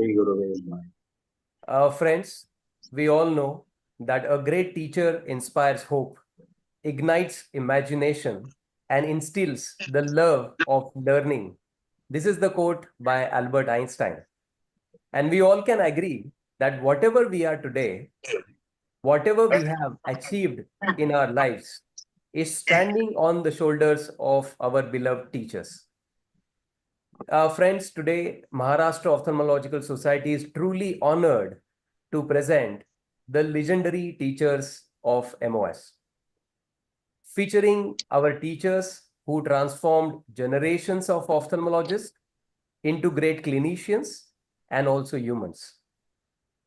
Sri Gurave Namaha. Friends, we all know that a great teacher inspires hope, ignites imagination, and instills the love of learning. This is the quote by Albert Einstein. And we all can agree that whatever we are today, whatever we have achieved in our lives, is standing on the shoulders of our beloved teachers. Friends, today Maharashtra Ophthalmological Society is truly honored to present the legendary Teachers of MOS, featuring our teachers who transformed generations of ophthalmologists into great clinicians and also humans.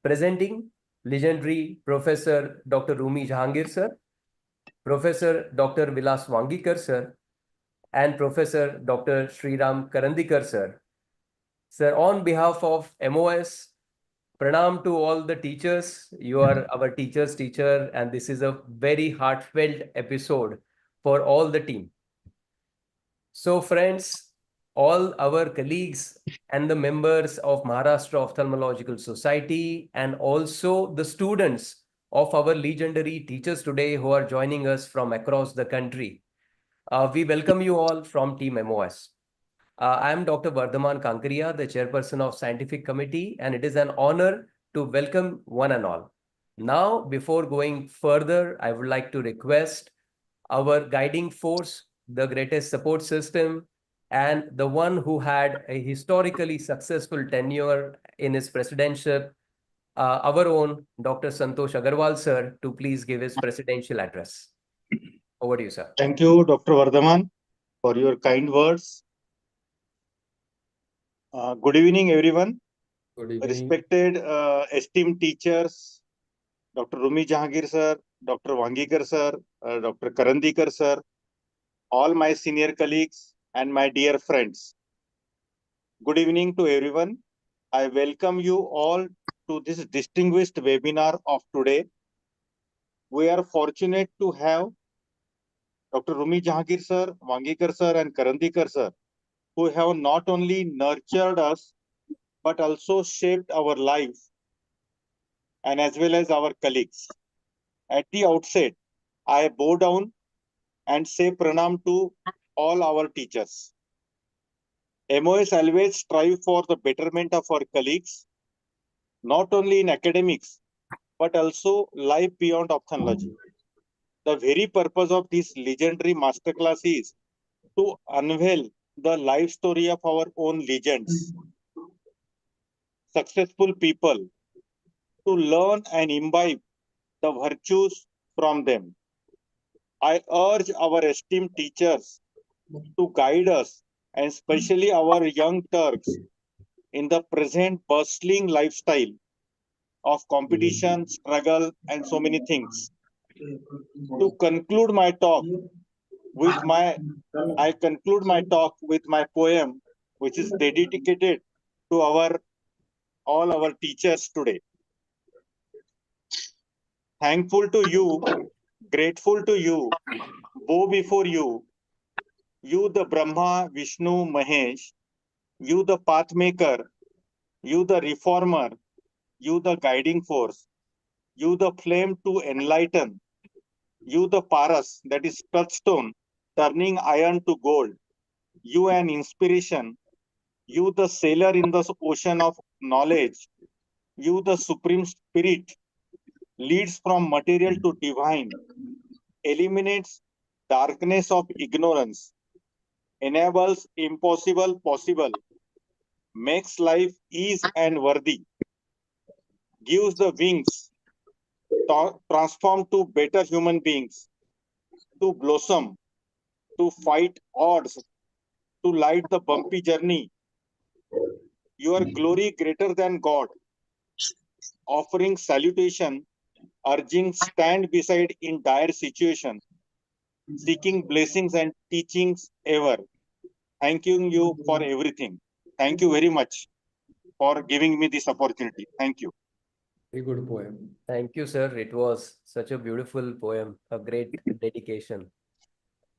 Presenting legendary Professor Dr. Rumi Jahangir sir, Professor Dr. Vilas Wangikar sir, and Professor Dr. Sriram Karandikar sir. Sir, on behalf of MOS, pranam to all the teachers. You are our teacher's teacher, and this is a very heartfelt episode for all the team. So, friends, all our colleagues and the members of Maharashtra Ophthalmological Society, and also the students of our legendary teachers today who are joining us from across the country. We welcome you all from Team MOS. I am Dr. Vardhaman Kankaria, the chairperson of Scientific Committee, and it is an honor to welcome one and all. Now, before going further, I would like to request our guiding force, the greatest support system, and the one who had a historically successful tenure in his presidentship, our own Dr. Santosh Agarwal sir, to please give his presidential address. Over to you, sir. Thank you, Dr. Vardhaman, for your kind words. Good evening, everyone. Good evening. Respected, esteemed teachers, Dr. Rumi Jahangir sir, Dr. Wangikar sir, Dr. Karandikar sir, all my senior colleagues, and my dear friends. Good evening to everyone. I welcome you all to this distinguished webinar of today. We are fortunate to have Dr. Rumi Jahangir sir, Wangikar sir, and Karandikar sir, who have not only nurtured us, but also shaped our lives and as well as our colleagues. At the outset, I bow down and say pranam to all our teachers. MOS always strive for the betterment of our colleagues, not only in academics, but also life beyond ophthalmology. The very purpose of this legendary masterclass is to unveil the life story of our own legends, successful people, to learn and imbibe the virtues from them. I urge our esteemed teachers to guide us, and especially our young Turks, in the present bustling lifestyle of competition, struggle, and so many things. To conclude my talk with my, I conclude my talk with my poem, which is dedicated to all our teachers today. Thankful to you, grateful to you, bow before you, you the Brahma, Vishnu, Mahesh, you the pathmaker, you the reformer, you the guiding force, you the flame to enlighten, you the paras, that is touchstone, turning iron to gold, you an inspiration, you the sailor in the ocean of knowledge, you the supreme spirit, leads from material to divine, eliminates darkness of ignorance, enables impossible possible, makes life ease and worthy, gives the wings, transform to better human beings, to blossom, to fight odds, to light the bumpy journey. Your glory greater than God, offering salutation, urging stand beside in dire situation, seeking blessings and teachings ever. Thanking you for everything. Thank you very much for giving me this opportunity. Thank you. Very good poem. Thank you, sir. It was such a beautiful poem, a great dedication.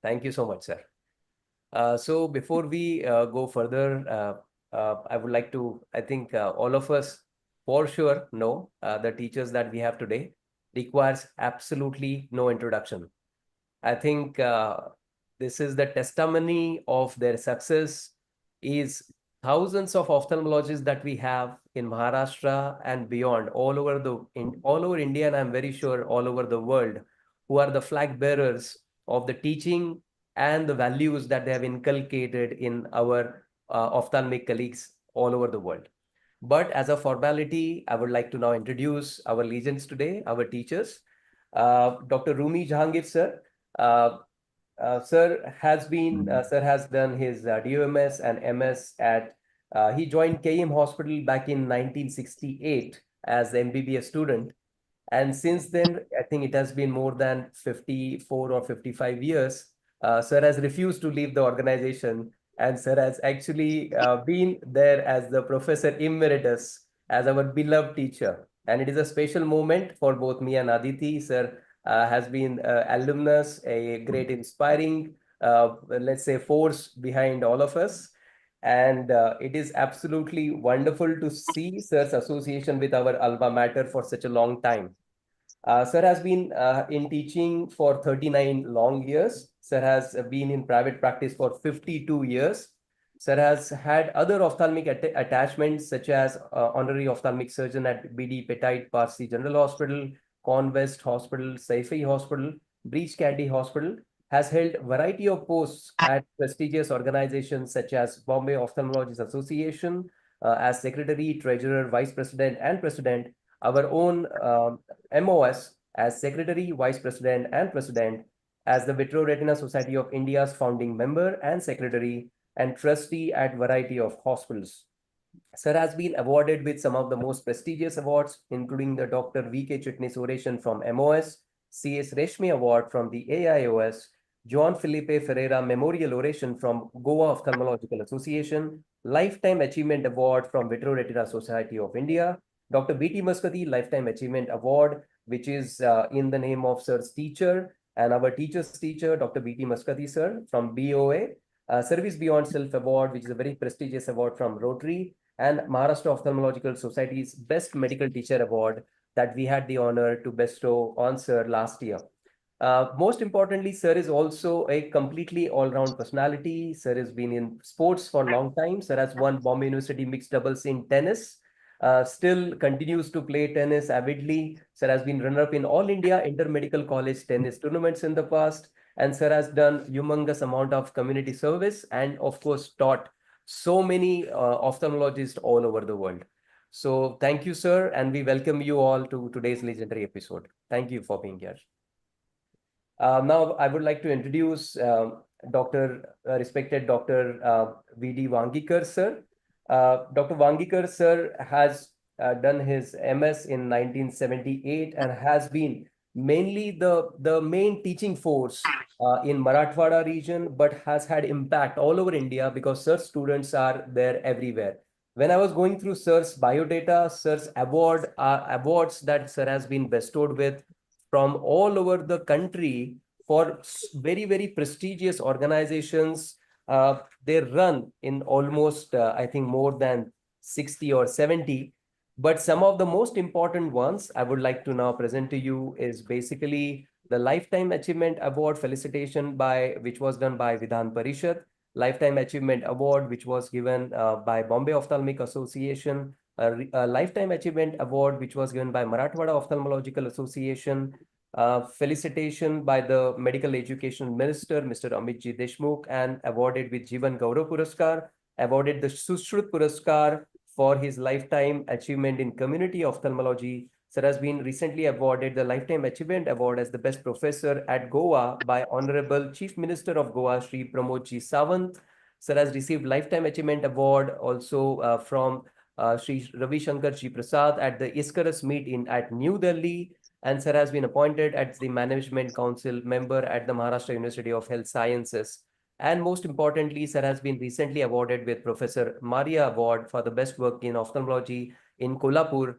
Thank you so much, sir. So before we go further, I would like to, I think all of us for sure know the teachers that we have today requires absolutely no introduction. I think this is the testimony of their success is thousands of ophthalmologists that we have in Maharashtra and beyond, all over India, and I'm very sure all over the world, who are the flag bearers of the teaching and the values that they have inculcated in our ophthalmic colleagues all over the world. But as a formality, I would like to now introduce our legends today, our teachers. Dr. Rumi Jahangir, sir. Uh, Sir has done his DOMS and MS at, he joined KM Hospital back in 1968 as the MBBS student. And since then, I think it has been more than 54 or 55 years. Sir has refused to leave the organization, and Sir has actually been there as the Professor Emeritus, as our beloved teacher. And it is a special moment for both me and Aditi. Sir has been alumnus, a great inspiring, let's say, force behind all of us. And it is absolutely wonderful to see Sir's association with our alma mater for such a long time. Sir has been in teaching for 39 long years. Sir has been in private practice for 52 years. Sir has had other ophthalmic attachments such as honorary ophthalmic surgeon at BD Petite Parsi General Hospital, Convest Hospital, Saifi Hospital, Breach Candy Hospital. Has held variety of posts at prestigious organizations such as Bombay Ophthalmologists Association, as secretary, treasurer, vice president, and president. Our own MOS as Secretary, Vice President, and President, as the Vitreoretina Society of India's founding member and Secretary, and Trustee at variety of hospitals. Sir has been awarded with some of the most prestigious awards, including the Dr. V.K. Chitnis Oration from MOS, C.S. Reshmi Award from the AIOS, John Felipe Ferreira Memorial Oration from Goa Ophthalmological Association, Lifetime Achievement Award from Vitreoretina Society of India, Dr. B.T. Muskati Lifetime Achievement Award, which is in the name of Sir's teacher and our teacher's teacher, Dr. B.T. Muskati, sir, from BOA, Service Beyond Self Award, which is a very prestigious award from Rotary, and Maharashtra Ophthalmological Society's Best Medical Teacher Award that we had the honor to bestow on Sir last year. Most importantly, Sir is also a completely all-round personality. Sir has been in sports for a long time. Sir has won Bombay University mixed doubles in tennis. Still continues to play tennis avidly. Sir has been runner-up in All India Inter-Medical College tennis tournaments in the past. And Sir has done humongous amount of community service and, of course, taught so many ophthalmologists all over the world. So thank you, sir, and we welcome you all to today's legendary episode. Thank you for being here. Now, I would like to introduce respected Dr. V.D. Wangikar, sir. Dr. Wangikar, sir, has done his MS in 1978 and has been mainly the main teaching force in Marathwada region, but has had impact all over India because Sir's students are there everywhere. When I was going through Sir's biodata, Sir's awards that Sir has been bestowed with from all over the country for very, very prestigious organizations. They run in almost, I think, more than 60 or 70. But some of the most important ones I would like to now present to you is basically the Lifetime Achievement Award felicitation which was done by Vidhan Parishad, Lifetime Achievement Award, which was given by Bombay Ophthalmic Association, a Lifetime Achievement Award, which was given by Marathwada Ophthalmological Association, felicitation by the Medical Education Minister, Mr. Amit Ji Deshmukh, and awarded with Jivan Gaurav Puraskar, awarded the Sushrut Puraskar for his lifetime achievement in community ophthalmology. Sir has been recently awarded the Lifetime Achievement Award as the best professor at Goa by Honorable Chief Minister of Goa, Shri Pramod Ji Sawant. Sir has received Lifetime Achievement Award also from Shri Ravi Shankar Ji Prasad at the ISCRS meet at New Delhi. And Sir has been appointed as the Management Council member at the Maharashtra University of Health Sciences. And most importantly, Sir has been recently awarded with Professor Maria Award for the best work in ophthalmology in Kolhapur,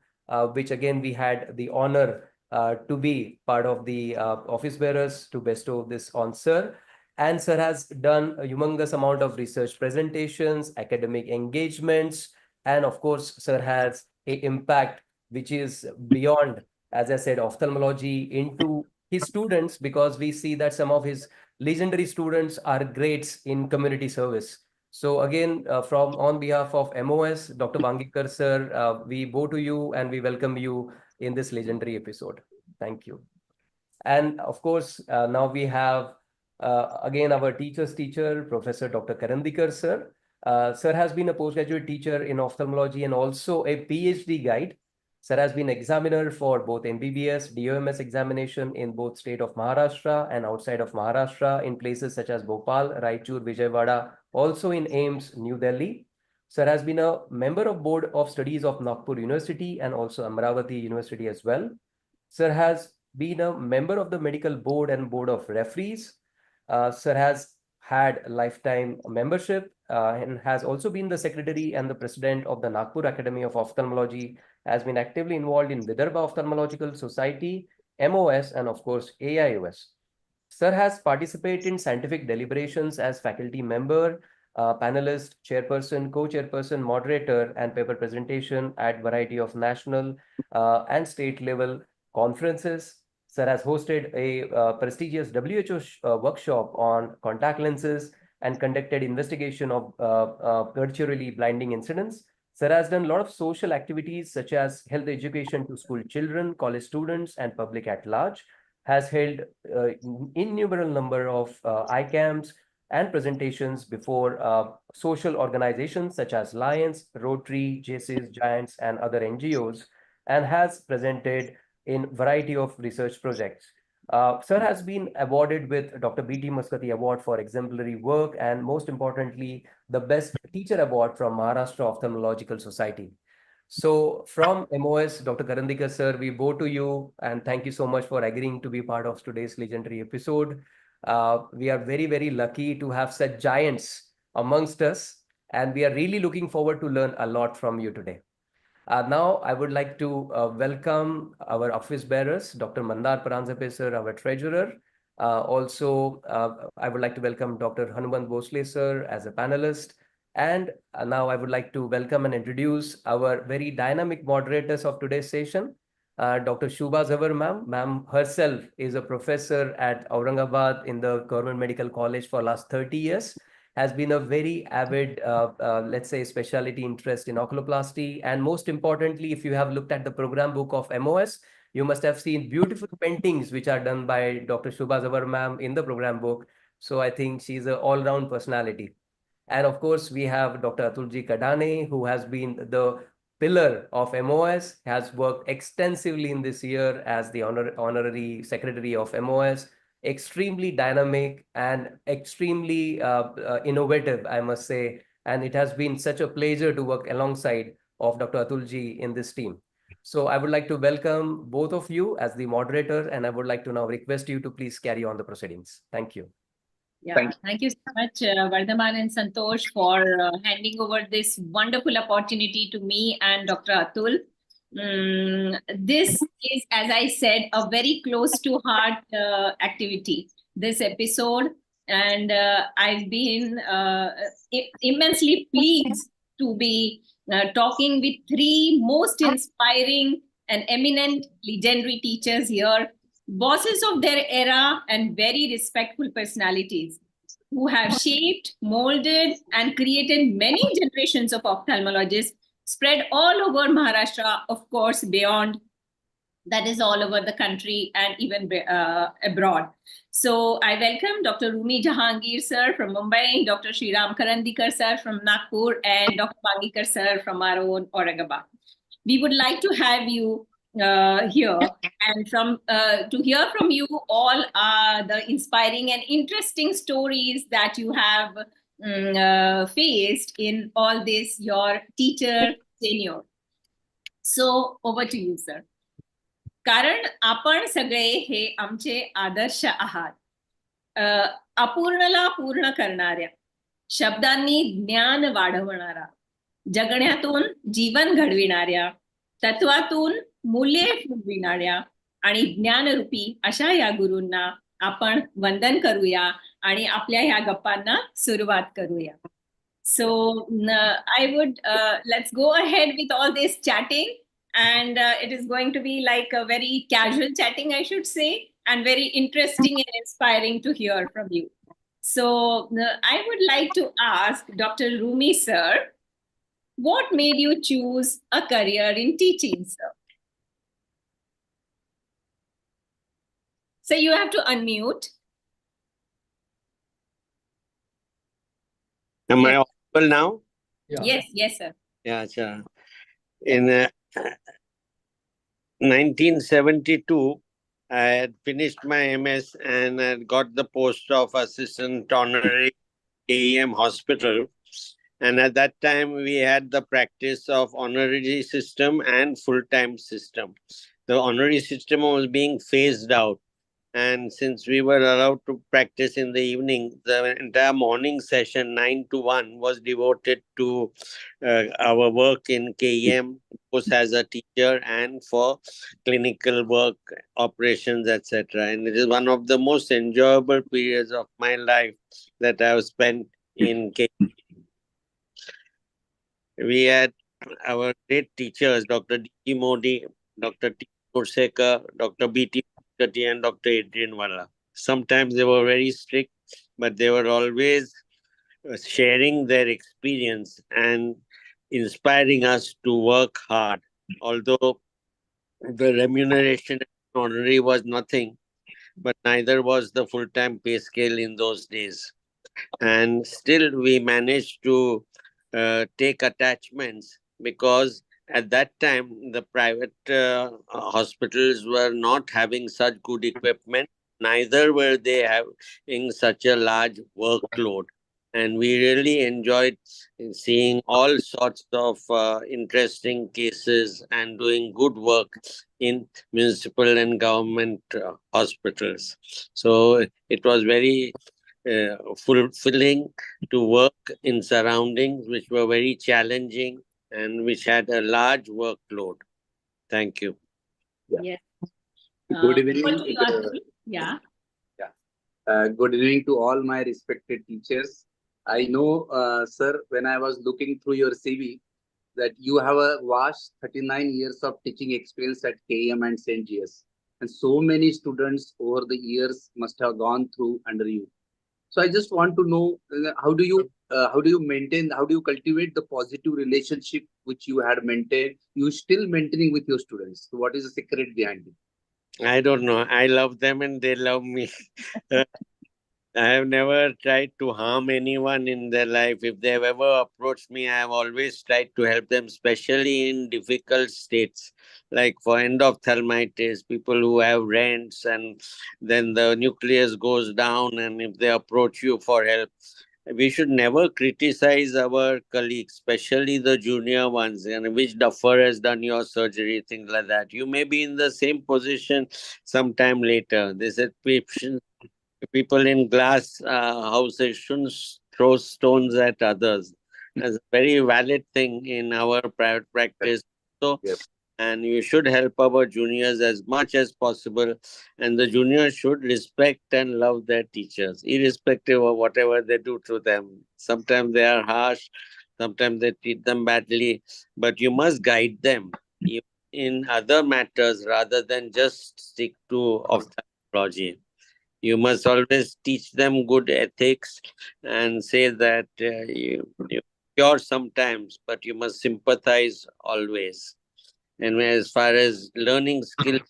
which again we had the honor to be part of the office bearers to bestow this on Sir. And sir has done a humongous amount of research presentations, academic engagements, and of course, sir has a impact which is beyond, as I said, ophthalmology into his students, because we see that some of his legendary students are greats in community service. So again, from on behalf of MOS, Dr. Wangikar sir, we bow to you and we welcome you in this legendary episode. Thank you. And of course, now we have again our teacher's teacher, Professor Dr. Karandikar sir. Sir has been a postgraduate teacher in ophthalmology and also a PhD guide. Sir has been examiner for both MBBS, DOMS examination in both state of Maharashtra and outside of Maharashtra in places such as Bhopal, Raichur, Vijayawada, also in AIMS, New Delhi. Sir has been a member of Board of Studies of Nagpur University and also Amravati University as well. Sir has been a member of the medical board and board of referees. Sir has had lifetime membership and has also been the secretary and the president of the Nagpur Academy of Ophthalmology, has been actively involved in Vidarbha Ophthalmological Society, MOS, and of course, AIOS. Sir has participated in scientific deliberations as faculty member, panelist, chairperson, co-chairperson, moderator, and paper presentation at variety of national and state level conferences. Sir has hosted a prestigious WHO workshop on contact lenses and conducted investigation of virtually blinding incidents. Sir has done a lot of social activities such as health education to school children, college students, and public at large. Has held innumerable number of ICAMs and presentations before social organizations such as Lions, Rotary, JCs, Giants, and other NGOs, and has presented in variety of research projects. Sir has been awarded with Dr. B.T. Muskati Award for exemplary work, and most importantly, the Best Teacher Award from Maharashtra Ophthalmological Society. So from MOS, Dr. Karandikar sir, we bow to you and thank you so much for agreeing to be part of today's legendary episode. We are very, very lucky to have such giants amongst us, and we are really looking forward to learn a lot from you today. Now, I would like to welcome our office bearers, Dr. Mandar Paranzape sir, our treasurer. Also, I would like to welcome Dr. Hanuman Bosle sir as a panelist. And now I would like to welcome and introduce our very dynamic moderators of today's session. Dr. Shubha Zawar ma'am. Ma'am herself is a professor at Aurangabad in the Government Medical College for last 30 years. Has been a very avid, let's say, specialty interest in oculoplasty. And most importantly, if you have looked at the program book of MOS, you must have seen beautiful paintings which are done by Dr. Shubha Zawar ma'am in the program book. So I think she's an all-round personality. And of course, we have Dr. Atulji Kadane, who has been the pillar of MOS, has worked extensively in this year as the honorary secretary of MOS, extremely dynamic and extremely innovative, I must say. And it has been such a pleasure to work alongside of Dr. Atulji in this team. So I would like to welcome both of you as the moderator, and I would like to now request you to please carry on the proceedings. Thank you. Yeah, thank you so much, Vardhaman and Santosh, for handing over this wonderful opportunity to me and Dr. Atul. This is, as I said, a very close to heart activity, this episode. And I've been immensely pleased to be talking with three most inspiring and eminent legendary teachers here, bosses of their era and very respectful personalities who have shaped, molded, and created many generations of ophthalmologists spread all over Maharashtra, of course, beyond, that is all over the country and even abroad. So I welcome Dr. Rumi Jahangir sir from Mumbai, Dr. Sriram Karandikar sir from Nagpur, and Dr. Wangikar sir from our own Aurangabad. We would like to have you here and to hear from you all the inspiring and interesting stories that you have faced in all this your teacher tenure. So over to you, sir. कारण आपण सगळे हे आमचे आदर्श आहात, अपूर्णला पूर्ण करणाऱ्या, शब्दांनी ज्ञान वाढवणारा, जगण्यातून जीवन घडविणाऱ्या, तत्वातून मूल्ये फुलविणाऱ्या आणि ज्ञानरूपी अशा या गुरूंना आपण वंदन करूया आणि आपल्या ह्या गप्पांना सुरुवात करूया. So I would let's go ahead with all this chatting, and it is going to be like a very casual chatting, I should say, and very interesting and inspiring to hear from you. So I would like to ask Dr. Rumi sir, what made you choose a career in teaching, sir? So you have to unmute. Am I Yes. audible now? Yes, yes, sir. Yeah, sure. In 1972, I had finished my MS and had got the post of assistant honorary AEM hospital. And at that time, we had the practice of honorary system and full-time system. The honorary system was being phased out. And since we were allowed to practice in the evening, the entire morning session, 9 to 1, was devoted to our work in KEM, both as a teacher and for clinical work, operations, etc. And it is one of the most enjoyable periods of my life that I have spent in KEM. We had our great teachers, Dr. D. Modi, Dr. T. Kursekar, Dr. B.T. and Dr. Adrian Walla. Sometimes they were very strict, but they were always sharing their experience and inspiring us to work hard. Although the remuneration honorary was nothing, but neither was the full-time pay scale in those days. And still we managed to take attachments because at that time the private hospitals were not having such good equipment, neither were they having such a large workload. And we really enjoyed seeing all sorts of interesting cases and doing good work in municipal and government hospitals. So it was very fulfilling to work in surroundings which were very challenging and which had a large workload. Thank you. Yes. Good evening. Over to you, Atul. Yeah. Good evening to all my respected teachers. I know, sir, when I was looking through your CV, that you have a vast 39 years of teaching experience at KM and St. GS. And so many students over the years must have gone through under you. So I just want to know how do you maintain, how do you cultivate the positive relationship which you had maintained, you still maintaining with your students? So what is the secret behind it? I don't know. I love them and they love me. I have never tried to harm anyone in their life. If they've ever approached me, I have always tried to help them, especially in difficult states, like for endophthalmitis, people who have rents and then the nucleus goes down, and if they approach you for help, we should never criticize our colleagues, especially the junior ones, and which duffer has done your surgery, things like that. You may be in the same position sometime later. They said people in glass houses shouldn't throw stones at others. That's a very valid thing in our private practice. So, Yep. and you should help our juniors as much as possible. And the juniors should respect and love their teachers, irrespective of whatever they do to them. Sometimes they are harsh, sometimes they treat them badly, but you must guide them in other matters rather than just stick to ophthalmology. You must always teach them good ethics and say that you cure sometimes, but you must sympathize always. And as far as learning skills,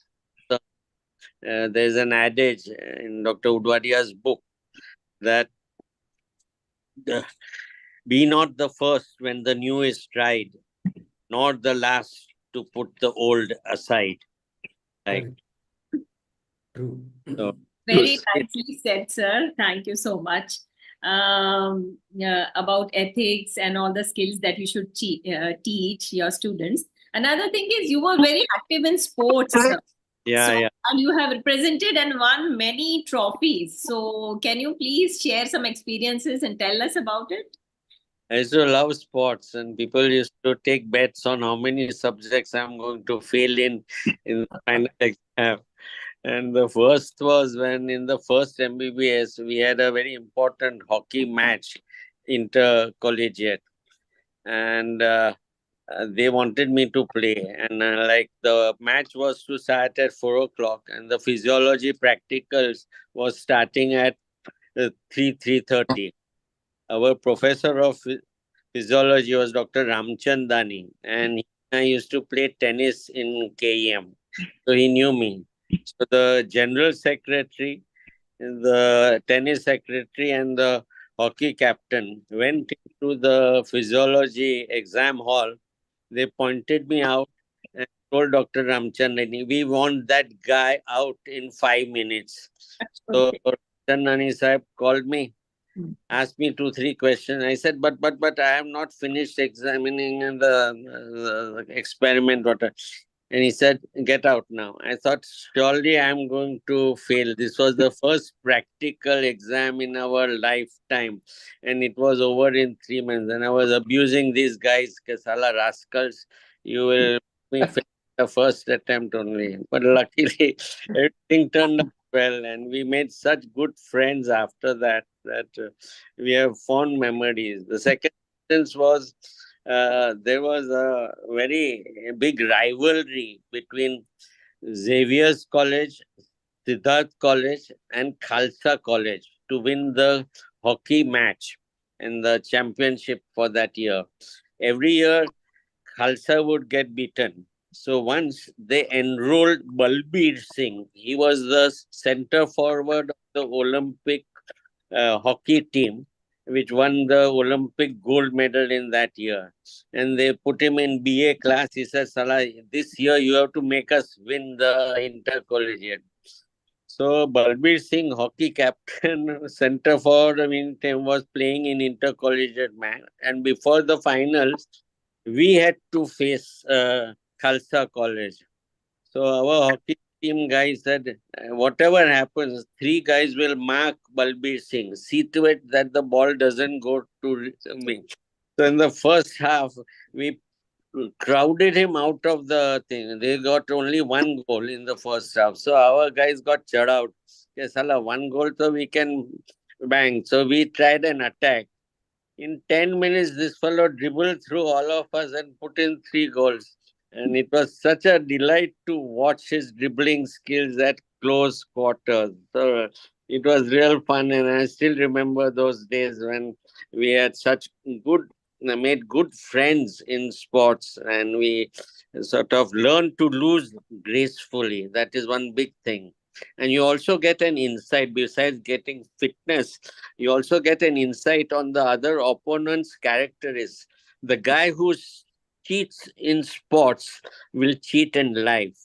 there's an adage in Dr. Udwadia's book that uh, be not the first when the new is tried, nor the last to put the old aside. Like, True. so, Very nicely said, sir. Thank you so much. Yeah, about ethics and all the skills that you should teach your students. Another thing is you were very active in sports, sir. yeah, So, yeah. and you have represented and won many trophies. So, can you please share some experiences and tell us about it? I used to love sports, and people used to take bets on how many subjects I'm going to fail in the final exam. And the first was when in the first MBBS, we had a very important hockey match, intercollegiate. And they wanted me to play. And like the match was to start at 4 o'clock, and the physiology practicals was starting at 3:30. Our professor of physiology was Dr. Ramchandani, and he and I used to play tennis in KEM. So he knew me. So the general secretary, the tennis secretary, and the hockey captain went into the physiology exam hall. They pointed me out and told Dr. Ramchandani, we want that guy out in 5 minutes. So Ramchandani Sahib called me, asked me 2, 3 questions. I said, but I have not finished examining the experiment. And he said, get out now. I thought, surely I'm going to fail. This was the first practical exam in our lifetime. And it was over in 3 months. And I was abusing these guys, Kasala rascals. You will me fail the first attempt only. But luckily, everything turned out well. And we made such good friends after that, that we have fond memories. The second instance was there was a very big rivalry between Xavier's College, Siddharth College, and Khalsa College to win the hockey match and the championship for that year. Every year, Khalsa would get beaten. So once they enrolled Balbir Singh, he was the center forward of the Olympic hockey team, which won the Olympic gold medal in that year. And they put him in BA class. He said, Salah, this year you have to make us win the intercollegiate. So Balbir Singh, hockey captain, center forward, team was playing in intercollegiate match. And before the finals, we had to face Khalsa College. So our hockey team guys said, whatever happens, 3 guys will mark Balbir Singh. See to it that the ball doesn't go to me. So in the first half, we crowded him out of the thing. They got only 1 goal in the first half. So our guys got shut out. Yes, 1 goal, so we can bang. So we tried an attack. In 10 minutes, this fellow dribbled through all of us and put in 3 goals. And it was such a delight to watch his dribbling skills at close quarters. So it was real fun. And I still remember those days when we had such good, made good friends in sports, and we sort of learned to lose gracefully. That is one big thing. And you also get an insight, besides getting fitness, you also get an insight on the other opponent's characteristics. The guy who cheats in sports will cheat in life.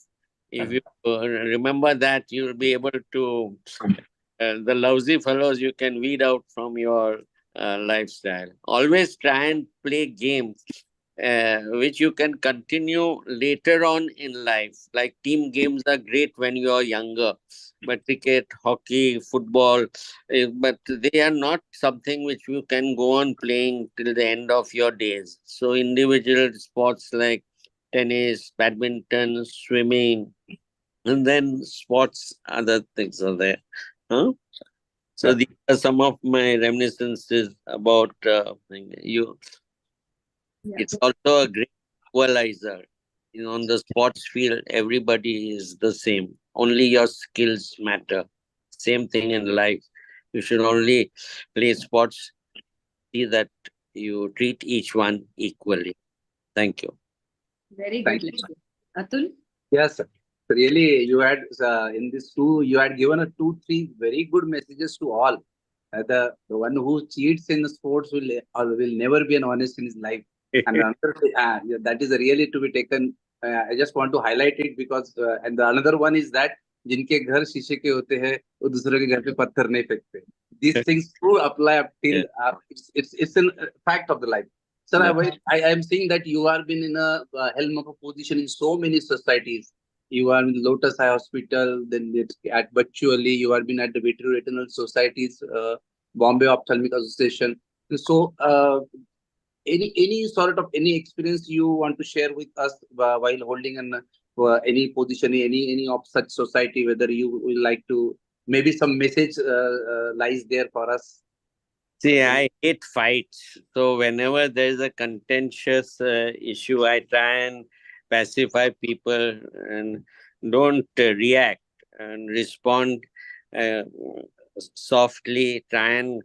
If you remember that, you'll be able to, the lousy fellows you can weed out from your lifestyle. Always try and play games which you can continue later on in life. Like team games are great when you are younger, but cricket, hockey, football, but they are not something which you can go on playing till the end of your days. So individual sports like tennis, badminton, swimming, and then sports, other things are there. Huh? So these are some of my reminiscences about you. It's also a great equalizer. On the sports field, everybody is the same. Only your skills matter. Same thing in life. You should only play sports, see that you treat each one equally. Thank you. Very Thank good. you. Atul? Yes, sir. Really, you had in this two, you had given a 2, 3 very good messages to all. The one who cheats in the sports will never be an honest in his life. And another, yeah, that is really to be taken. I just want to highlight it because and the another one is that जिनके घर शीशे के होते हैं वो दूसरों के घर पे पत्थर नहीं फेंकते. These things do apply up till it's a fact of the life. Sir, I am seeing that you have been in a helm of a position in so many societies. You are in Lotus Eye Hospital, then at Virtually, you have been at the Veterinary Retinal Societies, Bombay Ophthalmic Association. So, any sort of any experience you want to share with us while holding an any position, any of such society, whether you will like to, maybe some message lies there for us. See, I hate fights. So whenever there is a contentious issue, I try and pacify people and don't react and respond uh, softly, try and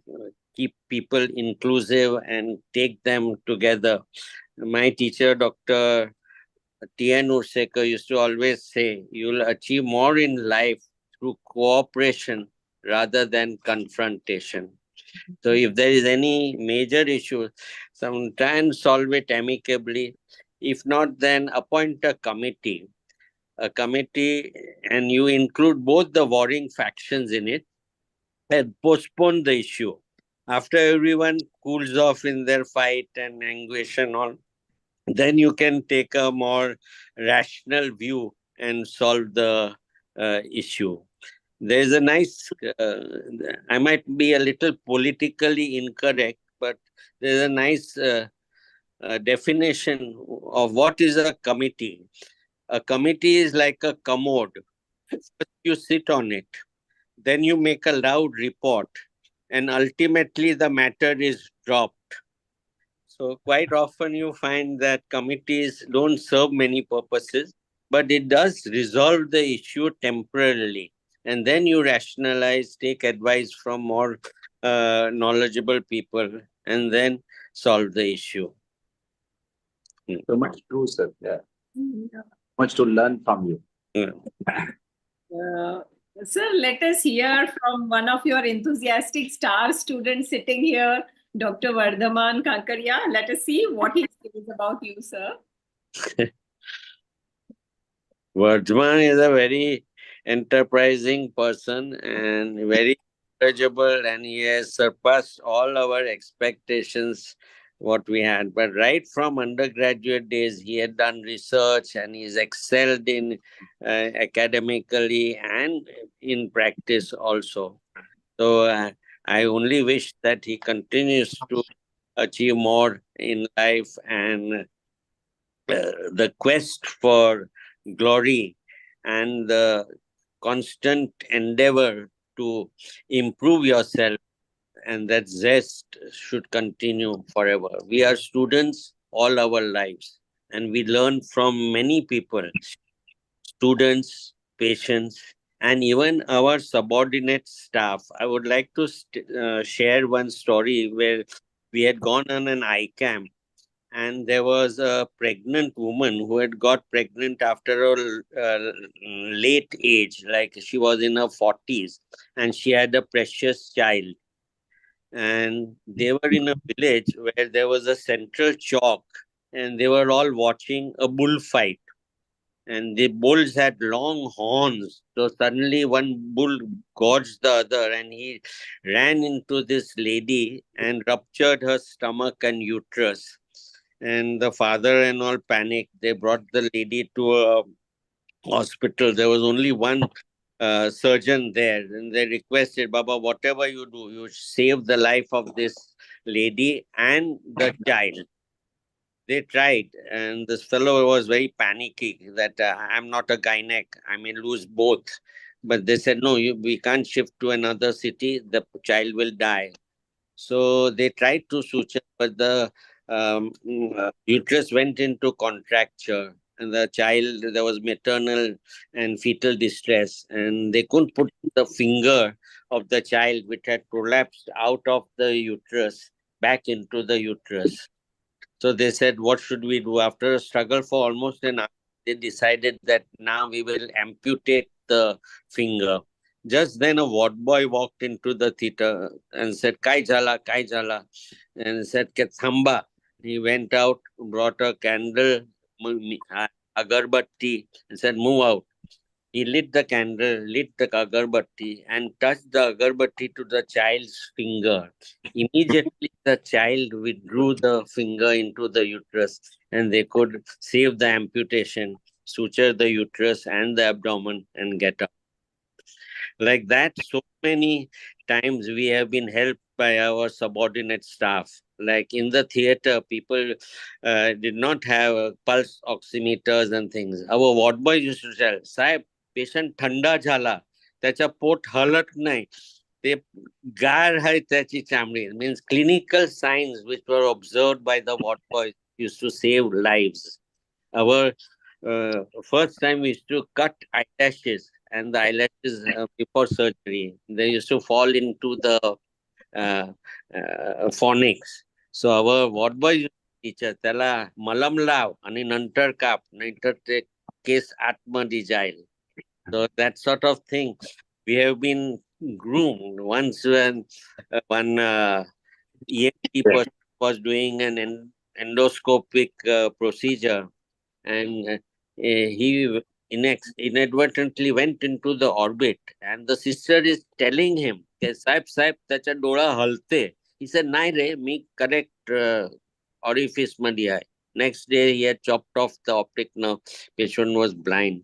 keep people inclusive and take them together. My teacher, Dr. T.N. Ursekar, used to always say, you'll achieve more in life through cooperation rather than confrontation. So if there is any major issue, try and solve it amicably. If not, then appoint a committee, and you include both the warring factions in it and postpone the issue. After everyone cools off in their fight and anguish and all, then you can take a more rational view and solve the issue. There's a nice, I might be a little politically incorrect, but there's a nice definition of what is a committee. A committee is like a commode. First you sit on it, then you make a loud report, and ultimately the matter is dropped. So quite often you find that committees don't serve many purposes, but it does resolve the issue temporarily. And then you rationalize, take advice from more knowledgeable people, and then solve the issue. So much true, sir. Yeah. Much to learn from you. Yeah. Sir, let us hear from one of your enthusiastic star students sitting here, Dr. Vardhaman Kankaria. Let us see what he says about you, sir. Vardhaman is a very enterprising person and very knowledgeable, and he has surpassed all our expectations what we had. But right from undergraduate days, he had done research and he's excelled in academically and in practice also. So I only wish that he continues to achieve more in life, and the quest for glory and the constant endeavor to improve yourself, and that zest should continue forever. We are students all our lives, and we learn from many people, students, patients, and even our subordinate staff. I would like to share one story where we had gone on an I camp, and there was a pregnant woman who had got pregnant after a late age, like she was in her 40s, and she had a precious child. And they were in a village where there was a central chalk, and they were all watching a bullfight. And the bulls had long horns. So suddenly one bull gorged the other, and he ran into this lady and ruptured her stomach and uterus. And the father and all panicked. They brought the lady to a hospital. There was only one surgeon there, and they requested, Baba, whatever you do, you save the life of this lady and the child. They tried, and this fellow was very panicky that I'm not a gynec, I may lose both. But they said, no, we can't shift to another city, the child will die. So they tried to suture, but the uterus went into contracture, and the child, there was maternal and fetal distress, and they couldn't put the finger of the child, which had prolapsed out of the uterus, back into the uterus. So they said, what should we do? After a struggle for almost an hour, they decided that now we will amputate the finger. Just then a ward boy walked into the theater and said, Kai jala, Kai jala, and said, Ke thamba. He went out, brought a candle, agarbatti, and said, move out. He lit the candle, lit the agarbatti, and touched the agarbatti to the child's finger. Immediately, the child withdrew the finger into the uterus, and they could save the amputation, suture the uterus and the abdomen, and get up. Like that, so many times we have been helped by our subordinate staff. Like in the theater, people did not have pulse oximeters and things. Our ward boy used to tell, Sahib, patient thanda jhala, त्याचा pot हलत नाही. ते गार आहे त्याची चामडी. Means clinical signs which were observed by the ward boys used to save lives. Our first time we used to cut eyelashes, and the eyelashes before surgery, they used to fall into the phonics. So our ward boy teacher त्याला मलम लाव आणि नंतर काप, नाहीतर ते case आतमध्ये जाईल. So that sort of thing, we have been groomed. Once when one ENT person was doing an endoscopic procedure, and he inadvertently went into the orbit, and the sister is telling him, Sahib, Sahib, त्याचा डोळा हलते. He said, नाही रे, मी correct orifice मध्ये आहे. Next day, he had chopped off the optic nerve. Patient was blind.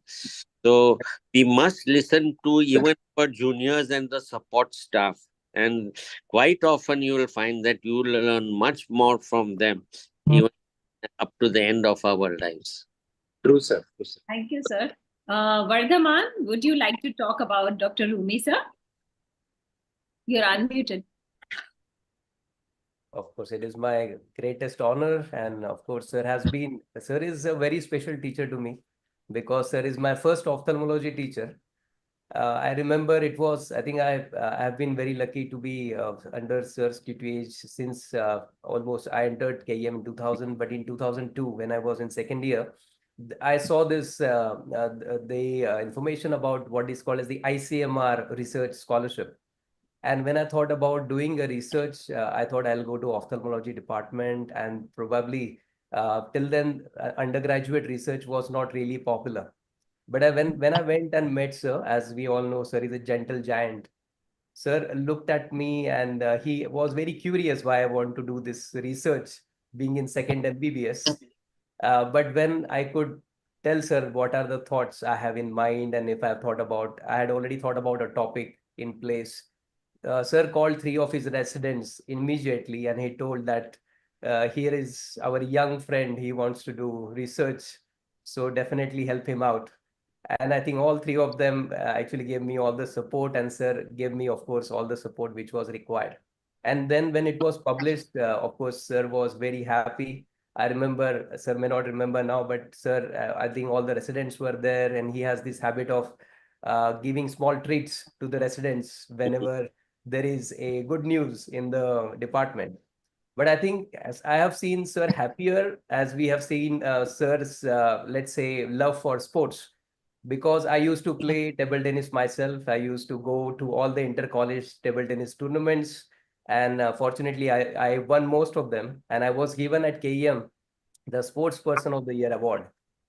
So we must listen to even our juniors and the support staff. And quite often you will find that you will learn much more from them, even up to the end of our lives. True, sir. True, sir. Thank you, sir. Vardhaman, would you like to talk about Dr. Rumi, sir? You're unmuted. Of course, it is my greatest honor. And of course, sir is a very special teacher to me, because sir is my first ophthalmology teacher. I remember it was, I think I have been very lucky to be under sir's tutelage since almost I entered KEM in 2000, but in 2002, when I was in second year, I saw this, the information about what is called as the ICMR research scholarship. And when I thought about doing a research, I thought I'll go to ophthalmology department, and probably till then undergraduate research was not really popular. But when I went and met sir, as we all know, sir is a gentle giant. Sir looked at me, and he was very curious why I want to do this research, being in second MBBS. But when I could tell sir what are the thoughts I have in mind, and if I had already thought about a topic in place, sir called three of his residents immediately, and he told that here is our young friend, he wants to do research, so definitely help him out. And I think all three of them actually gave me all the support, and sir gave me, of course, all the support which was required. And then when it was published, of course, sir was very happy. I remember, sir may not remember now, but sir, I think all the residents were there, and he has this habit of giving small treats to the residents whenever there is a good news in the department. But I think as I have seen sir happier, as we have seen sir's, let's say, love for sports. Because I used to play table tennis myself. I used to go to all the inter-college table tennis tournaments. And fortunately, I won most of them. And I was given at KEM the Sports Person of the Year award.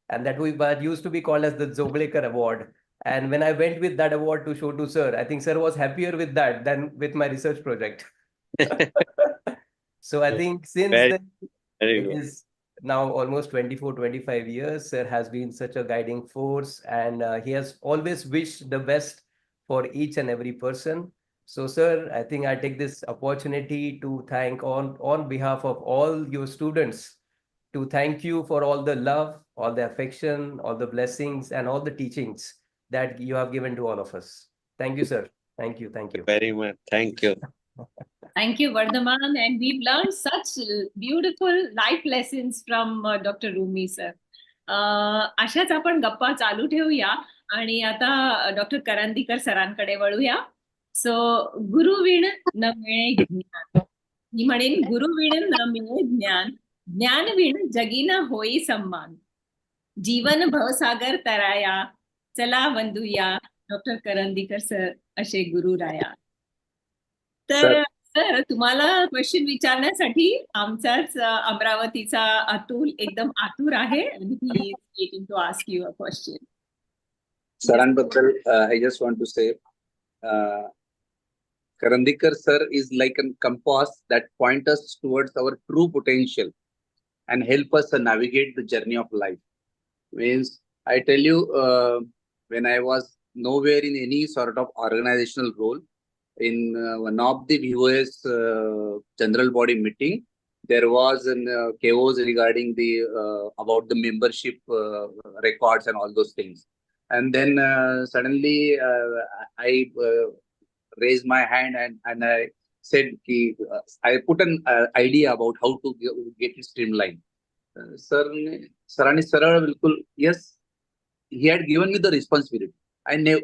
And that used to be called as the Zoblekar Award. And when I went with that award to show to sir, I think sir was happier with that than with my research project. So I think since then, Very it good. is now almost 24, 25 years. Sir has been such a guiding force, and he has always wished the best for each and every person. So, sir, I think I take this opportunity to thank on behalf of all your students, to thank you for all the love, all the affection, all the blessings, and all the teachings that you have given to all of us. Thank you, sir. Thank you. Thank you. Very much. Thank you. Thank you, Vardhaman. And we've learned such beautiful life lessons from Dr. Rumi, sir. अशाच आपण गप्पा चालू ठेवूया आणि आता doctor Karandikar सरांकडे वळूया. सो गुरुविण न मिळे ज्ञान. मी म्हणेन गुरुविण न मिळे ज्ञान, ज्ञानविण जगीना होई सम्मान. जीवन भवसागर तराया, चला वंदूया डॉक्टर करंदीकर सर असे गुरु राया. तर सर, तुम्हाला क्वेश्चन विचारण्यासाठी आमचाच अमरावतीचा अतुल एकदम आतुर आहे आणि he is waiting to ask you a question. सरांबद्दल I just want to say, Karandikar sir is like a compass that points us towards our true potential and help us navigate the journey of life. Means, I tell you, when I was nowhere in any sort of organizational role, in one of the viewers general body meeting, there was an chaos regarding the about the membership records and all those things. And then suddenly I raised my hand and I said, I put an idea about how to get it streamlined. Sir, सरांनी सरळ बिलकुल yes, he had given me the responsibility.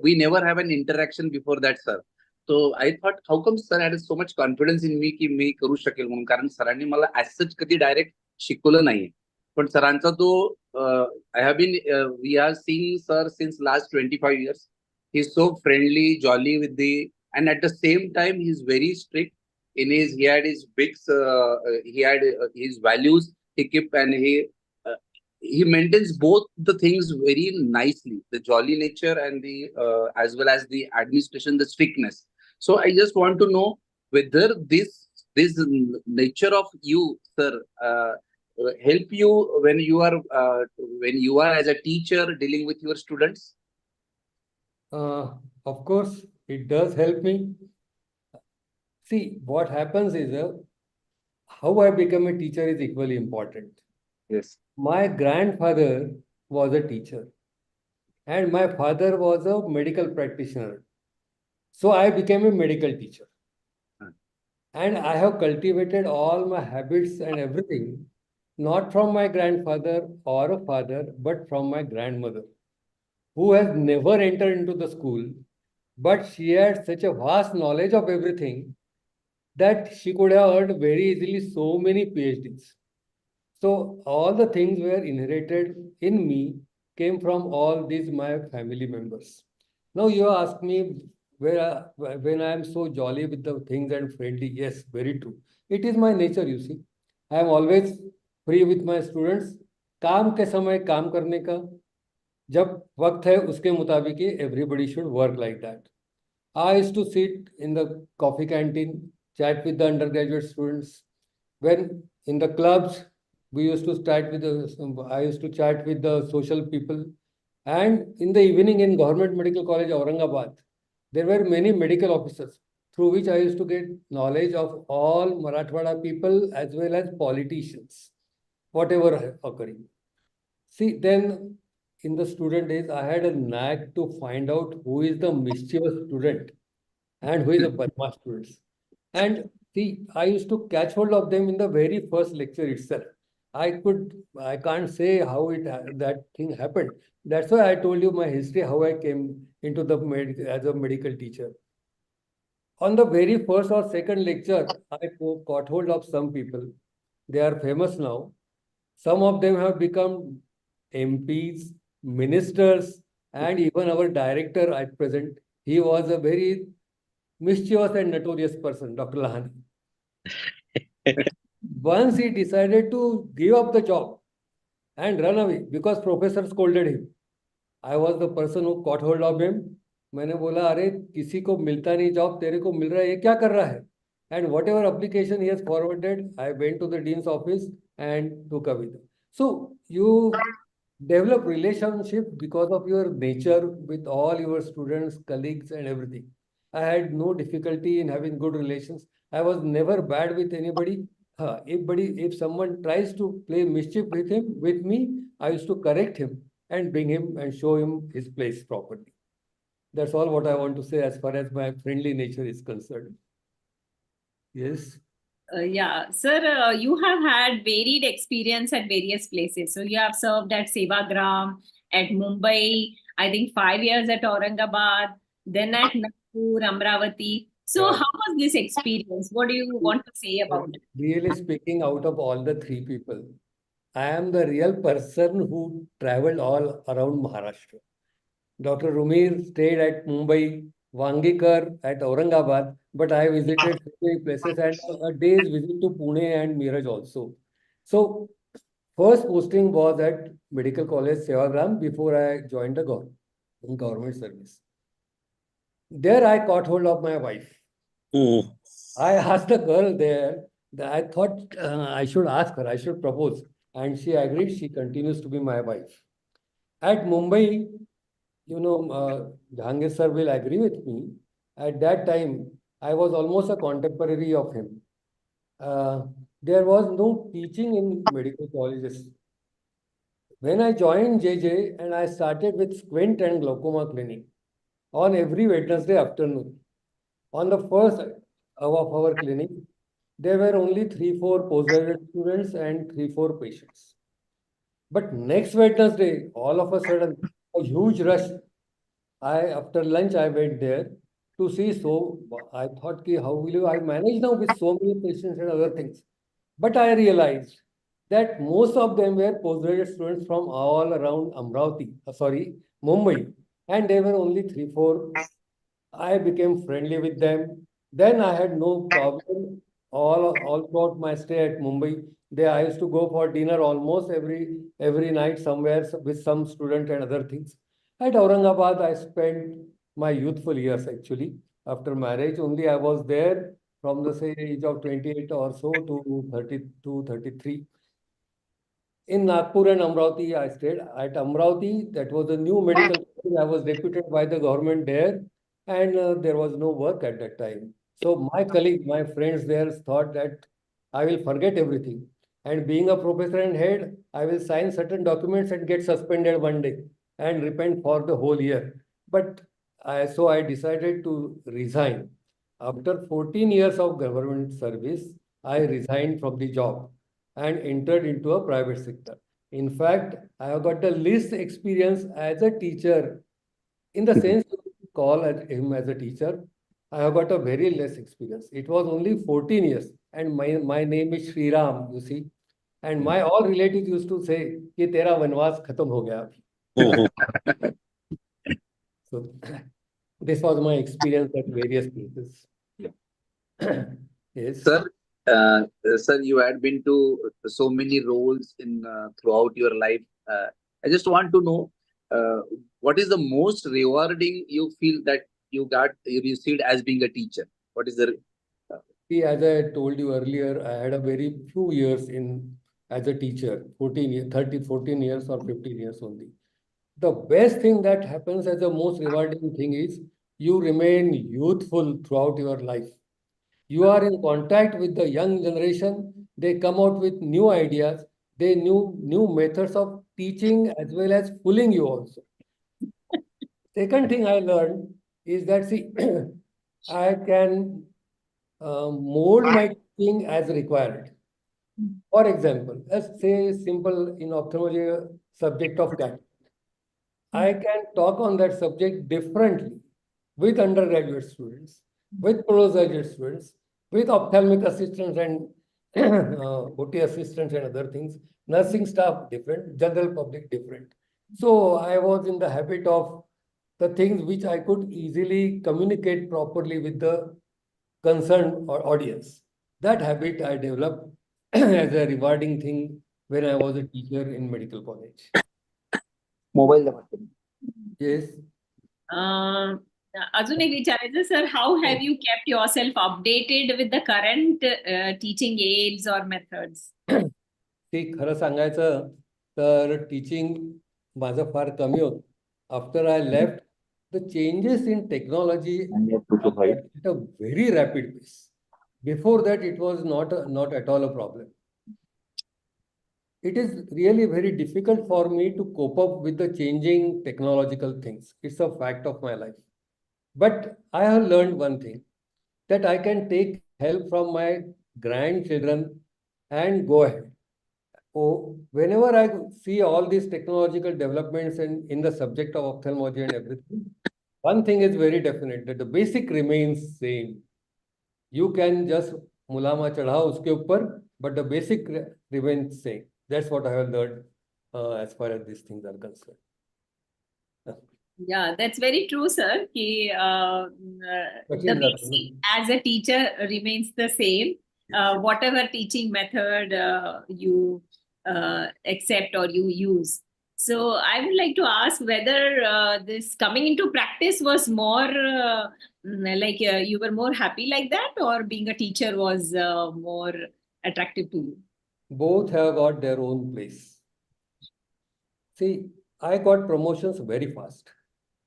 We never have an interaction before that, sir. So I thought, how come sir had so much confidence in me की मी करू शकेल म्हणून, कारण सरांनी मला as such कधी डायरेक्ट शिकवलं नाहीये. पण सरांचा तो I have been we are seeing sir since last 25 years. He's so friendly, jolly with the, and at the same time he's very strict in his. He had his big he had his values. He kept and he maintains both the things very nicely, the jolly nature and the as well as the administration, the strictness. So I just want to know whether this nature of you, sir, help you when you are as a teacher dealing with your students. Of course, it does help me. See, what happens is how I become a teacher is equally important. Yes. My grandfather was a teacher and my father was a medical practitioner. So I became a medical teacher. And I have cultivated all my habits and everything, not from my grandfather or a father, but from my grandmother, who has never entered into the school, but she had such a vast knowledge of everything that she could have earned very easily so many PhDs. So all the things were inherited in me, came from all these my family members. Now you ask me when I am so jolly with the things and friendly. Yes, very true. It is my nature, you see. I am always free with my students. काम के समय काम करने का, जब वक्त है उसके मुताबिक ही everybody should work like that. I used to sit in the coffee canteen, chat with the undergraduate students. When in the clubs, we used to chat with I used to chat with the social people. And in the evening in Government Medical College, Aurangabad, there were many medical officers through which I used to get knowledge of all Marathwada people as well as politicians, whatever occurring. See, then in the student days, I had a knack to find out who is the mischievous student and who is a Badmash student. And see, I used to catch hold of them in the very first lecture itself. I can't say how that thing happened. That's why I told you my history, how I came into the as a medical teacher. On the very first or second lecture, I caught hold of some people. They are famous now. Some of them have become MPs, ministers, and even our director at present. He was a very mischievous and notorious person, Dr. Lahani. Once he decided to give up the job and run away because professor scolded him. I was the person who caught hold of him. मैंने बोला अरे किसी को मिलता नहीं job, तेरे को मिल रहा है, ये क्या कर रहा है? And whatever application he has forwarded, I went to the dean's office and took up with him. So you develop relationship because of your nature with all your students, colleagues, and everything. I had no difficulty in having good relations. I was never bad with anybody. If someone tries to play mischief with me, I used to correct him and bring him and show him his place properly. That's all what I want to say as far as my friendly nature is concerned. Yes. Yeah, sir, you have had varied experience at various places. So you have served at Sevagram, at Mumbai, I think 5 years at Aurangabad, then at Nagpur, Amravati. So Yeah. how was this experience? What do you want to say about it? Really speaking, out of all the three people, I am the real person who traveled all around Maharashtra. Dr. Rumir stayed at Mumbai, Wangikar at Aurangabad, but I visited so many places and a day's visit to Pune and Miraj also. So, first posting was at Medical College Sevagram before I joined the government service. There I caught hold of my wife. I asked the girl there that I thought I should ask her, I should propose. And she agreed, she continues to be my wife. At Mumbai, Jahangir sir will agree with me. At that time, I was almost a contemporary of him. There was no teaching in medical colleges. When I joined JJ and I started with squint and glaucoma clinic on every Wednesday afternoon. On the first hour of our clinic, there were only 3-4 postgraduate students and 3-4 patients. But next Wednesday, all of a sudden, a huge rush. After lunch, I went there to see. So I thought, how will I manage now with so many patients and other things? But I realized that most of them were postgraduate students from all around Mumbai, and they were only 3-4. I became friendly with them. Then I had no problem all throughout my stay at Mumbai. There I used to go for dinner almost every night somewhere with some student and other things. At Aurangabad, I spent my youthful years actually. After marriage, only I was there from the say age of 28 or so to 32, 33. In Nagpur and Amravati, I stayed. At Amravati, that was a new medical college. I was deputed by the government there, and there was no work at that time. So my colleague, my friends there thought that I will forget everything. And being a professor and head, I will sign certain documents and get suspended one day and repent for the whole year. But so I decided to resign. After 14 years of government service, I resigned from the job and entered into a private sector. In fact, I have got the least experience as a teacher. In the sense you call him as a teacher, I have got a very less experience. It was only 14 years, and my name is Sri Ram, you see. And my all relatives used to say, कि तेरा वनवास खत्म हो गया अभी. So this was my experience at various places. Yes. Sir, you had been to so many roles in throughout your life. I just want to know what is the most rewarding you feel that you received as being a teacher? What is the See, as I told you earlier, I had a very few years as a teacher, 14 years, 30, 14 years or 15 years only. The best thing that happens as the most rewarding thing is you remain youthful throughout your life. You are in contact with the young generation. They come out with new ideas. They new methods of teaching as well as fooling you also. Second thing I learned is that see, I can mold my teaching as required. For example, let's say simple in ophthalmology subject of cataract. I can talk on that subject differently with undergraduate students, with postgraduate students, with ophthalmic assistants and OT assistants and other things, nursing staff different, general public different. So I was in the habit of the things which I could easily communicate properly with the concerned or audience. That habit I developed as a rewarding thing when I was a teacher in medical college. mobile? Yes. अजून एक विचारायचं sir, how have you kept your self updated with the current teaching ads और methods? ते खरं सांगायचं तर teaching माझं फार कमी होतं. After I left the changes in technology at a very rapid pace. Before that, it was not at all a problem. It is really very difficult for me to cope up with the changing technological things. It's a fact of my life. But I have learned one thing, that I can take help from my grandchildren and go ahead. Oh, whenever I see all these technological developments in the subject of ophthalmology and everything, one thing is very definite, that the basic remains same. You can just mulama chadhao uske upar, but the basic remains same. That's what I have learned as far as these things are concerned. Yeah, that's very true, sir. The basic as a teacher remains the same. Whatever teaching method you accept or you use. So I would like to ask whether this coming into practice was more like you were more happy like that, or being a teacher was more attractive to you? Both have got their own place. See, I got promotions very fast.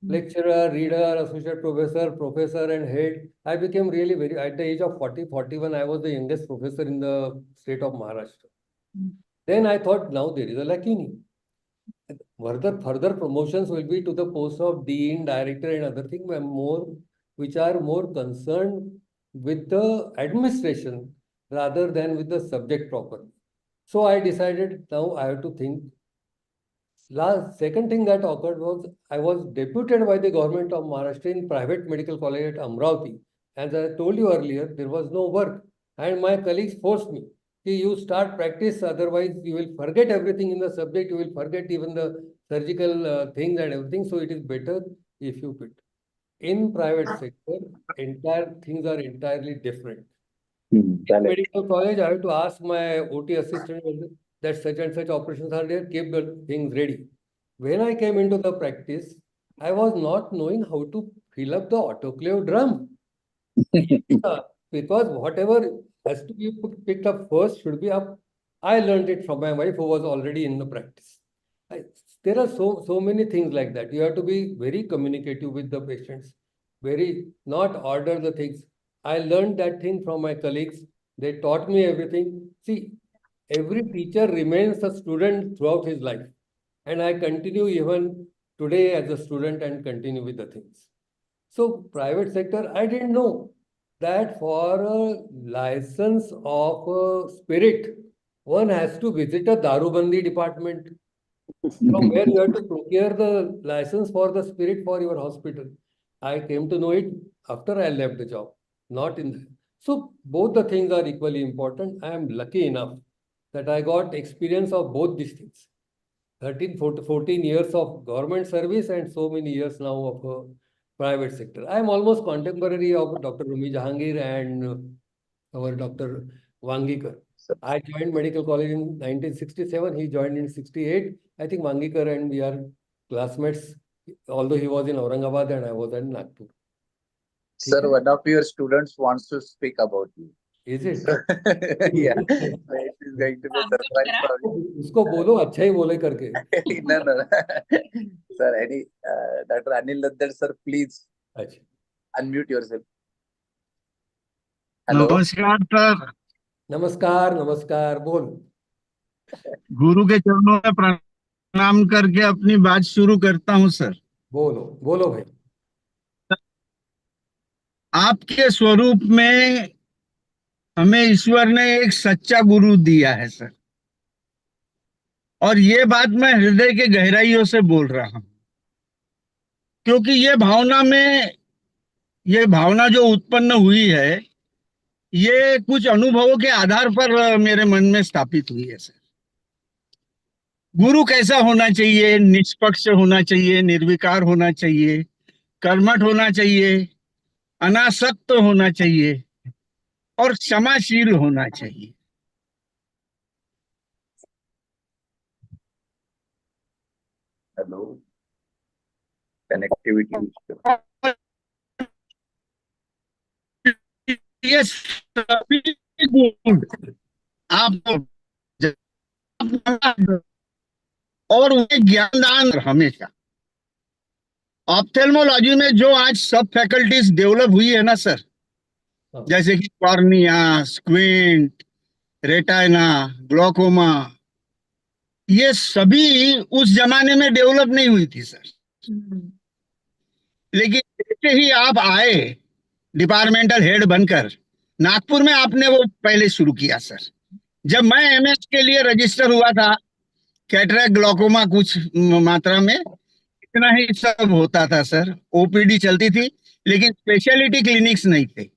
lecturer, reader, associate professor, professor and head. I became really very, at the age of 40, 41, I was the youngest professor in the state of Maharashtra. Then I thought, now there is a lacune. Further promotions will be to the post of dean, director and other things which are more concerned with the administration rather than with the subject proper. So I decided now I have to think. Second thing that occurred was I was deputed by the government of Maharashtra in private medical college at Amravati. As I told you earlier, there was no work and my colleagues forced me. You start practice, otherwise you will forget everything in the subject, you will forget even the surgical things and everything. So it is better if you quit. In private sector, entire things are entirely different. In medical college, I have to ask my OT assistant that such and such operations are there, keep the things ready. When I came into the practice, I was not knowing how to fill up the autoclave drum. Because whatever has to be picked up first should be up. I learned it from my wife who was already in the practice. There are so many things like that. You have to be very communicative with the patients, not order the things. I learned that thing from my colleagues. They taught me everything. See, every teacher remains a student throughout his life. And I continue even today as a student and continue with the things. So private sector, I didn't know that for a license of a spirit, one has to visit a Darubandi department from where you have to procure the license for the spirit for your hospital. I came to know it after I left the job, not in the. So both the things are equally important. I am lucky enough that I got experience of both these things. 14 years of government service and so many years now of private sector. I am almost contemporary of Dr. Rumi Jahangir and our Dr. Wangikar. I joined medical college in 1967. He joined in 68. I think Wangikar and we are classmates, although he was in Aurangabad and I was in Nagpur. Sir, one of your students wants to speak about you. Is it? Yeah. It is going to be a surprise for you. उसको बोलो अच्छा ही बोले करके. No, no. Sir, Dr. Anil Laddar, sir, please अच्छा. unmute yourself. Hello. नमस्कार sir, नमस्कार नमस्कार बोल. गुरु के चरणों में प्रणाम करके अपनी बात शुरू करता हूं सर। बोलो बोलो भाई. आपके स्वरूप में हमें ईश्वर ने एक सच्चा गुरु दिया है सर, और ये बात मैं हृदय के गहराइयों से बोल रहा हूं, क्योंकि ये भावना जो उत्पन्न हुई है, ये कुछ अनुभवों के आधार पर मेरे मन में स्थापित हुई है सर। गुरु कैसा होना चाहिए? निष्पक्ष होना चाहिए, निर्विकार होना चाहिए, कर्मठ होना चाहिए, अनासक्त होना चाहिए और क्षमाशील होना चाहिए। Hello. Connectivity issue. ये सभी गुण आपको और उन्हें ज्ञानदान हमेशा। ऑप्थेल्मोलॉजी में जो आज सब फैकल्टीज डेवलप हुई है ना सर, जैसे कि कॉर्निया, स्क्विंट, रेटाइना, ग्लोकोमा, ये सभी उस जमाने में डेवलप नहीं हुई थी सर। लेकिन जैसे ही आप आए डिपार्टमेंटल हेड बनकर, नागपुर में आपने वो पहले शुरू किया सर। जब मैं एमएस के लिए रजिस्टर हुआ था, कैटरैक्ट, ग्लोकोमा कुछ मात्रा में, इतना ही सब होता था सर। ओपीडी चलती थी, लेकिन स्पेशलिटी क्लिनिक्स नहीं थे।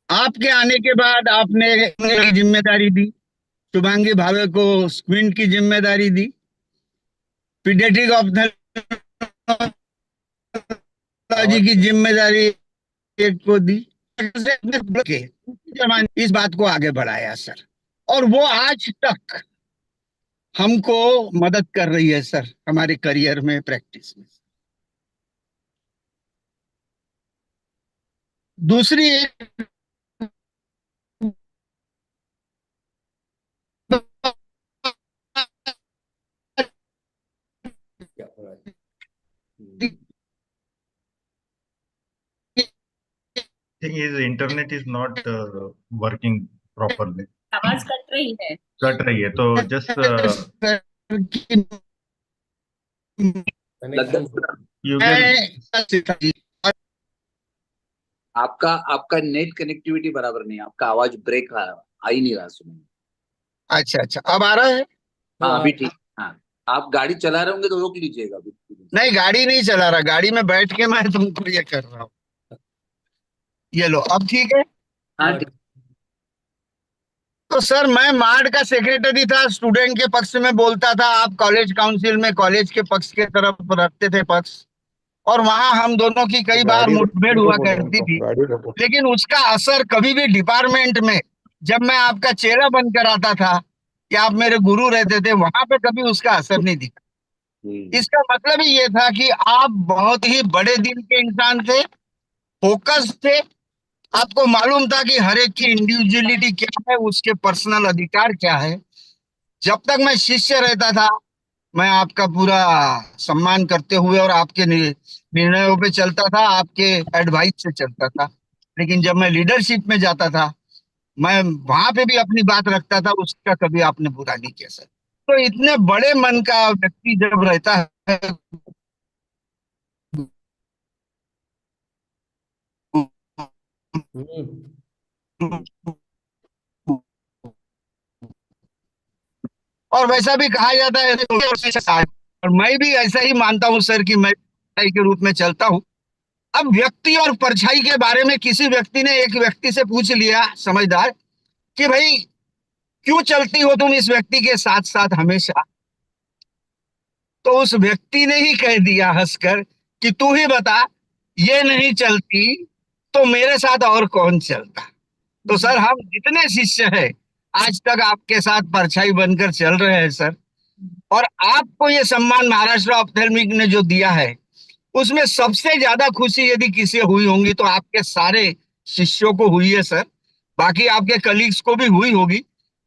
आपके आने के बाद आपने जिम्मेदारी दी, शुभांगी भावे को स्क्विंट की जिम्मेदारी दी, पीडियाट्रिक ऑप्थेल्मोलॉजी की जिम्मेदारी एक को दी, इस बात को आगे बढ़ाया सर, और वो आज तक हमको मदद कर रही है सर हमारे करियर में, प्रैक्टिस में। दूसरी think his internet is not working properly. आवाज कट रही है. कट रही है, तो just Connection. you can आपका नेट कनेक्टिविटी बराबर नहीं है, आपका आवाज ब्रेक आ ही नहीं रहा सुनने में. अच्छा अच्छा, अब आ रहा है? हाँ अभी ठीक. हाँ, आप गाड़ी चला रहे होंगे तो रोक लीजिएगा अभी. नहीं, गाड़ी नहीं चला रहा, गाड़ी में बैठ के मैं तुमको ये कर रहा हूँ. ये लो, अब ठीक है. हाँ ठीक. तो सर, मैं मार्ड का सेक्रेटरी था, स्टूडेंट के पक्ष में बोलता था, आप कॉलेज काउंसिल में कॉलेज के पक्ष के तरफ रखते थे पक्ष, और वहां हम दोनों की कई बार मुठभेड़ हुआ करती थी. लेकिन उसका असर कभी भी डिपार्टमेंट में, जब मैं आपका चेहरा बनकर आता था कि आप मेरे गुरु रहते थे, वहां पे कभी उसका असर नहीं दिखा. इसका मतलब ही ये था कि आप बहुत ही बड़े दिल के इंसान थे, फोकस थे. आपको मालूम था कि हर एक की इंडिविजुअलिटी क्या है, उसके पर्सनल अधिकार क्या है. जब तक मैं शिष्य रहता था, मैं आपका पूरा सम्मान करते हुए और आपके निर्णयों पे चलता था, आपके एडवाइस से चलता था. लेकिन जब मैं लीडरशिप में जाता था, मैं वहां पे भी अपनी बात रखता था, उसका कभी आपने बुरा नहीं किया सर. तो इतने बड़े मन का व्यक्ति जब रहता है, और वैसा भी कहा जाता है, और मैं भी ऐसा ही मानता हूं सर कि मैं के रूप में चलता हूं. अब व्यक्ति और परछाई के बारे में किसी व्यक्ति ने एक व्यक्ति से पूछ लिया, समझदार, कि भाई क्यों चलती हो तुम इस व्यक्ति के साथ साथ हमेशा. तो उस व्यक्ति ने ही कह दिया हंसकर कि तू ही बता, ये नहीं चलती तो मेरे साथ और कौन चलता. तो सर, हम जितने शिष्य हैं आज तक आपके साथ परछाई बनकर चल रहे हैं सर. और आपको ये सम्मान महाराष्ट्र ऑप्थेल्मिक ने जो दिया है, उसमें सबसे ज्यादा खुशी यदि किसी हुई होंगी तो आपके सारे शिष्यों को हुई है सर. बाकी आपके कलीग्स को भी हुई होगी.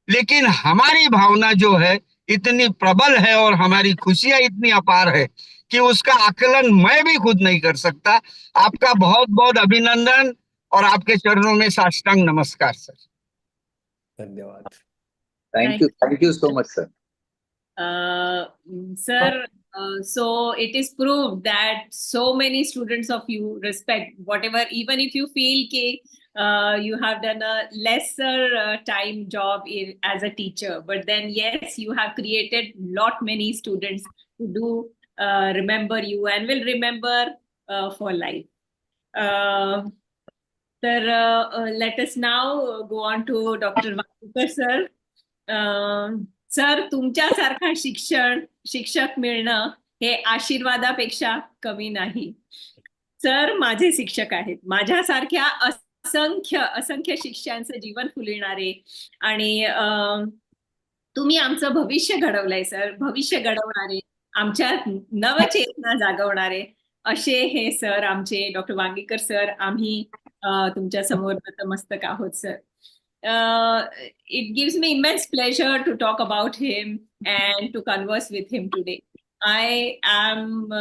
लेकिन हमारी भावना जो है इतनी प्रबल है और हमारी खुशियां इतनी अपार है कि उसका आकलन मैं भी खुद नहीं कर सकता. आपका बहुत बहुत अभिनंदन और आपके चरणों में साष्टांग नमस्कार सर. धन्यवाद. Thank you so much sir. Sir, so it is proved that so many students of you respect whatever, even if you feel you have done a lesser time job as a teacher, but then yes, you have created lot many students who do remember you and will remember for life. Sir, let us now go on to Dr. Vankar sir. Sir, तुमच्यासारखा शिक्षक मिळणं हे आशीर्वादापेक्षा कमी नाही. Sir माझे शिक्षक आहेत, माझ्यासारख्या असंख्य शिष्यांचं जीवन फुलविणारे, आणि तुम्ही आमचं भविष्य घडवलंय सर. भविष्य घडवणारे, आमच्यात नवचेतना जागवणारे असे हे सर आमचे डॉक्टर वांगीकर सर. आम्ही तुमच्या समोर नतमस्तक आहोत sir. It gives me immense pleasure to talk about him and to converse with him today. I am,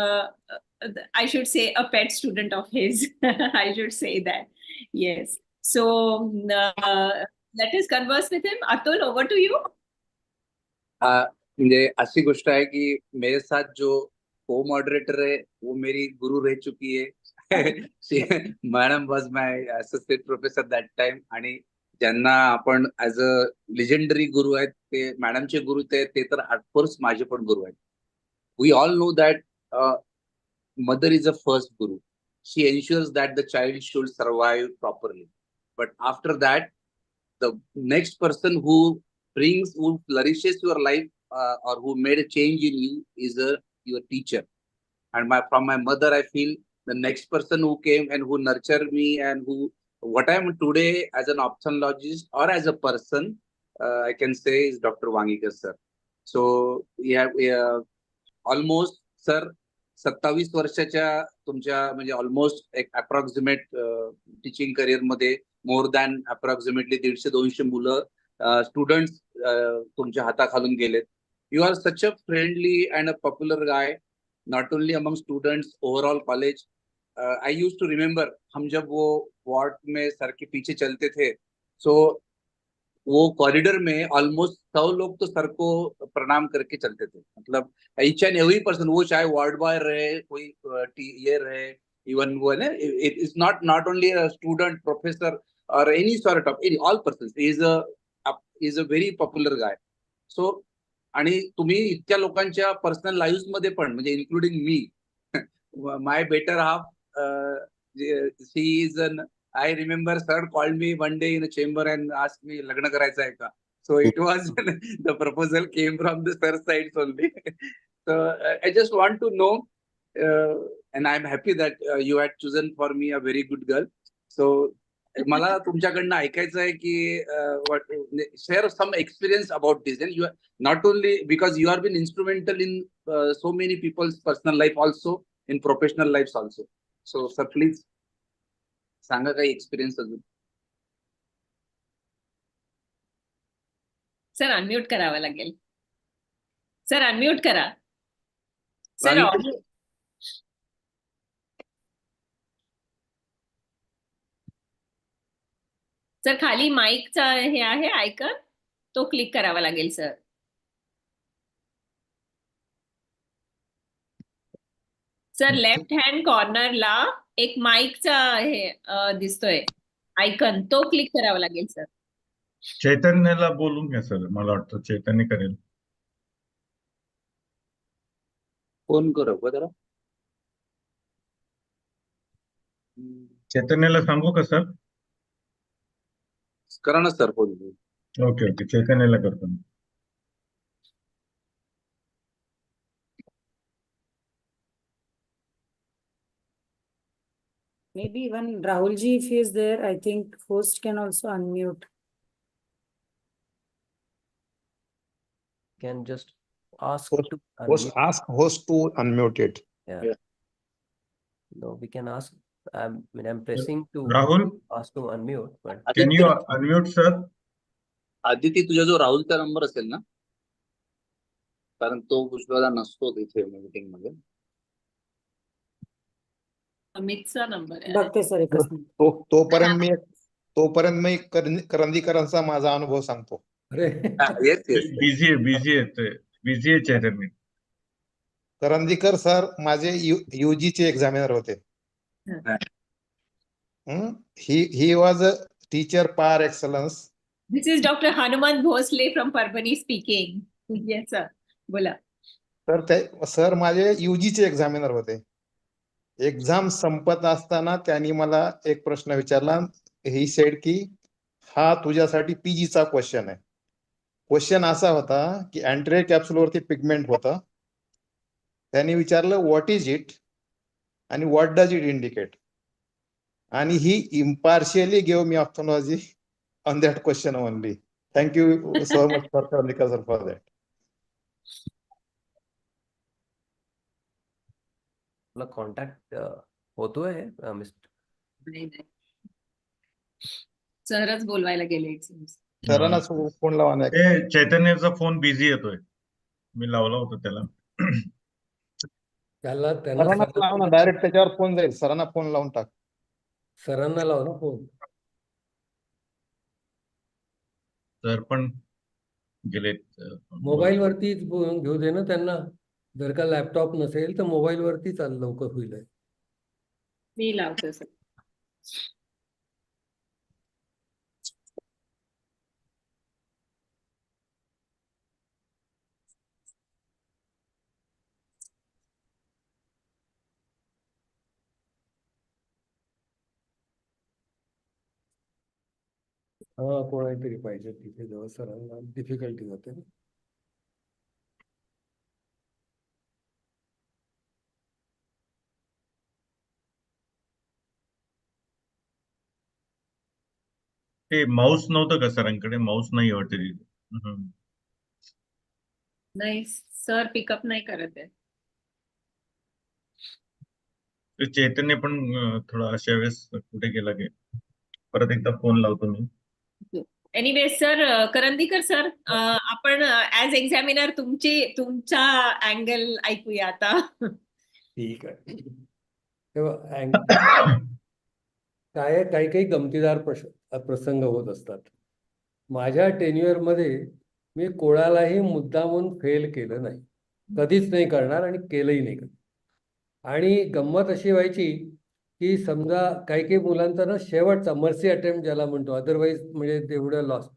I should say, a pet student of his. I should say that. Yes. So let us converse with him. Atul, over to you. मुझे अच्छी गोष्ट है कि मेरे साथ जो को moderator है वो मेरी गुरु रह चुकी है. Madam was my assistant professor that time, आणि ज्यांना आपण ऍज अ लिजेंडरी गुरु आहेत ते मॅडमचे गुरु ते तर ऑफकोर्स माझे पण गुरु आहेत. We all know that mother is a first guru. She ensures that the child should survive properly, but after that the next person who flourishes your life or who made a change in you is your teacher. And from my mother, I feel the next person who came and who nurtured me and who what I am today as an ophthalmologist or as a person, I can say is Dr. Wangikar sir. So yeah, almost sir 27 वर्षाच्या तुमच्या म्हणजे almost एक approximate teaching career मध्ये more than approximately 150-200 मुलं students तुमच्या हाताखालून गेलेत. You are such a friendly and a popular guy, not only among students, overall college. I used to remember हम जब वो वार्ड में सर के पीछे चलते थे, सो वो कॉरिडोर में ऑलमोस्ट 100 लोग तो सर को प्रणाम करके चलते थे. मतलब ईच एंड एवरी पर्सन, वो चाहे वार्ड बॉय रहे, कोई ये रहे, इवन वो है ना, it is not only a student, professor और any sort of any all person, is a very popular guy. So आणि तुम्ही इतक्या लोकांच्या पर्सनल लाईव्ह मध्ये पण, म्हणजे including me, my better half, she is on, I remember sir called me one day in a chamber and asked me, लग्न करायचं आहे का? So it was the proposal came from the sir sides only. So I just want to know, and I'm happy that you had chosen for me a very good girl. So मला तुमच्याकडनं ऐकायचं आहे की what share some experience about this. And you are not only because you have been instrumental in so many people's personal life also, in professional lives also. So sir, please सांगा काही experience अजून. Sir unmute करावं लागेल. Sir unmute करा. Sir audio. Sir खाली माईकचा हे आहे icon, तो click करावा लागेल सर. सर लेफ्ट हँड कॉर्नरला एक माईकचा हे दिसतोय आयकन, तो क्लिक करावा लागेल सर. चैतन्यला बोलून घ्या सर, मला वाटतं चैतन्य करेल. फोन करू का जरा? चैतन्यला सांगू का सर? करा ना सर फोन. ओके ओके, चैतन्यला करतो मी. Maybe even Rahulji, if he is there, I think host can also unmute. Can just ask Host- to Host, unmute. ask host to unmute it. Yeah. Yeah. No, we can ask. I'm pressing to Rahul, ask to unmute, but can you unmute sir? Aditi, तुझा जो राहुलचा number असेल ना, कारण तो पुष्कळदा नसतो तिथे meeting मध्ये. अमितचा number आहे. बघते सर एकच मिनिट. तोपर्यंत मी करंदीकरांचा माझा अनुभव सांगतो. अरे येस येस. बिझी आहे चैतन्य. करंदीकर सर माझे युजीचे एक्झामिनर होते. He was a teacher par excellence. This is Dr. Hanuman Bhosle from Parbani speaking. Yes sir. बोला. तर सर माझे युजीचे एक्झामिनर होते. एक्झाम संपत असताना त्यांनी मला एक प्रश्न विचारला. ही सेड की हा तुझ्यासाठी पीजीचा क्वेश्चन आहे. क्वेश्चन असा होता की अँट्रे कॅप्सूलवरती पिगमेंट होतं. त्यांनी विचारलं व्हॉट इज इट आणि व्हॉट डज इट इंडिकेट, आणि he impartially give me ophthalmology on that question only. Thank you so much for that. आपला कॉन्टॅक्ट होतोय मिस्टर. नाही. सरच बोलवायला गेले it seems. सरांना फोन लावा ना. चैतन्याचा फोन बिझी येतोय. मी लावला होता त्याला. सरांना लाव ना, डायरेक्ट त्याच्यावर फोन जाईल. सरांना फोन लावून टाक. सरांना लाव ना फोन. सर पण गेलेत. मोबाईल वरती घेऊ दे ना त्यांना. जर का लॅपटॉप नसेल तर मोबाईल वरती चाल, लवकर होईल. मी लावतो सर. हा, कोणातरी पाहिजे तिथे जवळ. सरांना डिफिकल्टी होते ना. ते माऊस नव्हतं का सरांकडे? माऊस नाही वाटत तिथे. नाही सर पिकअप नाही करत आहे. चैतन्य पण थोडा अशा वेळेस कुठे गेला की परत एकदा फोन लावतो मी. एनिवे सर, करंदीकर सर, आपण ऍज एक्झामिनर तुमचा अँगल ऐकूया आता. ठीक आहे. तेव्हा काही काही गमतीदार प्रसंग होत असतात. माझ्या टेन्युअरमध्ये मी कोणालाही मुद्दामून फेल केलं नाही, कधीच नाही करणार आणि केलंही नाही. आणि गंमत अशी व्हायची की समजा काही काही मुलांचा ना शेवटचा मर्सी अटेम्प्ट ज्याला म्हणतो, अदरवाईज म्हणजे तेवढं लॉस,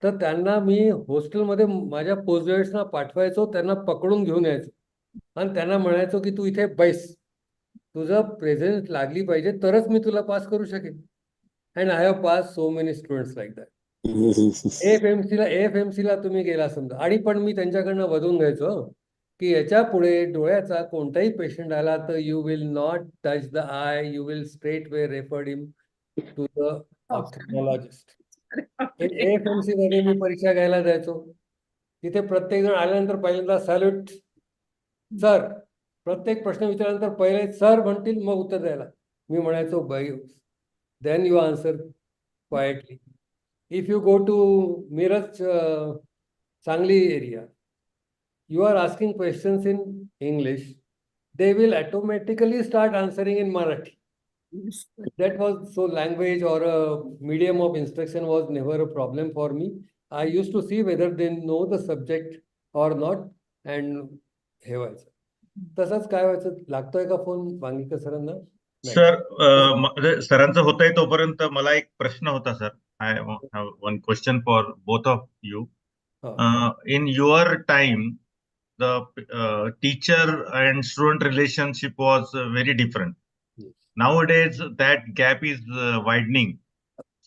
तर त्यांना मी हॉस्टेलमध्ये माझ्या पोस्ट ग्रॅज्युएट्सना पाठवायचो, त्यांना पकडून घेऊन यायचो आणि त्यांना म्हणायचो की तू इथे बैस, तुझं प्रेझेन्स लागली पाहिजे तरच मी तुला पास करू शकेन. And I have pass so many students like that. एएफएमसीला तुम्ही गेला समजा, आणि पण मी त्यांच्याकडनं वधून घ्यायचो की याच्या पुढे डोळ्याचा कोणताही पेशंट आला तर you will not touch the eye, you will straight way referred him to the ophthalmologist. AFMC मध्ये मी परीक्षा घ्यायला जायचो, तिथे प्रत्येक जण आल्यानंतर पहिल्यांदा सॅल्यूट सर, प्रत्येक प्रश्न विचारल्यानंतर पहिले सर म्हणतील मग उत्तर द्यायला. मी म्हणायचो बाई, then you answer quietly. If you go to Miraj, Sangli area, you are asking questions in English, they will automatically start answering in Marathi. That was so language or a medium of instruction was never a problem for me. I used to see whether they know the subject or not and हे व्हायचं. तसंच काय व्हायचं, लागतोय का phone Wangikar सरांना? Sir, सरांचं होतंय तोपर्यंत मला एक प्रश्न होता sir. I have one question for both of you. In your time, the teacher and student relationship was very different. Nowadays, that gap is widening.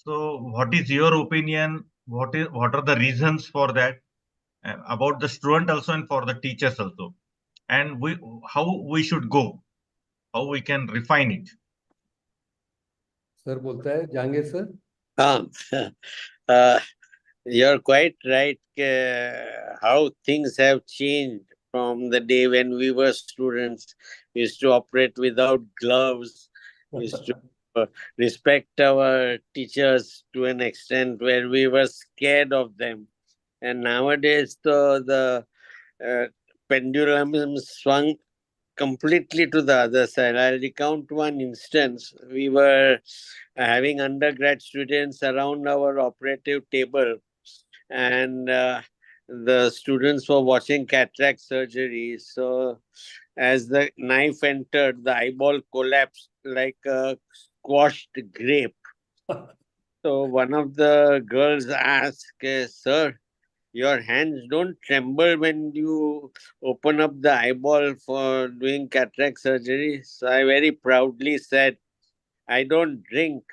So, what is your opinion? What are the reasons for that? About the student also and for the teachers also, and how we should go, how we can refine it. Sir बोलताय, Jahangir sir. You're quite right. How things have changed from the day when we were students. We used to operate without gloves. We used to respect our teachers to an extent where we were scared of them. And nowadays, the pendulum swung completely to the other side. I'll recount one instance. We were having undergrad students around our operative table, and the students were watching cataract surgery. So, as the knife entered, the eyeball collapsed like a squashed grape. So, one of the girls asked, "Sir, your hands don't tremble when you open up the eyeball for doing cataract surgery?" So I very proudly said, "I don't drink,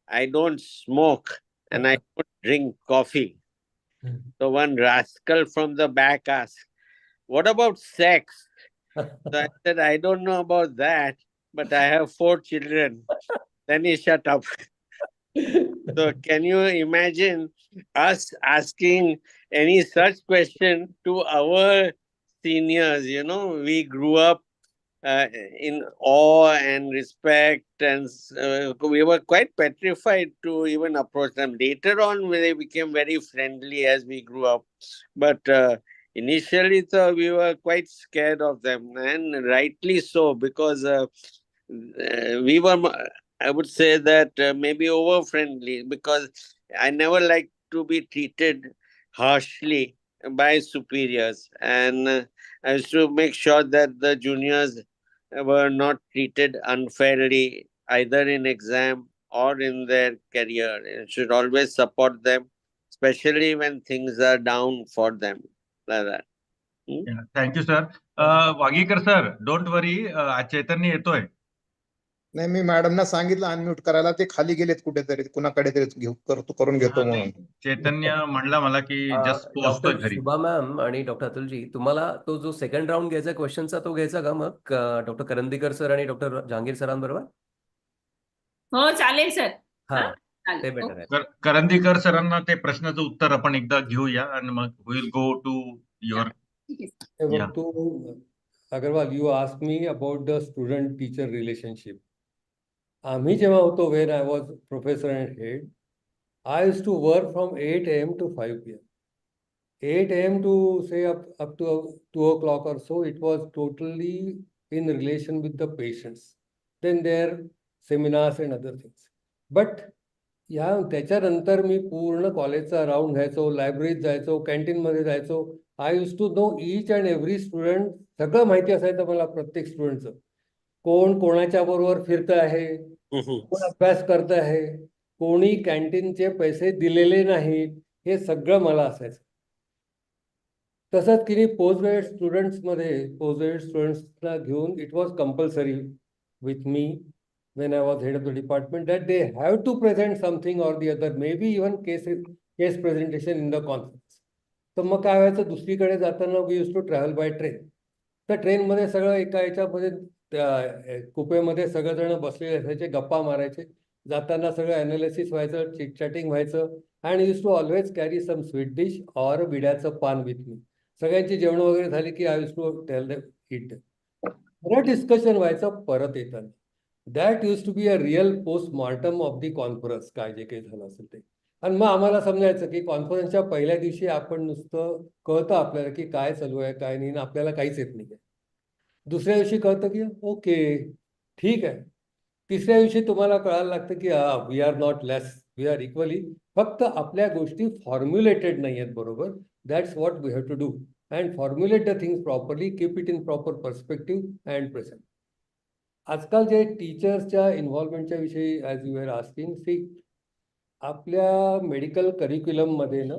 I don't smoke, and I don't drink coffee." So one rascal from the back asked, "What about sex?" So I said, "I don't know about that, but I have 4 children." Then he shut up. So can you imagine us asking any such question to our seniors? We grew up in awe and respect, and we were quite petrified to even approach them. Later on, they became very friendly as we grew up. But initially, we were quite scared of them, and rightly so, because we were, I would say that maybe over friendly, because I never liked to be treated harshly by superiors, and I used to make sure that the juniors were not treated unfairly either in exam or in their career. It should always support them, especially when things are down for them, like that. Thank you sir. Vagikar sir, don't worry, Chaitanya येतोय. नाही, मी मॅडमना सांगितलं unmute करायला, ते खाली गेलेत कुठेतरी, कुणाकडे तरी करून घेतो म्हणून. चैतन्य म्हणला मला की जस्ट पोहोचतोय डॉक्टर घरी. शुभा मॅम आणि डॉक्टर अतुलजी, तुम्हाला तो जो सेकंड राऊंड घ्यायचा क्वेश्चनचा तो घ्यायचा का मग डॉक्टर करंदीकर सर आणि डॉक्टर जहांगीर सरांबरोबर? हो चालेल सर. हा, चालेल. ते बेटर आहे. करंदीकर सरांना ते प्रश्नाचं उत्तर आपण एकदा घेऊया आणि मग will go to your. Agarwal, you ask me about the student teacher relationship. आम्ही जेव्हा होतो, when I was professor and head, I used to work from 8 a.m. to 5 p.m. 8 a.m. to say up to 2 o'clock or so, it was totally in relation with the patients. Then their seminars and other things. But त्याच्यानंतर मी पूर्ण कॉलेजचा round घ्यायचो, लायब्ररीत जायचो, कॅन्टीनमध्ये जायचो. I use to know each and every student. सगळं माहिती असायचं मला प्रत्येक स्टुडंटचं. कोण कोणाच्या बरोबर फिरत आहे, कोण अभ्यास करत आहे, कोणी कॅन्टीनचे पैसे दिलेले नाहीत, हे सगळं मला असायचं. तसंच की पोस्ट ग्रॅज्युएट स्टुडंट्सला घेऊन it was compulsory with me when I was head of the department that they have to present something or the other, maybe even case presentation in the conference. तर मग काय व्हायचं, दुसरीकडे जाताना we used to travel by train. तर ट्रेनमध्ये सगळं एका याच्यामध्ये कुपेमध्ये सगळेजण बसलेले असायचे, गप्पा मारायचे, जाताना सगळं अनालिसिस व्हायचं, चिटचॅटिंग व्हायचं. And use to always carry some sweet dish or बिड्याचं पान विथ मी. सगळ्यांची जेवण वगैरे झाली की I use to tell them it. बरं डिस्कशन व्हायचं परत येताना. That use to be a real postmortem of the conference, काय जे काही झालं असेल ते. आणि मग आम्हाला समजायचं की कॉन्फरन्सच्या पहिल्या दिवशी आपण नुसतं कळतं आपल्याला की काय चालू आहे काय नाही, आपल्याला काहीच येत नाही. दुसऱ्या दिवशी कळतं की ओके ठीक आहे. तिसऱ्या दिवशी तुम्हाला कळायला लागतं की we are not less, we are equally. फक्त आपल्या गोष्टी फॉर्म्युलेटेड नाही आहेत बरोबर. That's what we have to do and formulate the things properly, keep it in proper perspective and present. आजकाल जे टीचर्सच्या इन्व्हॉल्वमेंटच्या विषयी as you are asking, see आपल्या मेडिकल करिक्युलममध्ये ना,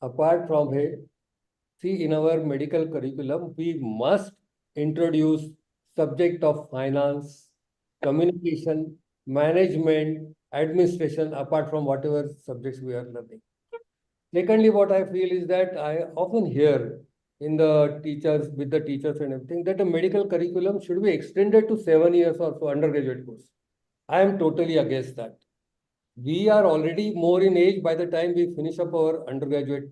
अपार्ट फ्रॉम हे, see in our medical curriculum we must introduce subject of finance, communication, management, administration, apart from whatever subjects we are learning. Secondly, what I feel is that I often hear in the teachers, with the teachers and everything, that a medical curriculum should be extended to 7 years or so, undergraduate course. I am totally against that. We are already more in age by the time we finish up our undergraduate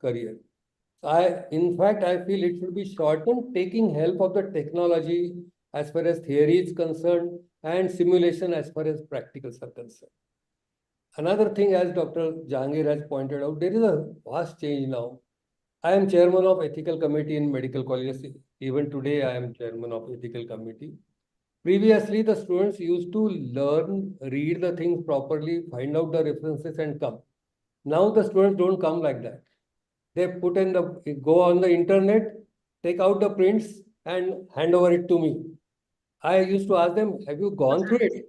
career. In fact, I feel it should be shortened, taking help of the technology as far as theory is concerned and simulation as far as practicals are concerned. Another thing, as Dr. Jahangir has pointed out, there is a vast change now. I am chairman of ethical committee in medical colleges. Even today, I am chairman of ethical committee. Previously, the students used to learn, read the things properly, find out the references and come. Now the students don't come like that. They go on the internet, take out the prints and hand over it to me. I used to ask them, have you gone through it?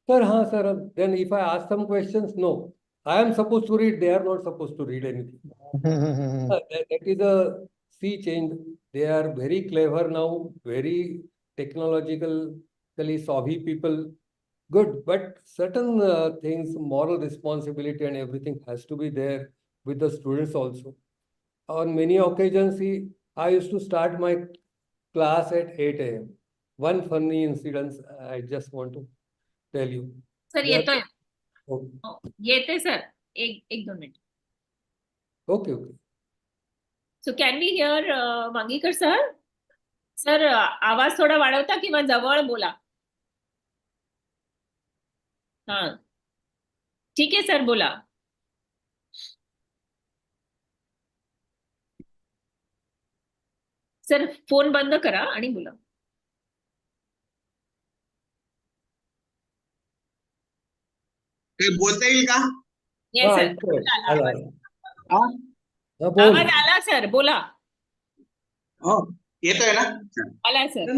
Sir, sir. Then if I ask some questions, no. I am supposed to read, they are not supposed to read anything. That is a sea change. They are very clever now, very technologically savvy people. Good, but certain things, moral responsibility and everything has to be there with the students also. On many occasions, I used to start my class at 8 a.m. One funny incident I just want to tell you. Sir, येतोय. Okay. येते sir. एक 2 minute. Okay. So can we hear Mangikar sir? Sir, आवाज थोडा वाढवता किंवा जवळ बोला. हां. ठीक आहे सर, बोला. सर फोन बंद करा आणि बोला. बोलता येईल का? Yes sir. आवाज आला सर, बोला. हो, येतोय ना? आला सर.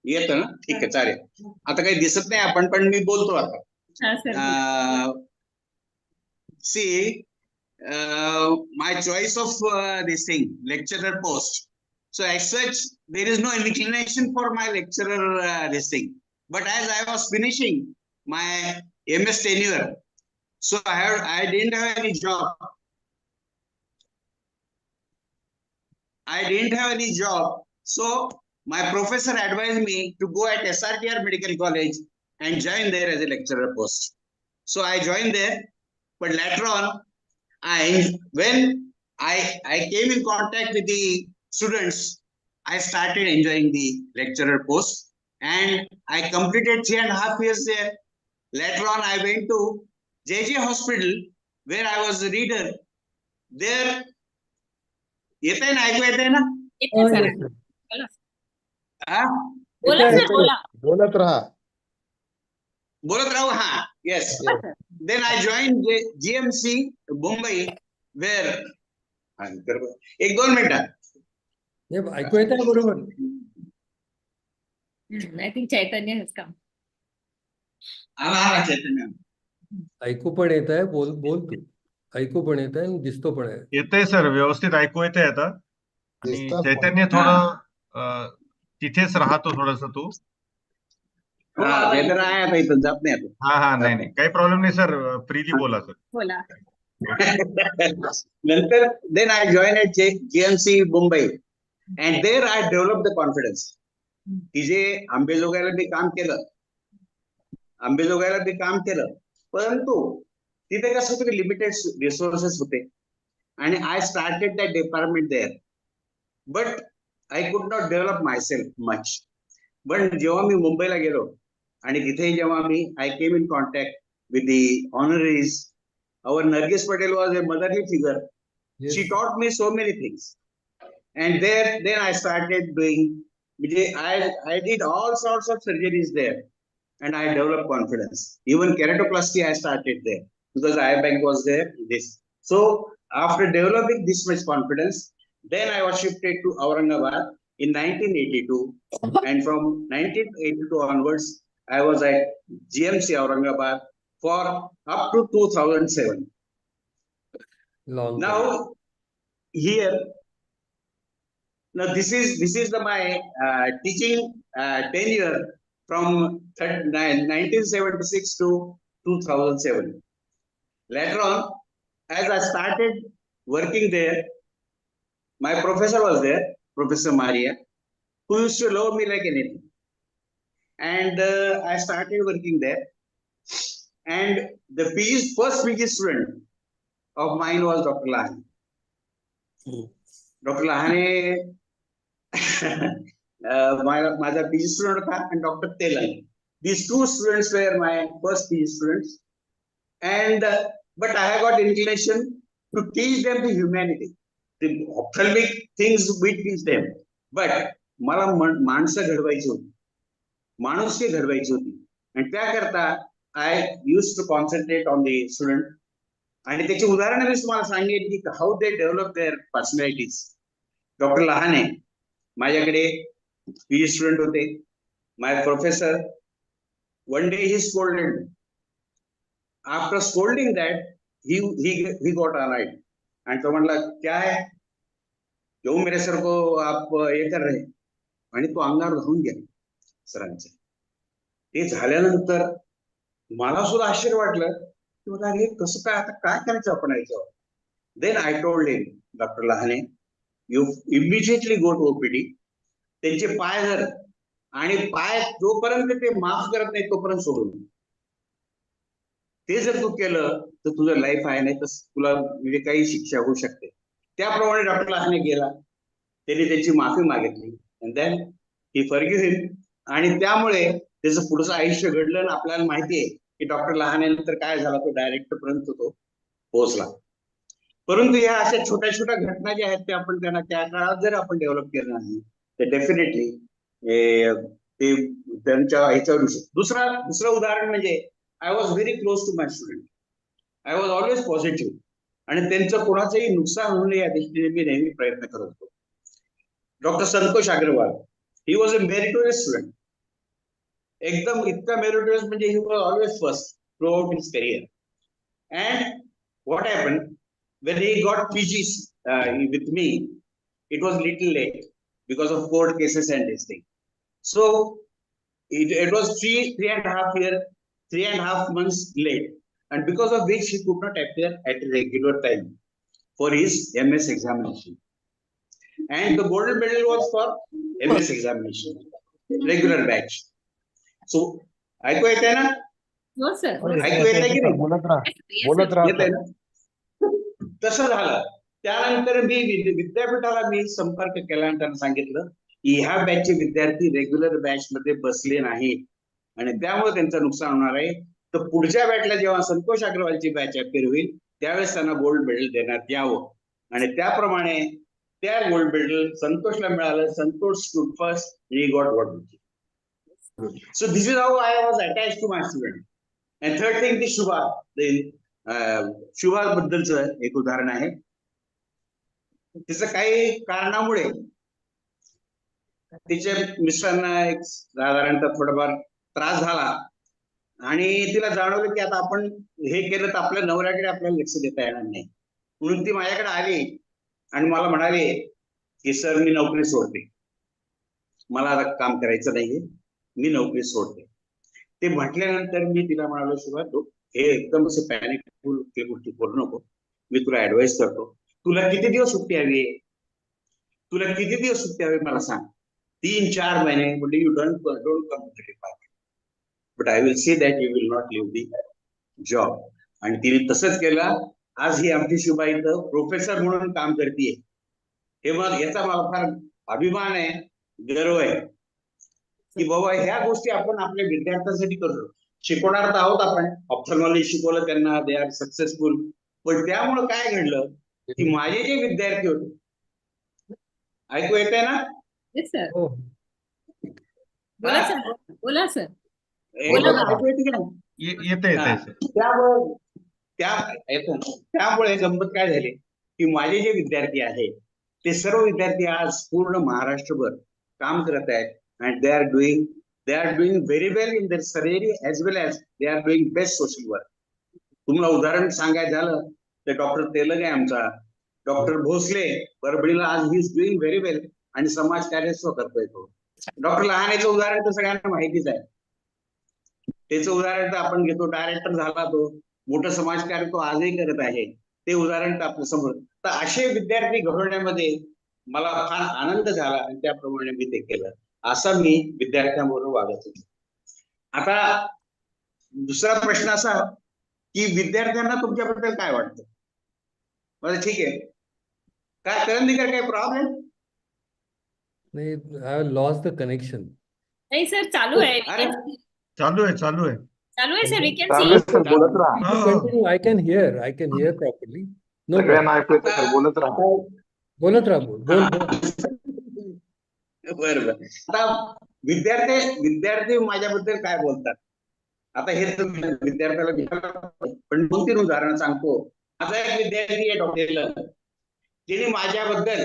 येतो ना? ठीक आहे, चालेल. आता काही दिसत नाही आपण, पण मी बोलतो आता. हां sir. See, my choice of this thing, lecturer post. So as such, there is no inclination for my lecturer this thing. But as I was finishing my MS tenure, so I didn't have any job. So my professor advised me to go at SRTR Medical College and join there as a lecturer post. So I joined there, but later on, when I came in contact with the students, I started enjoying the lecturer post, and I completed 3.5 years there. Later on, I went to JJ Hospital, where I was a reader. There, येतंय ना, ऐकू येतंय ना? बोला sir, बोला. बोलत राहा. बोलत राहू. Yes. Then I joined GMC Mumbai, where एक 2 मिनिटात. ऐकू येत आहे बरोबर? I think Chaitanya has come. आला चैतन्य. ऐकू पण येत आहे, बोल तू. ऐकू पण येत आहे आणि दिसतो पण आहे. येतंय सर, व्यवस्थित ऐकू येतंय आता. आणि चैतन्य थोडं तिथेच राहतो थोडस तू. चैतन्य आहे आता इथं, जात नाही आता. हा नाही काही प्रॉब्लेम नाही सर, फ्रीली बोला सर. बोला. नंतर then I joined at GMC Mumbai and there I developed the confidence. तिथे आंबेजोगाईला मी काम केलं, परंतु तिथे कसं होतं की लिमिटेड रिसोर्सेस होते आणि I started that department there, but I could not develop myself much. पण जेव्हा मी मुंबईला गेलो आणि तिथे जेव्हा I came in contact with the honoraries, our Nargis Patel was a motherly figure. Yes. She taught me so many things. And then I started doing, I did all sorts of surgeries there. And I developed confidence. Even keratoplasty I started there. Because IBank was there. So after developing this much confidence, then I was shifted to Aurangabad in 1982. And from 1982 onwards, I was at GMC Aurangabad for up to 2007. Long now here, now this is my teaching tenure from 1976 to 2007. Later on, as I started working there, my professor was there, Professor Maria, who used to love me like anything. And I started working there. And the first PG student of mine was Dr. Lahane. Dr. Lahane, my PG student and Dr. Telan. These two students were my first PG students. And but I have got inclination to teach them the humanity, the ophthalmic things we teach them. But मला माणसं घडवायची होती, माणुसकी घडवायची होती, आणि त्याकरता I used to concentrate on the student. आणि त्याची उदाहरणं मी तुम्हाला सांगेन की how they develop their personalities. Doctor Lahane माझ्याकडे पीजी स्टुडंट होते. My professor, one day he scolded. After scolding that he got annoyed. आणि तो म्हणला, क्या है क्यों मेरे सर को आप हे कर रहे. आणि तो अंगावर धावून गेला सरांचे. ते झाल्यानंतर मला सुद्धा आश्चर्य वाटलं की मला हे कसं काय, आता काय करायचं आपण याच्यावर. Then I told him, doctor Lahane, you immediately go to OPD. त्यांचे पाय धर आणि पाय जोपर्यंत ते माफ करत नाही तोपर्यंत सोडून. ते जर तू केलं तर तुझं लाईफ आहे, नाही तर तुला म्हणजे काही शिक्षा होऊ शकते. त्याप्रमाणे डॉक्टर लहाने गेला, त्यांनी त्याची माफी मागितली. And then he forgive him. आणि त्यामुळे त्याचं पुढचं आयुष्य घडलं. आणि आपल्याला माहिती आहे की डॉक्टर लहानेनंतर काय झाला, तो डायरेक्टर पर्यंत तो पोहोचला. परंतु या अशा छोट्या छोट्या घटना ज्या आहेत, त्या आपण त्यांना त्या काळात जर आपण डेव्हलप केलं नाही तर डेफिनेटली ते त्यांच्या ह्याच्यावर. दुसरं उदाहरण म्हणजे I was very close to my student. I was always positive. आणि त्यांचं कोणाचंही नुकसान होऊ नये या दृष्टीने मी नेहमी प्रयत्न करत होतो. Doctor Santosh Agrawal, he was a meritorious student. एकदम इतका मेरिटोरियस म्हणजे he was always first throughout his career. And what happen when he got PGs with me, it was little late because of court cases and this thing. So it was 3.5 months late, and because of which he could not appear at a regular time for his MS examination. And the golden medal was for MS examination, regular batch. So ऐकू येते ना? हो sir. ऐकू येते की नाही? बोलत राहा. तसं झालं. त्यानंतर मी विद्यापीठाला संपर्क केला आणि त्यांना सांगितलं की ह्या बॅचचे विद्यार्थी रेग्युलर बॅच मध्ये बसले नाहीत आणि त्यामुळे त्यांचं नुकसान होणार आहे. तर पुढच्या बॅचला जेव्हा संतोष अग्रवालची बॅच अपेअर होईल त्यावेळेस त्यांना गोल्ड मेडल देण्यात यावं. आणि त्याप्रमाणे त्या गोल्ड मेडल संतोषला मिळालं. Santosh stood first, he got gold. So this is how I was attached to my student. And third thing the Shubha. Shubha बद्दलचं एक उदाहरण आहे. तिचं काही कारणामुळे तिच्या मिस्टरांना एक साधारणतः थोडाफार त्रास झाला आणि तिला जाणवलं की आता आपण हे केलं तर आपल्या नवऱ्याकडे आपल्याला लक्ष देता येणार नाही. म्हणून ती माझ्याकडे आली आणि मला म्हणाले की सर मी नोकरी सोडते, मला आता काम करायचं नाहीये, मी नोकरी सोडते. ते म्हटल्यानंतर मी तिला म्हणालो शुभा हे एकदम असं पॅनिक गोष्टी करू नको, मी तुला ऍडवाइस करतो. तुला किती दिवस सुट्टी हवी आहे, तुला किती दिवस सुट्टी हवी मला सांग. 3-4 महिने. म्हणजे you don't come to the department, but I will see that you will not leave the job. आणि तिने तसंच केलं. आज ही आमची शुभा इथं प्रोफेसर म्हणून काम करते. हे मग याचा मला फार अभिमान आहे, गर्व आहे की बाबा ह्या गोष्टी आपण आपल्या विद्यार्थ्यांसाठी करतो. शिकवणार तर आहोत आपण, ऑप्थल्मॉलॉजी शिकवलं त्यांना, दे आर सक्सेसफुल. पण त्यामुळे काय घडलं की माझे जे विद्यार्थी होते, ऐकू येत आहे ना? Yes sir. हो. बोला सर, बोला सर. ऐकू येते का? येते त्यामुळे गंमत काय झाली की माझे जे विद्यार्थी आहेत ते सर्व विद्यार्थी आज पूर्ण महाराष्ट्रभर काम करत आहेत. And they are doing very well in their surgery as well as they are doing best social work. तुम्हाला उदाहरण सांगायचं झालं तर डॉक्टर तेलंग आहे आमचा, डॉक्टर भोसले परभणीला, आज he is doing very well आणि समाज कार्य करतोय तो. डॉक्टर लहानेचं उदाहरण तर सगळ्यांना माहितीच आहे. त्याचं उदाहरण तर आपण घेतो, डायरेक्टर झाला तो, मोठं समाजकार्य तो आजही करत आहे, ते उदाहरण तर आपल्या समोर. तर असे विद्यार्थी घडवण्यामध्ये मला फार आनंद झाला आणि त्याप्रमाणे मी ते केलं. असं मी विद्यार्थ्यांबरोबर वागत होतो. आता दुसरा प्रश्न असा की विद्यार्थ्यांना तुमच्याबद्दल काय वाटतं? मला ठीक आहे, काय करंदीकर काही प्रॉब्लेम? नाही, आय लॉस्ट द कनेक्शन. नाही सर, चालू आहे. अरे चालू आहे चालू आहे सर, वी कॅन चालेल सी. सर, बोलत राहा. Continue. I can hear properly. No problem. सगळ्यांना ऐकू येतं सर, बोलत राहा. बोलत राहा, बोल. बरोबर. आता विद्यार्थी माझ्याबद्दल काय बोलतात? आता हे विद्यार्थ्याला विचारलं, पण 2-3 उदाहरणं सांगतो. माझा एक विद्यार्थी आहे डॉक्टर, तिने माझ्याबद्दल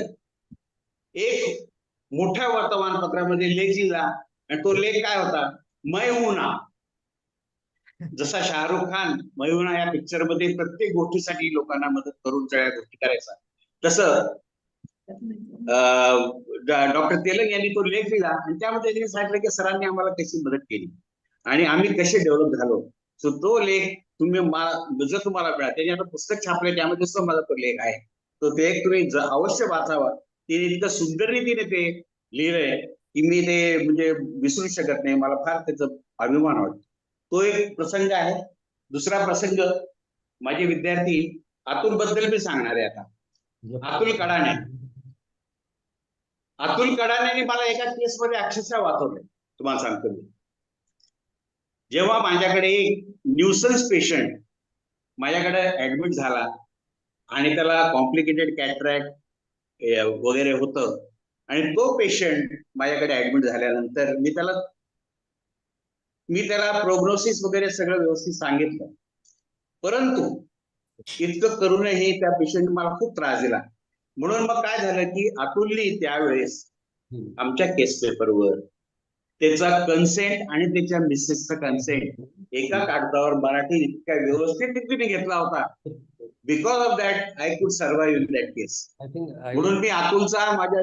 एक मोठ्या वर्तमानपत्रामध्ये लेख लिहिला आणि तो लेख काय होता? मैं हूं ना. जसा शाहरुख खान मैहुना या पिक्चर मध्ये प्रत्येक गोष्टीसाठी लोकांना मदत करून सगळ्या गोष्टी करायचा, तसं डॉक्टर तेलंग यांनी तो लेख लिहिला आणि त्यामध्ये त्यांनी सांगितलं की सरांनी आम्हाला कशी मदत केली आणि आम्ही कसे डेव्हलप झालो. सो तो लेख जर तुम्हाला मिळाला, त्याने आता पुस्तक छापले, त्यामध्ये सुद्धा माझा तो लेख आहे. तो ते एक तुम्ही अवश्य वाचावा. तिने इतकं सुंदर रीतीने ते लिहिलंय की मी ते म्हणजे विसरू शकत नाही. मला फार त्याचा अभिमान वाटतो. तो एक प्रसंग आहे. दुसरा प्रसंग, माझे विद्यार्थी अतुल बद्दल मी सांगणार आहे आता. अतुल कडाने मला एका केसमध्ये अक्षरशः वाचवलंय, तुम्हाला सांगतो मी. जेव्हा माझ्याकडे एक न्यूसन्स पेशंट माझ्याकडे ऍडमिट झाला आणि त्याला कॉम्प्लिकेटेड कॅटरॅक्ट वगैरे होतं आणि तो पेशंट माझ्याकडे ऍडमिट झाल्यानंतर मी त्याला प्रोग्नोसिस वगैरे सगळं व्यवस्थित सांगितलं. परंतु इतकं करूनही त्या पेशंट मला खूप त्रास दिला. म्हणून मग काय झालं की अतुलनी त्यावेळेस आमच्या केस पेपरवर त्याचा कन्सेंट आणि त्याच्या मिसेसचा कन्सेंट एका कागदावर मराठी इतक्या व्यवस्थित रीतीने घेतला होता. Because of that I could survive in that case. म्हणून मी अतुलचा माझ्या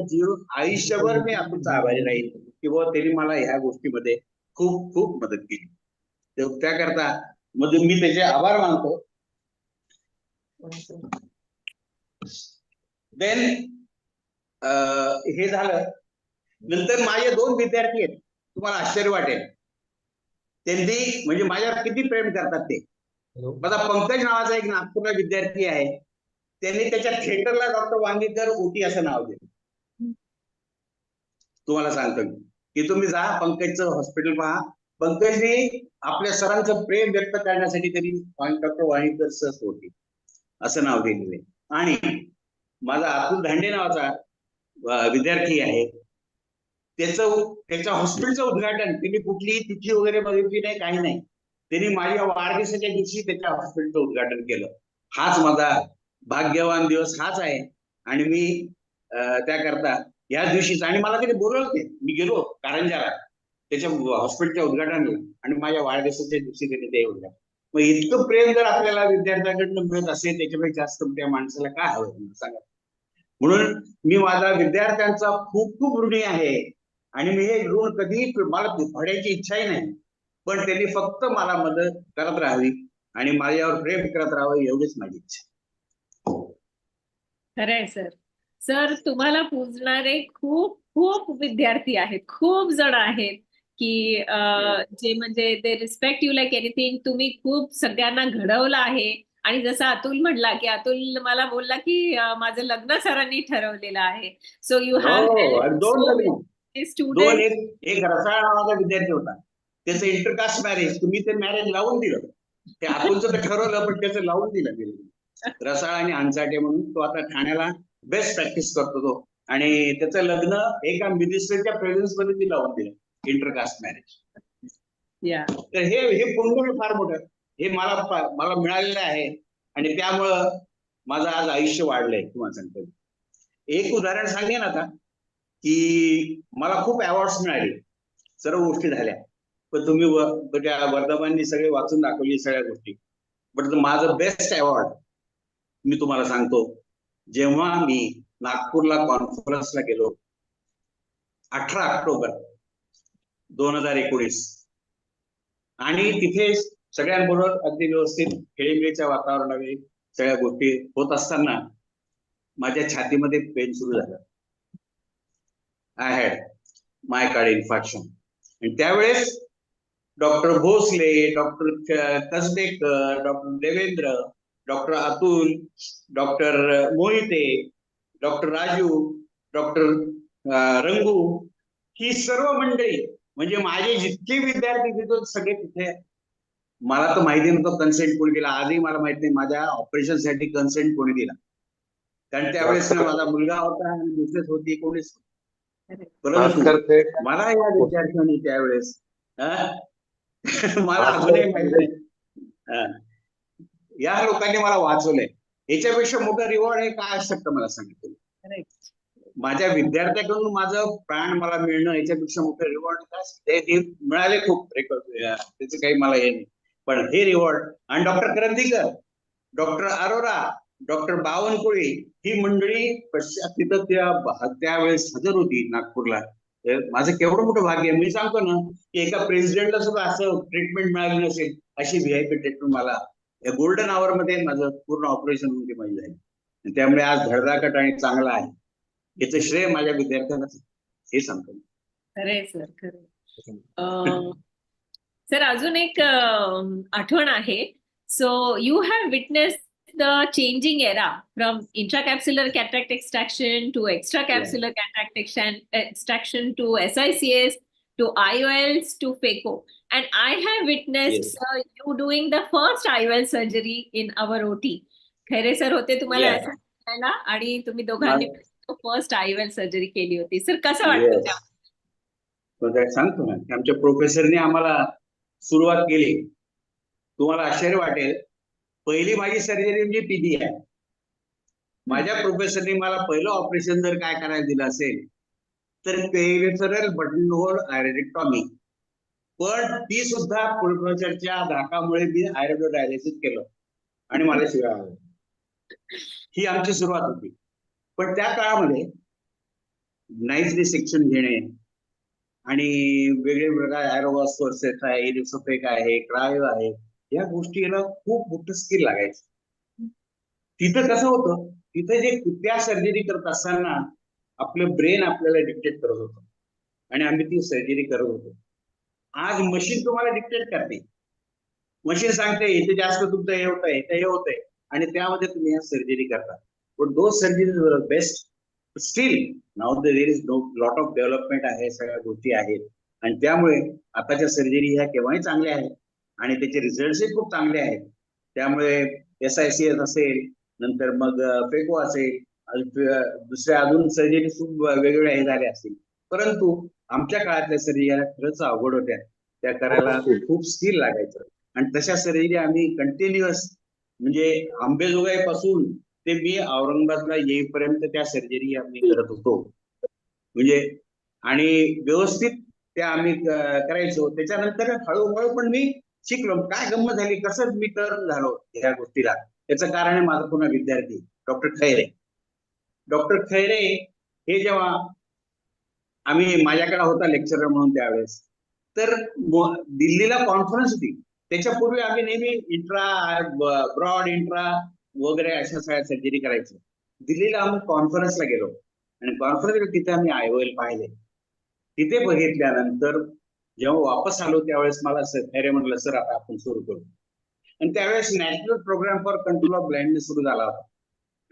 आयुष्यभर मी अतुलचा आभारी राहील की बाबा त्यांनी मला ह्या गोष्टीमध्ये खूप खूप मदत केली. त्याकरता म्हणजे मी त्याचे आभार मानतो. देन हे झालं. नंतर माझे 2 विद्यार्थी आहेत, तुम्हाला आश्चर्य वाटेल. त्यांनी म्हणजे माझ्यावर किती प्रेम करतात ते. माझा पंकज नावाचा एक नागपूरला विद्यार्थी आहे, त्यांनी त्याच्या थिएटरला डॉक्टर वांगीकर ओटी असं नाव दिलं. तुम्हाला सांगतो की तुम्ही जा पंकजचं हॉस्पिटल पहा. पंकजने आपल्या सरांचं प्रेम व्यक्त करण्यासाठी त्यांनी डॉक्टर वांगीकर सर ओटी असं नाव दिलेलं आहे. आणि माझा अतुल धांडे नावाचा विद्यार्थी आहे, त्याच्या हॉस्पिटलचं उद्घाटन त्यांनी कुठलीही तिथी वगैरे बघितली नाही, काही नाही. त्यांनी माझ्या वाढदिवसाच्या दिवशी त्याच्या हॉस्पिटलचं उद्घाटन केलं. हाच माझा भाग्यवान दिवस हाच आहे. आणि मी त्याकरता या दिवशीच, आणि मला कधी बोलवलं नाही, मी गेलो कारंजाला त्याच्या हॉस्पिटलच्या उद्घाटनाला, आणि माझ्या वाढदिवसाच्या दिवशी त्यांनी ते उद्घाटन. मग इतकं प्रेम जर आपल्याला विद्यार्थ्यांकडनं मिळत असेल, त्याच्यापेक्षा जास्त त्या माणसाला काय हवं सांगा. म्हणून मी माझा विद्यार्थ्यांचा खूप खूप ऋणी आहे. आणि मी हे ऋण कधी मला फेडायची इच्छाही नाही, पण त्यांनी फक्त मला मदत करत राहावी आणि माझ्यावर प्रेम करत राहावं, एवढीच माझी इच्छा. खरंय सर. सर, तुम्हाला पूजणारे खूप खूप विद्यार्थी आहेत, खूप जण आहेत की जे म्हणजे ते रिस्पेक्ट यू लाईक एनिथिंग. तुम्ही खूप सगळ्यांना घडवलं आहे. आणि जसं अतुल म्हणला की अतुल मला बोलला की माझं लग्न सरांनी ठरवलेलं आहे. सो यू हॅव दोन लग्न, स्टुडंट. एक रसाळ नावाचा विद्यार्थी होता, त्याचं इंटरकास्ट मॅरेज, तुम्ही ते मॅरेज लावून दिलं. ते अतुलचं तर ठरवलं, पण त्याचं लावून दिलं. रसाळ आणि अंचाटे म्हणून, तो आता ठाण्याला बेस्ट प्रॅक्टिस करतो तो. आणि त्याचं लग्न एका मिनिस्टरच्या प्रेझेन्स मध्ये ती लावून दिलं, इंटरकास्ट मॅरेज. तर हे पुण्य फार मोठं, हे मला मिळालेलं आहे. आणि त्यामुळं माझं आज आयुष्य वाढलंय तुम्हाला सांगतो. एक उदाहरण सांगेन आता, की मला खूप अवॉर्ड्स मिळाले, सर्व गोष्टी झाल्या, पण तुम्ही वर्धमाननी सगळे वाचून दाखवली सगळ्या गोष्टी. बट माझं बेस्ट अवॉर्ड मी तुम्हाला सांगतो, जेव्हा मी नागपूरला कॉन्फरन्सला गेलो 18 ऑक्टोबर 2019, आणि तिथे सगळ्यांबरोबर अगदी व्यवस्थित खेळीमेळीच्या वातावरणामध्ये सगळ्या गोष्टी होत असताना माझ्या छातीमध्ये पेन सुरू झालं. I had myocardial infection. आणि त्यावेळेस doctor Bhosale, doctor Kasbekar, doctor Devendra, doctor Atul, doctor Mohite, doctor Raju, doctor Rangu, ही सर्व मंडळी, म्हणजे माझे जितके विद्यार्थी तिथे सगळे तिथे. मला तर माहिती नव्हतं कन्सेंट कोणी दिला, आजही मला माहिती नाही माझ्या ऑपरेशन साठी कन्सेंट कोणी दिला. कारण त्यावेळेस ना माझा मुलगा होता आणि मिसेस होती, कोणीच. परंतु मला या विद्यार्थ्यांनी त्यावेळेस मला अजूनही माहिती नाही, या लोकांनी मला वाचवलंय. याच्यापेक्षा मोठं रिवॉर्ड हे काय असतं मला सांगितलं. माझ्या विद्यार्थ्याकडून माझं प्राण मला मिळणं याच्यापेक्षा मोठं रिवॉर्ड काय मिळाले खूप, त्याचं काही मला हे नाही. पण हे रिवॉर्ड, आणि doctor Karandikar, doctor Arora, doctor Bawankule, ही मंडळी तिथं त्यावेळेस हजर होती नागपूरला. माझं केवढं मोठं भाग्य आहे. मी सांगतो ना की एका प्रेसिडेंटला सुद्धा असं ट्रीटमेंट मिळाली नसेल, अशी व्हीआयपी ट्रीटमेंट मला या गोल्डन आवर मध्ये माझं पूर्ण ऑपरेशन म्हणजे माझी झाली. त्यामुळे आज धडधाकट आणि चांगला आहे. याचं श्रेय माझ्या विद्यार्थ्यांनाच हे सांगतो. खरे सर, खरे. सर, अजून एक आठवण आहे. So you have witness the changing era from intracapsular cataract extraction to extracapsular cataract extraction to SICS to IOLs to phaco, and I have witnessed you doing the first IOL surgery in our OT. Khaire sir होते तुम्हाला सांगायला, आणि तुम्ही दोघांनी first IOL surgery केली होती. Sir, कसं वाटतं? सांगतो ना, आमच्या प्रोफेसरने आम्हाला सुरुवात केली. तुम्हाला आश्चर्य वाटेल, पहिली माझी सर्जरी म्हणजे पीडी आहे. माझ्या प्रोफेसरने मला पहिलं ऑपरेशन जर काय करायला दिलं असेल तर पेरिफेरल बटन होल आयरेक्टॉमी. पण ती सुद्धा प्रोफेसरच्या धाकामुळे मी आयुर्वेद डायलिसिस केलं आणि मला शिवाय आलं. ही आमची सुरुवात होती. पण त्या काळामध्ये नाईसली सेक्शन घेणे आणि वेगवेगळ्या ॲरोवास्कुलर आहे, इरिसोफेक आहे, क्रायो आहे, या गोष्टीला खूप मोठं स्किल लागायचं. तिथं कसं होतं, तिथं जे त्या सर्जरी करत असताना आपलं ब्रेन आपल्याला डिक्टेट करत होतं आणि आम्ही ती सर्जरी करत होतो. आज मशीन तुम्हाला डिक्टेट करते. मशीन सांगते इथे जास्त तुमचं हे होतंय, इथे हे होतंय, आणि त्यामध्ये तुम्ही या सर्जरी करता. पण those surgery best. Still now there is no lot of development आहे, सगळ्या गोष्टी आहेत, आणि त्यामुळे आताच्या सर्जरी ह्या केव्हाही चांगल्या आहेत आणि त्याचे रिझल्टही खूप चांगले आहेत. त्यामुळे SICS असेल, नंतर मग फेको असेल, दुसऱ्या अजून सर्जरी खूप वेगवेगळ्या हे झाल्या असतील. परंतु आमच्या काळातल्या सर्जरी खरंच अवघड होत्या. त्या करायला खूप स्किल लागायचं. आणि तशा सर्जरी आम्ही कंटिन्युअस म्हणजे अंबेजोगाई पासून ते मी औरंगाबादला येईपर्यंत त्या सर्जरी आम्ही करत होतो. म्हणजे आणि व्यवस्थित त्या आम्ही करायचो. त्याच्यानंतर हळूहळू पण मी शिकलो. काय गंमत झाली, कसं मी टर्न झालो ह्या गोष्टीला, त्याचं कारण आहे माझा पुन्हा विद्यार्थी डॉक्टर खैरे. डॉक्टर खैरे हे जेव्हा आम्ही माझ्याकडे होता लेक्चरर म्हणून त्यावेळेस, तर दिल्लीला कॉन्फरन्स होती. त्याच्यापूर्वी आम्ही नेहमी ब्रॉड इंट्रा वगैरे अशा सगळ्या सर्जरी करायचो. दिल्लीला आम्ही कॉन्फरन्सला गेलो आणि कॉन्फरन्सला तिथे आम्ही IOL पाहिले. तिथे बघितल्यानंतर जेव्हा वापस आलो त्यावेळेस मला खैरे म्हटलं, सर आता आपण सुरू करू. आणि त्यावेळेस national program for control of blindness सुरू झाला होता.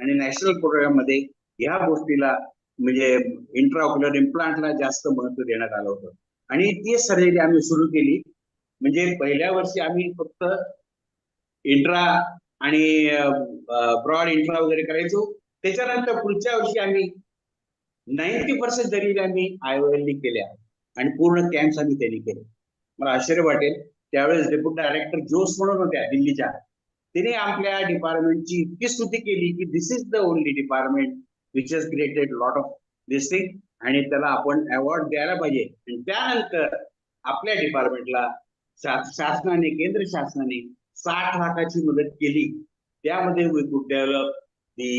आणि नॅशनल प्रोग्राम मध्ये ह्या गोष्टीला म्हणजे इंट्राऑक्युलर इम्प्लांटला जास्त महत्व देण्यात आलं होतं. आणि ती सर्जरी आम्ही सुरू केली. म्हणजे पहिल्या वर्षी आम्ही फक्त इंट्रा आणि ब्रॉड इंट्रा वगैरे करायचो. त्याच्यानंतर पुढच्या वर्षी आम्ही 90% सर्जरी आम्ही IOL केल्या आणि पूर्ण कॅम्प्स आम्ही त्यांनी केले. मला आश्चर्य वाटेल, त्यावेळेस डेप्युटी डायरेक्टर जोस म्हणून होत्या दिल्लीच्या, तिने आपल्या डिपार्टमेंटची इतकी स्तुती केली की this is the only department which has created lot of this thing, आणि त्याला आपण अवॉर्ड द्यायला पाहिजे. आणि त्यानंतर आपल्या डिपार्टमेंटला शासनाने, केंद्र शासनाने 60 लाखाची मदत केली. त्यामध्ये we could develop the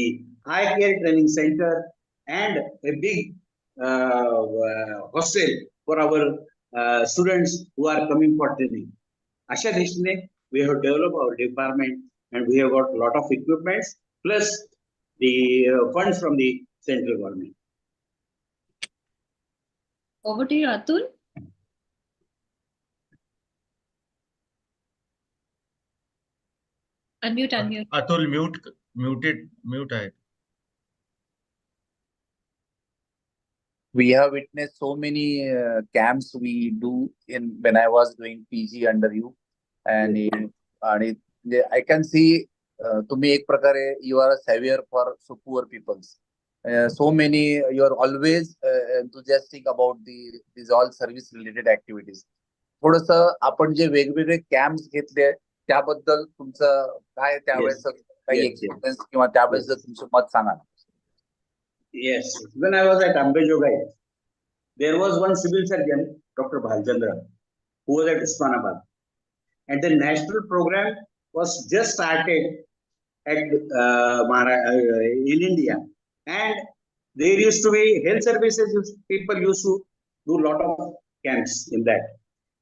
eye care training centre and a big hostel for our students who are coming for training. अशा दृष्टीने we have developed our department and we have got a lot of equipments plus the funds from the central government. Over to you, Atul. Unmute. Atul, mute आहे. We have witnessed so many camps we do when I was doing PG under you, and I can see तुम्ही एक प्रकारे you are a savior for so poor peoples. So many you are always enthusiastic about these all service related activities. थोडस आपण जे वेगवेगळे camps घेतले त्याबद्दल तुमचं काय त्यावेळेस काही एक्सपिरियन्स किंवा त्यावेळेस तुमचं मत सांगा. Yes, when I was at Ambejogai, there was one civil surgeon, Dr. Bhalchandra, who was at Usmanabad, and the national program was just started at in India, and there used to be health services. People used to do a lot of camps in that.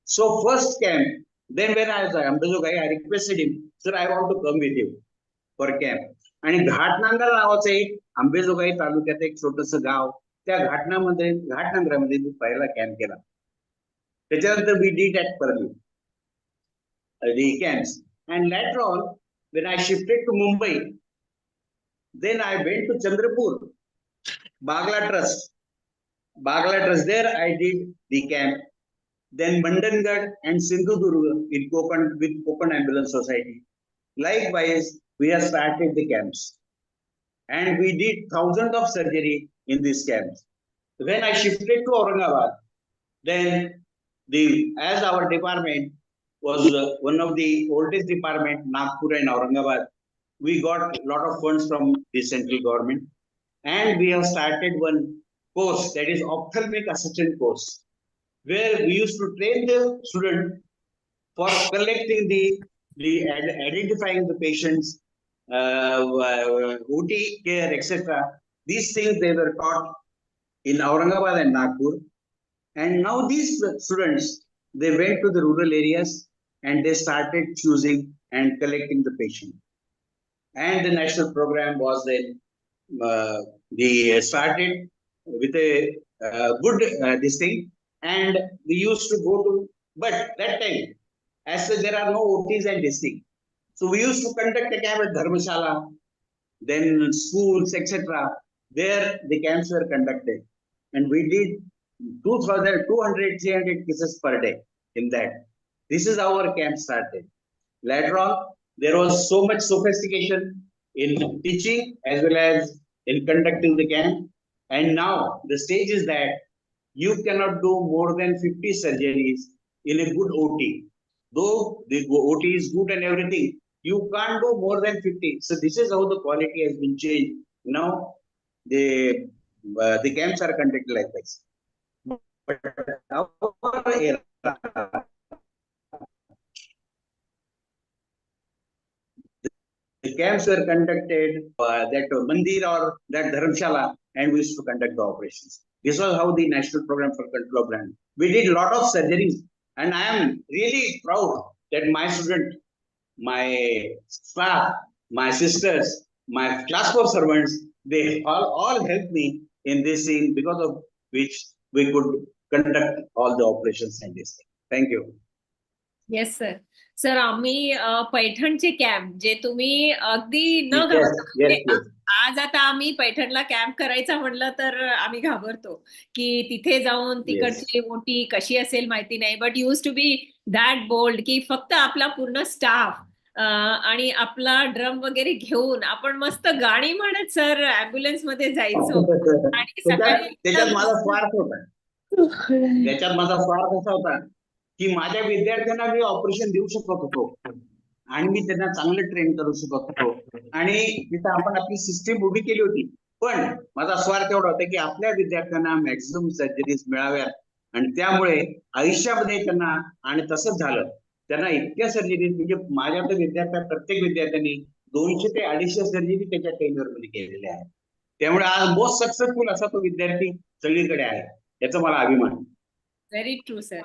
So first camp, then when I was at Ambejogai, I requested him, sir, I want to come with you for camp. आणि घाटनांदर नावाचं एक अंबेजोगाई तालुक्यात एक छोटस गाव, त्या घाटनांदरामध्ये मी पहिला camp केला. त्याच्यानंतर we did at Parli the camps, and later on when I shifted to Mumbai, then I went to Chandrapur, Bagla Trust. There I did the camp. Then Mandangad and Sindhudurga in Konkan with Konkan Ambulance Society. Likewise, we have started the camps, and we did thousands of surgery in these camps. When I shifted to Aurangabad, then as our department was one of the oldest department, Nagpur and Aurangabad, we got a lot of funds from the central government, and we have started one course, that is ophthalmic assistant course, where we used to train the student for collecting identifying the patients, OT care, etc. These things they were taught in Aurangabad and Nagpur. And now these students, they went to the rural areas and they started choosing and collecting the patient. And the national program was then, they started with a good this thing. And we used to go to, but that time, as such, there are no OTs and this thing. So we used to conduct a camp at Dharmashala, then schools, etc. There the camps were conducted. And we did 200, 300 cases per day in that. This is how our camp started. Later on, there was so much sophistication in teaching as well as in conducting the camp. And now the stage is that you cannot do more than 50 surgeries in a good OT. though the OT is good and everything, you can't do more than 50. So this is how the quality has been changed. Now the camps are conducted like this. But our era, the camps were conducted that mandir or that dharamshala, and we used to conduct the operations. This was how the National Program for Control of Brand. We did a lot of surgeries, and I am really proud that my student, my staff, my sisters, my class 4 servants, they all helped me in this scene, because of which we could conduct all the operations and this thing. Thank you. Yes sir. Sir आम्ही पैठणचे camp जे तुम्ही अगदी न Yes, घाबरता, yes, म्हणजे yes. आज आता आम्ही पैठणला camp करायचा म्हणलं तर आम्ही घाबरतो की तिथे जाऊन तिकडची मोठी कशी असेल माहिती नाही, but use to be that bold की फक्त आपला पूर्ण स्टाफ आणि आपला ड्रम वगैरे घेऊन आपण मस्त गाणी म्हणत सर अँब्युलन्स मध्ये जायचो आणि सकाळी त्याच्यात माझा स्वार्थ होता. त्याच्यात माझा स्वार्थ असा होता की माझ्या विद्यार्थ्यांना मी ऑपरेशन देऊ शकत होतो आणि मी त्यांना चांगलं ट्रेन करू शकत होतो आणि तिथं आपण आपली सिस्टीम उभी केली होती. पण माझा स्वार्थ एवढा होता की आपल्या विद्यार्थ्यांना मॅक्झिमम सर्जरीज मिळाव्यात आणि त्यामुळे आयुष्यामध्ये त्यांना, आणि तसंच झालं, त्यांना इतक्या सर्जरीज, म्हणजे माझ्या तर प्रत्येक विद्यार्थ्यांनी 200 ते 250 सर्जरी त्याच्या टेन्युअर मध्ये केलेल्या आहेत. त्यामुळे आज मोस्ट सक्सेसफुल असा तो विद्यार्थी सगळीकडे आहे, याचा मला अभिमान. Very true sir.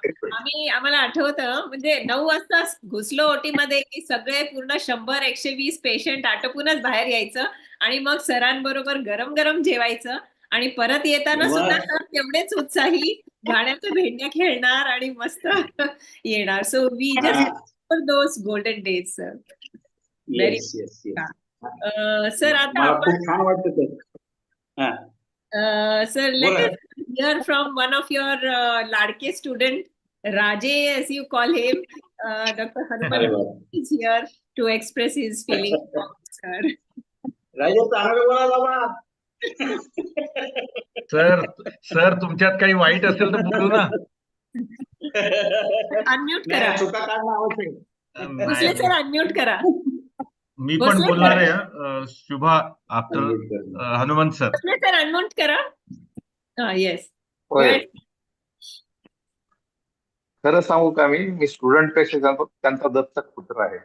आम्हाला आठवतं म्हणजे 9 वाजता घुसलो ओटी मध्ये की सगळे पूर्ण 100-120 पेशंट आटोपूनच बाहेर यायचं आणि मग सरांबरोबर गरम गरम जेवायचं आणि परत येताना सुद्धा सर तेवढेच उत्साही गाण्याच्या भेंड्या खेळणार आणि मस्त येणार. So we just those golden days sir. Very sir. आता मला खूप छान वाटतं ते. sir, let us hear from one of your ladke student, Raje, as you call him. Dr. Hanuman is here to express his feelings, sir. राजे चांगलं बोला बाबा. Sir तुमच्यात काही वाईट असेल तर बोलू ना. अनम्यूट करा. चुका काढणं आवश्यक. भोसले सर अनम्यूट करा. मी पण बोलणार आहे. Shubha after Hanumant sir. Bhosale sir unmute करा. येस. खरं सांगू का, मी स्टुडंट पेक्षा त्यांचा दत्तक पुत्र आहे.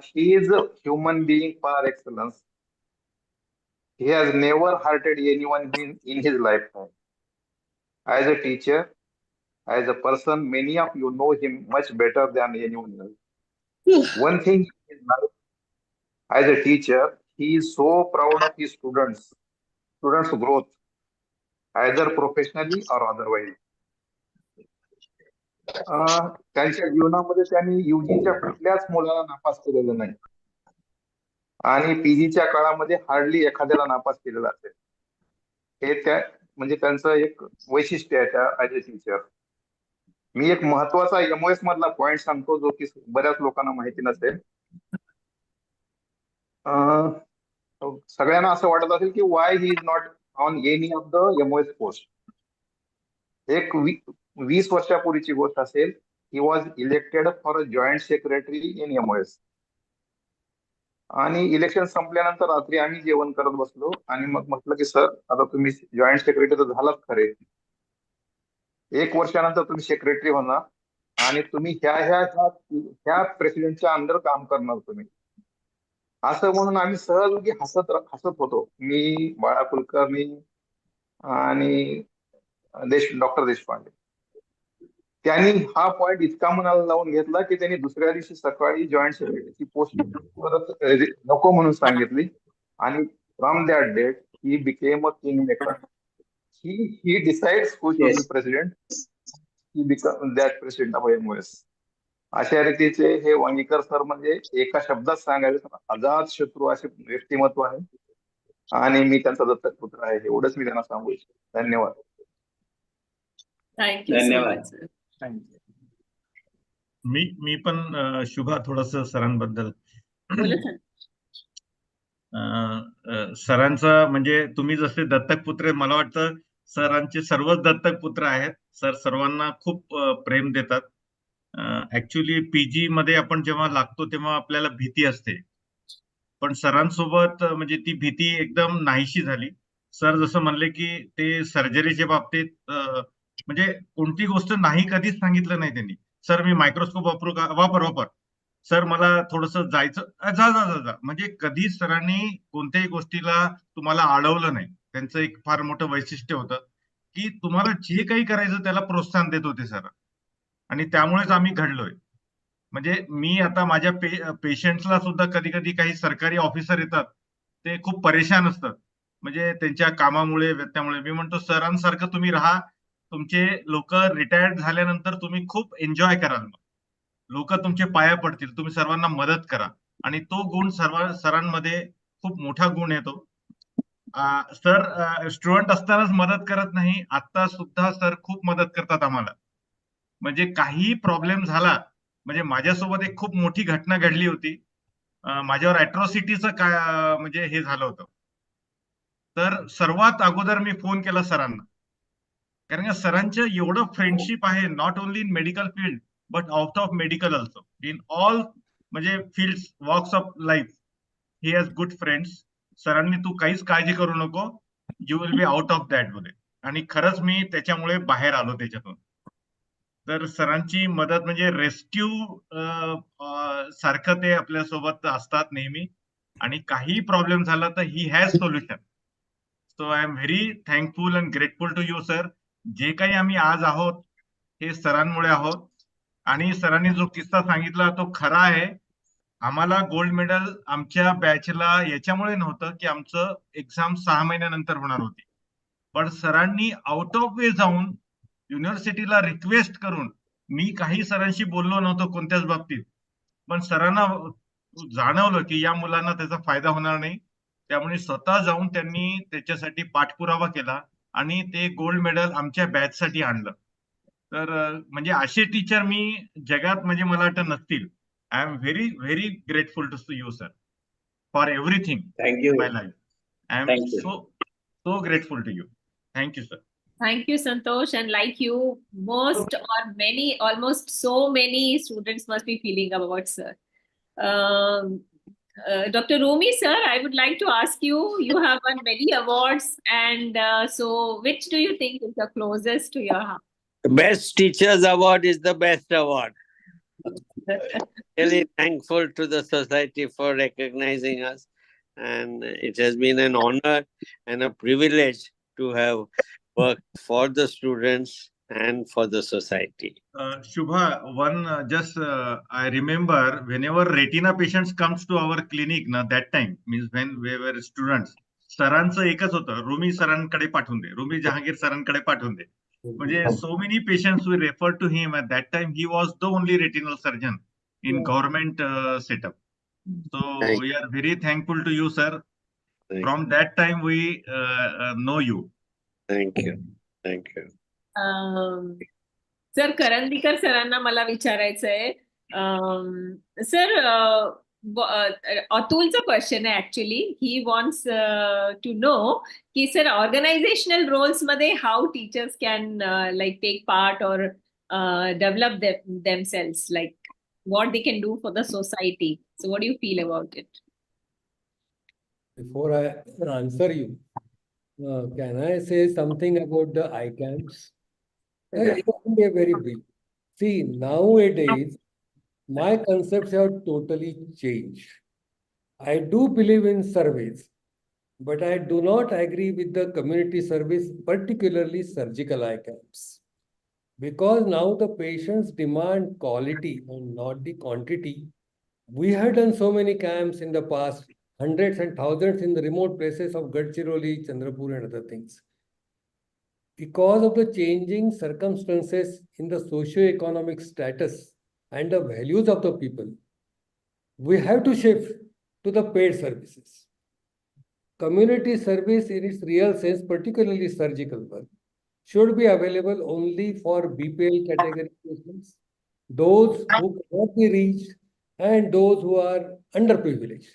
He is a human being par excellence. He has never hurted anyone in his lifetime. As a teacher, as a person, many of you know him much better than anyone else. One thing is, as a teacher, he is so proud of his students' growth, either professionally or otherwise. त्यांच्या जीवनामध्ये त्यांनी युजीच्या कुठल्याच मुलाला नापास केलेलं नाही आणि पीजीच्या काळामध्ये हार्डली एखाद्याला नापास केलेला असेल. हे म्हणजे त्यांचं एक वैशिष्ट्य आहे त्या ऍज अ टीचर. मी एक महत्वाचा एमओएस मधला पॉइंट सांगतो जो की बऱ्याच लोकांना माहिती नसेल. सगळ्यांना असं वाटत असेल की why he is not on any of the MOS post. एक 20 वर्षापूर्वीची गोष्ट असेल. He was elected for a joint secretary in MOS. आणि इलेक्शन संपल्यानंतर रात्री आम्ही जेवण करत बसलो आणि मग म्हटलं की सर, आता तुम्ही जॉईंट सेक्रेटरी तर झालात खरे, 1 वर्षानंतर तुम्ही सेक्रेटरी होणार आणि तुम्ही ह्या प्रेसिडेंटच्या अंडर काम करणार तुम्ही. असं म्हणून आम्ही सहजोगी हसत होतो. मी, बाळा कुलकर्णी आणि डॉक्टर देशपांडे. त्यांनी हा पॉइंट इतका मनाला लावून घेतला की त्यांनी दुसऱ्या दिवशी सकाळी जॉईंट सेक्रेटरीची पोस्ट परत नको म्हणून सांगितली आणि from that date he became a king maker. He decides who should be president. He become that president of MOS. अशा रीतीचे हे वांगीकर सर म्हणजे एका शब्दात सांगायचं अजात शत्रू असे व्यक्तिमत्व आहे आणि मी त्यांचा दत्तक पुत्र आहे. एवढंच मी त्यांना सांगू इच्छितो. धन्यवाद. Thank you so much. मी पण शुभा थोडस सरांबद्दल. सरांचा म्हणजे तुम्ही जसे दत्तक पुत्र, मला वाटतं सरांचे सर्वच दत्तक पुत्र आहेत. सर सर्वांना खूप प्रेम देतात ऍक्च्युली पीजी मध्ये आपण जेव्हा लागतो तेव्हा आपल्याला भीती असते. पण सरांसोबत म्हणजे ती भीती एकदम नाहीशी झाली. सर जसं म्हणले की ते सर्जरीच्या बाबतीत म्हणजे कोणती गोष्ट नाही कधीच सांगितलं नाही त्यांनी. सर मी मायक्रोस्कोप वापरू का? वापर वापर. सर मला थोडस जायचं, जा जा जा जा. म्हणजे कधी सरांनी कोणत्याही गोष्टीला तुम्हाला अडवलं नाही. त्यांचं एक फार मोठं वैशिष्ट्य होतं की तुम्हाला जे काही करायचं त्याला प्रोत्साहन देत होते सर. आणि त्यामुळेच आम्ही घडलोय. म्हणजे मी आता माझ्या पेशंट्सला सुद्धा कधी कधी काही सरकारी ऑफिसर येतात, ते खूप परेशान असतात म्हणजे त्यांच्या कामामुळे व्यत्ययामुळे. मी म्हणतो सरांसारखं तुम्ही राहा, तुमचे लोक रिटायर्ड झाल्यानंतर तुम्ही खूप एन्जॉय कराल. लोक तुमचे पाया पडतील, तुम्ही सर्वांना मदत करा. आणि तो गुण सरांमध्ये खूप मोठा गुण येतो. सर स्टुडंट असतानाच मदत करत नाही, आता सुद्धा सर खूप मदत करतात आम्हाला. म्हणजे काही प्रॉब्लेम झाला, म्हणजे माझ्यासोबत एक खूप मोठी घटना घडली होती. माझ्यावर अॅट्रॉसिटीचं काय म्हणजे हे झालं होतं. तर सर्वात अगोदर मी फोन केला सरांना, कारण का सरांचं एवढं फ्रेंडशिप आहे, not only in medical field but out of medical also, in all म्हणजे fields, walks of life. He has good friends. सरांनी तू काहीच काळजी करू नको, you will be out of that मध्ये. आणि खरंच मी त्याच्यामुळे बाहेर आलो त्याच्यातून. तर सरांची मदत म्हणजे रेस्क्यू सारखं ते आपल्या सोबत असतात नेहमी. आणि काही प्रॉब्लेम झाला तर he has solution. So I am very thankful and grateful to you sir. जे काही आम्ही आज आहोत हे सरांमुळे आहोत. आणि सरांनी जो किस्सा सांगितला तो खरा आहे. आम्हाला गोल्ड मेडल आमच्या बॅचला याच्यामुळे नव्हतं की आमचं एक्झाम 6 महिन्यानंतर होणार होती, पण सरांनी आउट ऑफ वे जाऊन युनिव्हर्सिटीला रिक्वेस्ट करून, मी काही सरांशी बोललो नव्हतो कोणत्याच बाबतीत, पण सरांना जाणवलं की या मुलांना त्याचा फायदा होणार नाही, त्यामुळे स्वतः जाऊन त्यांनी त्याच्यासाठी पाठपुरावा केला आणि ते गोल्ड मेडल आमच्या बॅचसाठी आणलं. तर म्हणजे असे टीचर मी जगात म्हणजे मला वाटतं नसतील. I am very very grateful to you sir for everything in my life. I am so grateful to you. Thank you, sir. Thank you, Santosh. And like you, most or many, almost so many students must be feeling about sir. Dr. Rumi, sir, I would like to ask you, you have won many awards, and so which do you think is the closest to your heart? The Best Teachers Award is the best award. Really thankful to the society for recognizing us. And it has been an honor and a privilege to have worked for the students and for the society. Shubha, I remember whenever retina patients comes to our clinic, that time means when we were students, सरांचं एकच होतं, रुमी सरांकडे पाठवून दे, रुमी जहांगीर सरांकडे पाठवून दे. म्हणजे so many patients we referred to him. At that time he was the only retinal surgeon in government setup. So we are very thankful to you, sir. From that time we know you. Thank you. Thank you. Sir, Karandikar सरांना मला विचारायचं आहे. Sir, अतुलचा question आहे actually. He wants to know की sir, organisational roles मध्ये how teachers can like take part or develop themselves, like what they can do for the society. So what do you feel about it? Before I answer you, can I say something about the ICAMs? It will be very brief. See, nowadays, my concepts have totally changed. I do believe in surveys, but I do not agree with the community service, particularly surgical ICAMs. Because now the patients demand quality and not the quantity. We have done so many camps in the past, hundreds and thousands in the remote places of Gadchiroli, Chandrapur, and other things. Because of the changing circumstances in the socio-economic status and the values of the people, we have to shift to the paid services. Community service in its real sense, particularly surgical work, should be available only for BPL category patients, those who cannot be reached, and those who are underprivileged.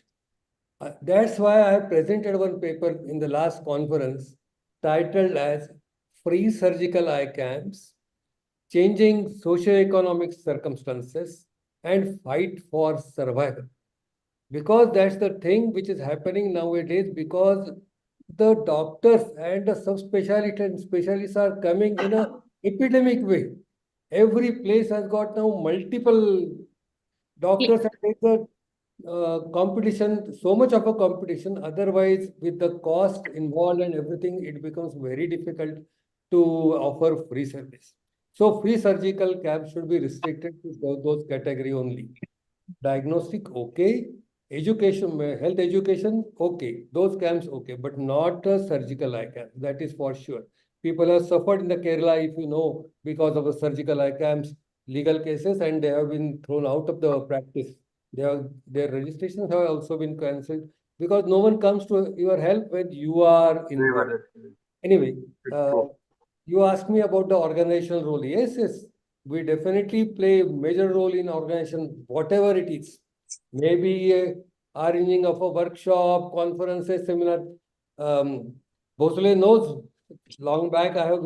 That's why I presented one paper in the last conference titled as Free Surgical Eye Camps changing socio-economic circumstances, and fight for survival. Because that's the thing which is happening nowadays, because the doctors and the subspecialists and specialists are coming in a epidemic way. Every place has got now multiple doctors, and there's a competition, so much of a competition. Otherwise, with the cost involved and everything, it becomes very difficult to offer free service. So free surgical camps should be restricted to those category only. Diagnostic, okay. Education, health education, okay. Those camps, okay. But not a surgical eye camp. That is for sure. People have suffered in the Kerala, if you know, because of the surgical eye camps, legal cases, and they have been thrown out of the practice. Their registrations have also been cancelled because no one comes to your help when you are involved. Anyway, you asked me about the organizational role. Yes, yes. We definitely play a major role in organization, whatever it is. Maybe arranging of a workshop, conferences, seminar. Bhosle knows, long back I have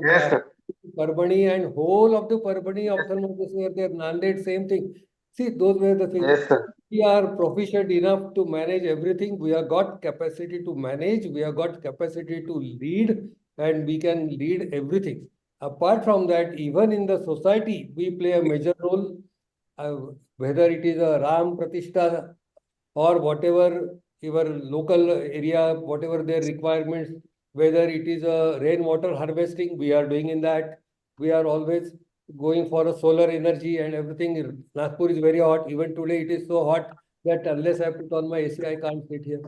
Parbani, and whole of the Parbani ophthalmologists were there. Nanded, same thing. See, those were the things. Yes, sir. We are proficient enough to manage everything. We have got capacity to manage. We have got capacity to lead, and we can lead everything. Apart from that, even in the society, we play a major role. Whether it is a Ram Pratishta or whatever your local area, whatever their requirements, whether it is a rainwater harvesting, we are doing in that. We are always going for a solar energy and everything. Nagpur is very hot. Even today it is so hot that unless I put on my AC, I can't sit here.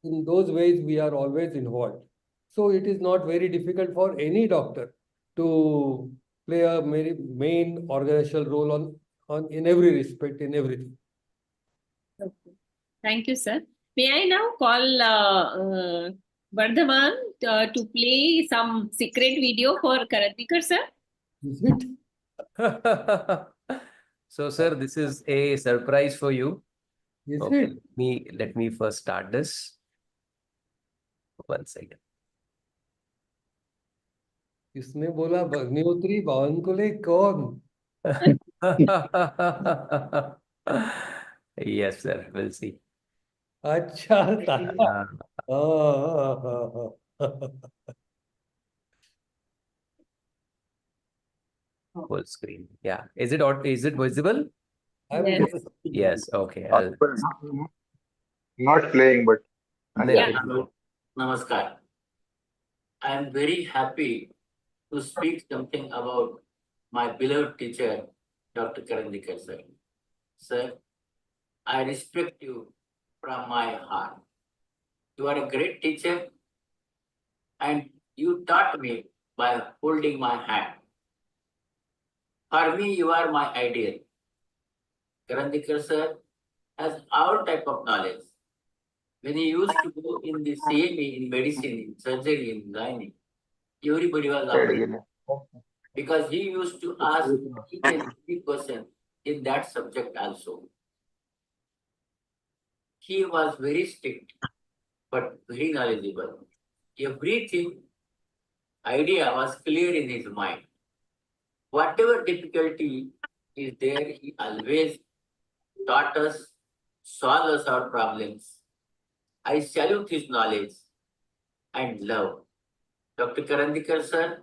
In those ways, we are always involved. So it is not very difficult for any doctor to play a very main organizational role on in every respect, in everything. Okay. Thank you, sir. May I now call Vardhaman to play some secret video for Karadikar, sir? Is it? So, sir, this is a surprise for you. Is Okay, it? let me first start this. 1 second. किसने बोला अग्निहोत्री बावन को ले कौन? Yes, sir. We'll see. अच्छा Full screen. Yeah. Is it visible? Yes. Yes. Okay. I'll. Not playing, but Yeah. Namaskar. I am very happy to speak something about my beloved teacher, Dr. Karandikar sir. Sir, I respect you from my heart. You are a great teacher and you taught me by holding my hand. For me, you are my ideal. Karandikar sir has our type of knowledge. When he used to go in the CME, in medicine, in surgery, in gynae, everybody was amazed because he used to ask each and every person in that subject also. He was very strict, but very knowledgeable. Everything, idea was clear in his mind. Whatever difficulty is there, he always taught us, solved us our problems. I salute his knowledge and love. Dr. Karandikar sir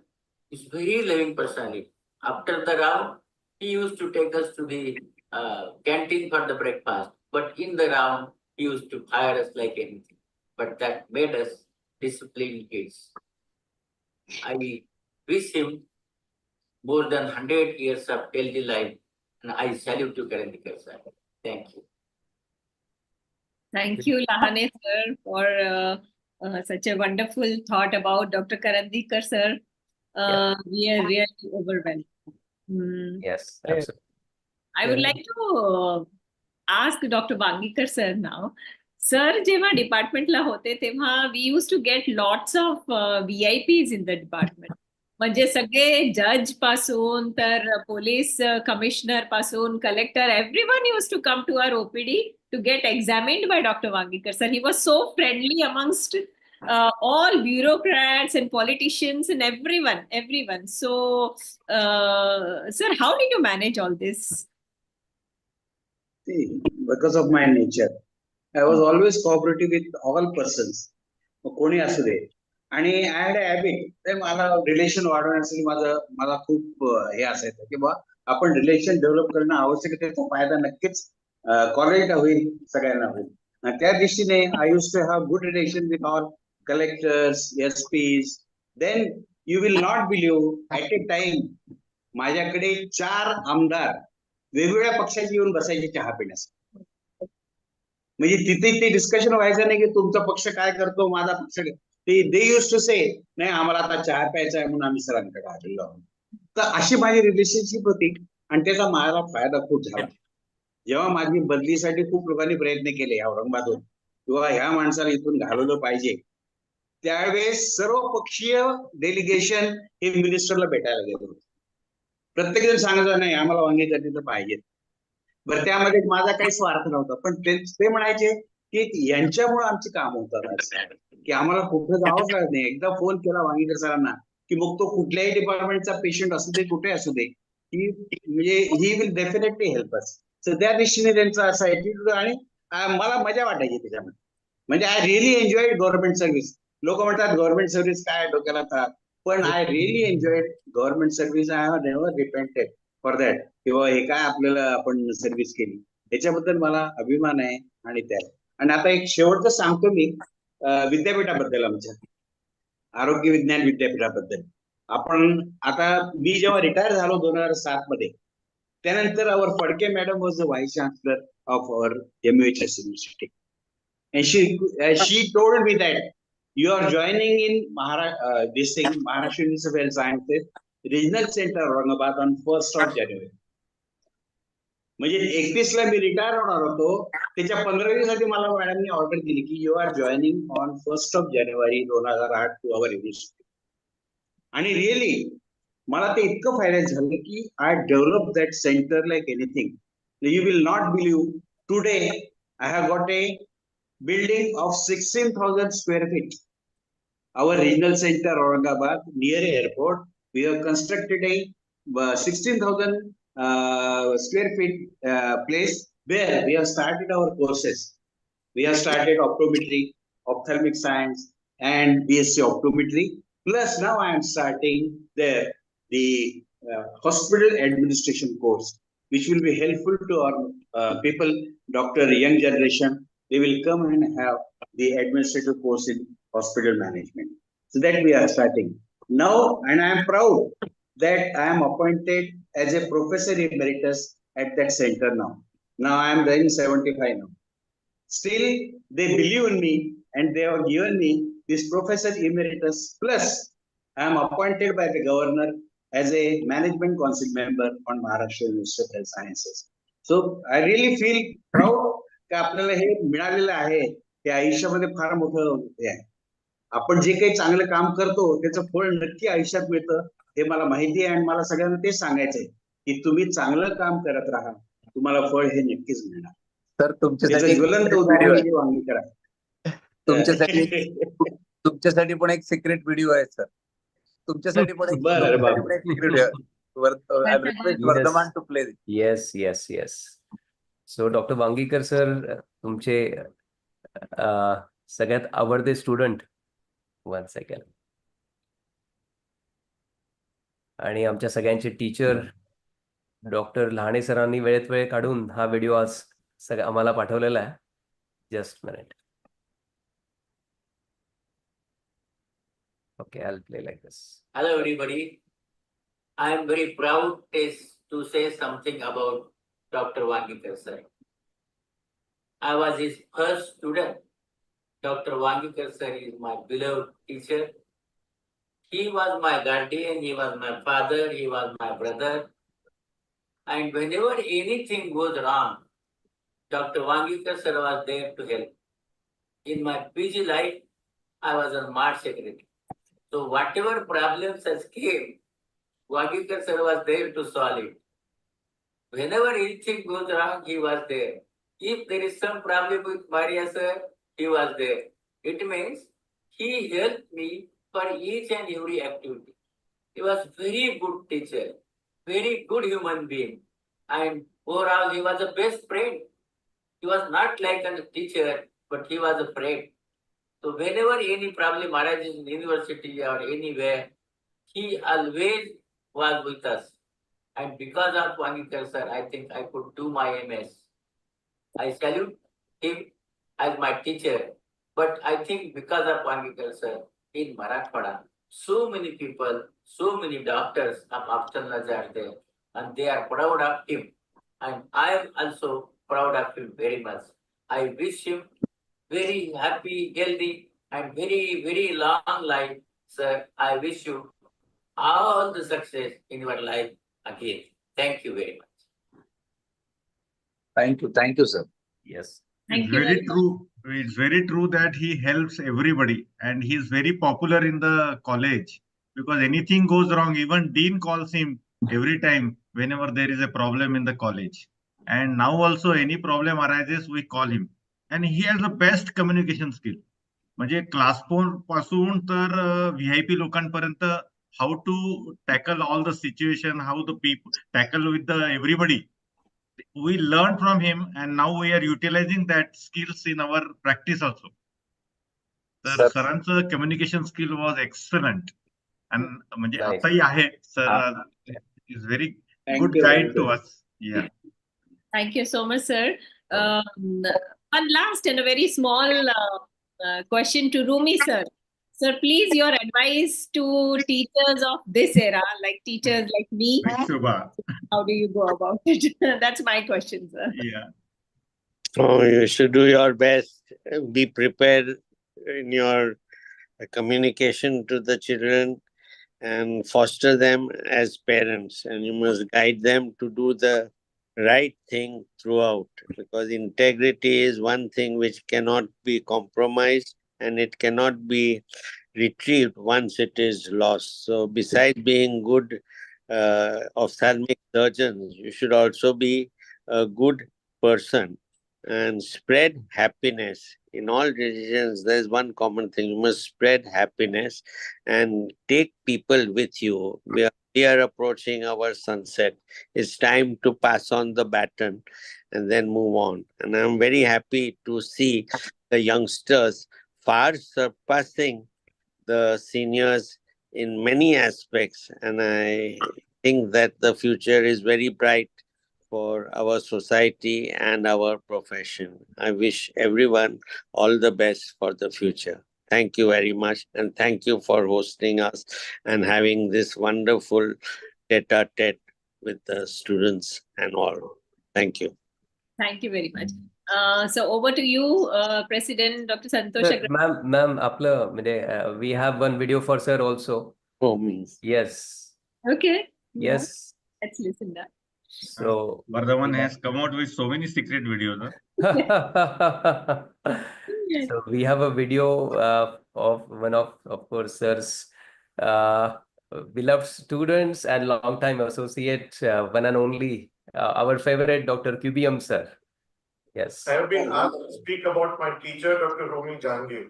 is very loving personality. After the round, he used to take us to the canteen for the breakfast. But in the round, he used to fire us like anything. But that made us disciplined kids. I wish him more than 100 years of healthy life, and I salute you, Karandikar sir. Thank you. Thank you, Lahane sir, for such a wonderful thought about Dr. Karandikar sir. We are really overwhelmed. Yes, absolutely. I would like to ask Dr. Bangikar sir now. Sir, जेव्हा डिपार्टमेंटला होते तेव्हा we used to get lots of VIPs in the department. म्हणजे सगळे जज पासून तर police commissioner पासून collector, everyone used to come to our OPD to get examined by Dr. Bangikar sir. He was so friendly amongst all bureaucrats and politicians and everyone. So, sir, how did you manage all this? See, because of my nature, I was always cooperative with all persons. मग कोणी असू दे. आणि I had a habit, ते मला relation वाढवण्यासाठी मला खूप हे असायचं की बा आपण रिलेशन डेव्हलप करणं आवश्यक आहे, त्याचा फायदा नक्कीच कॉलेजला होईल, सगळ्यांना होईल. आणि त्या दृष्टीने I use to have good relation with all collectors, SPs. Then you will not believe, at a time माझ्याकडे 4 आमदार वेगवेगळ्या पक्षाचे येऊन बसायचे चहा पिण्यासाठी. म्हणजे तिथे ते डिस्कशन व्हायचं नाही की तुमचा पक्ष काय करतो, माझा पक्ष ते दे यूज टू से, नाही आम्हाला आता चहा प्यायचा आहे म्हणून आम्ही सरांकडे आलेलो आहोत. तर अशी माझी रिलेशनशिप होती आणि त्याचा मला फायदा खूप झाला. जेव्हा माझी बदलीसाठी खूप लोकांनी प्रयत्न केले औरंगाबादहून, किंवा ह्या माणसाला इथून घालवलं पाहिजे, त्यावेळेस सर्व पक्षीय डेलिगेशन हे मिनिस्टरला भेटायला गेले होते. प्रत्येक जण सांगायचं नाही आम्हाला वांगीकर तिथं पाहिजेत. बरं, त्यामध्ये माझा काही स्वार्थ नव्हता, पण ते म्हणायचे की यांच्यामुळे आमची काम होतात, की आम्हाला कुठं जावंच लागत नाही. एकदा फोन केला वांगीकर सरांना की मग तो कुठल्याही डिपार्टमेंटचा पेशंट असू दे, कुठे असू दे, की म्हणजे he will definitely help us. So त्या दृष्टीने त्यांचा असा ऍटिट्यूड आणि मला मजा वाटायची त्याच्यामध्ये. म्हणजे I really enjoyed government service. लोक म्हणतात गव्हर्नमेंट सर्व्हिस काय डोक्याला ताप, पण I really enjoyed government service. I have never repented for that, किंवा हे काय आपल्याला आपण सर्व्हिस केली, याच्याबद्दल मला अभिमान आहे. आणि त्या आणि आता एक शेवटचं सांगतो मी विद्यापीठाबद्दल, आमच्या आरोग्य विज्ञान विद्यापीठाबद्दल. आपण आता मी जेव्हा रिटायर झालो 2007 मध्ये, त्यानंतर our Phadke madam was the vice chancellor of our MUHS university. And she told me that you are joining in Maharashtra University of Health Sciences Regional Center Aurangabad on 1st of January. म्हणजे 31ला मी retire होणार होतो, त्याच्या 15 दिवसासाठी मला मॅडमनी order दिली की you are joining on 1st of January 2008 to our university. आणि रिअली मला ते इतकं फायदा झालं की I develop that centre like anything. You will not believe, today I have got a building of 16,000 square feet. Our regional center Aurangabad near airport, we have constructed a 16,000 square feet place where we have started our courses. We have started optometry, ophthalmic science, and BSc optometry. Plus now I am starting there the hospital administration course, which will be helpful to our people, doctor, young generation. They will come and have the administrative course in hospital management. So that we are starting now, and I am proud that I am appointed as a professor emeritus at that center now. Now I am running 75 now. Still, they believe in me and they have given me this professor emeritus. Plus, I am appointed by the governor as a management council member on Maharashtra University of Health Sciences. So I really feel proud की आपल्याला हे मिळालेलं आहे. हे आयुष्यामध्ये फार मोठं हे आहे. आपण जे काही चांगलं काम करतो त्याचं फळ नक्की आयुष्यात मिळतं, हे मला माहिती आहे. आणि मला सगळ्यांना तेच सांगायचंय की तुम्ही चांगलं काम करत राहा, तुम्हाला फळ हे नक्कीच मिळणार. तर तुमच्यासाठी ज्वलंत उदाहरण म्हणजे वांगीकर आहे. तुमच्यासाठी पण एक सिक्रेट व्हिडिओ आहे सर. तुमच्यासाठी पण एक secret video. Vardhaman to play. Yes. So Dr. Wangikar sir, तुमचे सगळ्यात आवडते स्टुडंट, 1 सेकंड, आणि आमच्या सगळ्यांचे टीचर डॉक्टर लहाणे सरांनी वेळेत वेळ काढून हा व्हिडिओ आज आम्हाला पाठवलेला आहे. Just minute. Okay, I'll play like this. Hello everybody. I am very proud to say something about Dr. Wangikar sir. I was his first student. Dr. Wangikar sir is my beloved teacher. He was my guardian, he was my father, he was my brother. And whenever anything goes wrong, Dr. Wangikar sir was there to help. In my busy life, I was a Mart secretary. So whatever problems has came, Wangikar sir was there to solve it. Whenever anything goes wrong, he was there. If there is some problem with Maria sir, he was there. It means he helped me for each and every activity. He was very good teacher, very good human being, and overall he was the best friend. He was not like a teacher, but he was a friend. So whenever any problem arises in university or anywhere, he always was with us. And because of Wangikar sir, I think I could do my MS. I salute him as my teacher. But I think because of Wangikar sir, in Marathwada, so many people, so many doctors of ophthalmology are there, and they are proud of him. And I am also proud of him very much. I wish him very happy, healthy, and very, very long life, sir. I wish you all the success in your life again. Thank you very much. Thank you, sir. Yes. Thank It's you very very much. true. It's very true that he helps everybody, and he's very popular in the college because anything goes wrong, even Dean calls him every time whenever there is a problem in the college. And now also any problem arises, we call him, and he has the best communication skill. म्हणजे class 4 पासून तर VIP लोकांपर्यंत how to tackle all the situation, how the people tackle with the everybody. We learned from him and now we are utilizing that skills in our practice also. तर Sir. सरांचं communication skill was excellent. आणि म्हणजे Nice. आताही आहे sir. Is very Thank good you, guide to sir. अस. या Thank you so much, sir. One last and a very small question to Rumi, sir. Sir, please, your advice to teachers of this era, like teachers like me, Shubha. how do you go about it? That's my question, sir. या Oh, you should do your best. Be prepared in your communication to the children and foster them as parents. And you must guide them to do the right thing throughout, because integrity is one thing which cannot be compromised and it cannot be retrieved once it is lost. So besides being good ophthalmic surgeons, you should also be a good person and spread happiness. In all religions, there is one common thing: you must spread happiness and take people with you. We are approaching our sunset. It's time to pass on the baton and then move on. And I'm very happy to see the youngsters far surpassing the seniors in many aspects. And I think that the future is very bright for our society and our profession. I wish everyone all the best for the future. Thank you very much. And thank you for hosting us and having this wonderful tete-a-tete with the students and all. Thank you. Thank you very much. So over to you, President Dr. Santosh Sir, ma'am, आपलं म्हणजे we have one video for sir also. Oh, means. Yes. Okay. Yes. Let's listen that. So Vardhaman has come out with so many secret videos. So we have a video of one of course, sir's beloved students and long-time associate, one and only, our favorite Dr. QBM, sir. Yes. I have been asked to speak about my teacher, Dr. Homi Jahangir.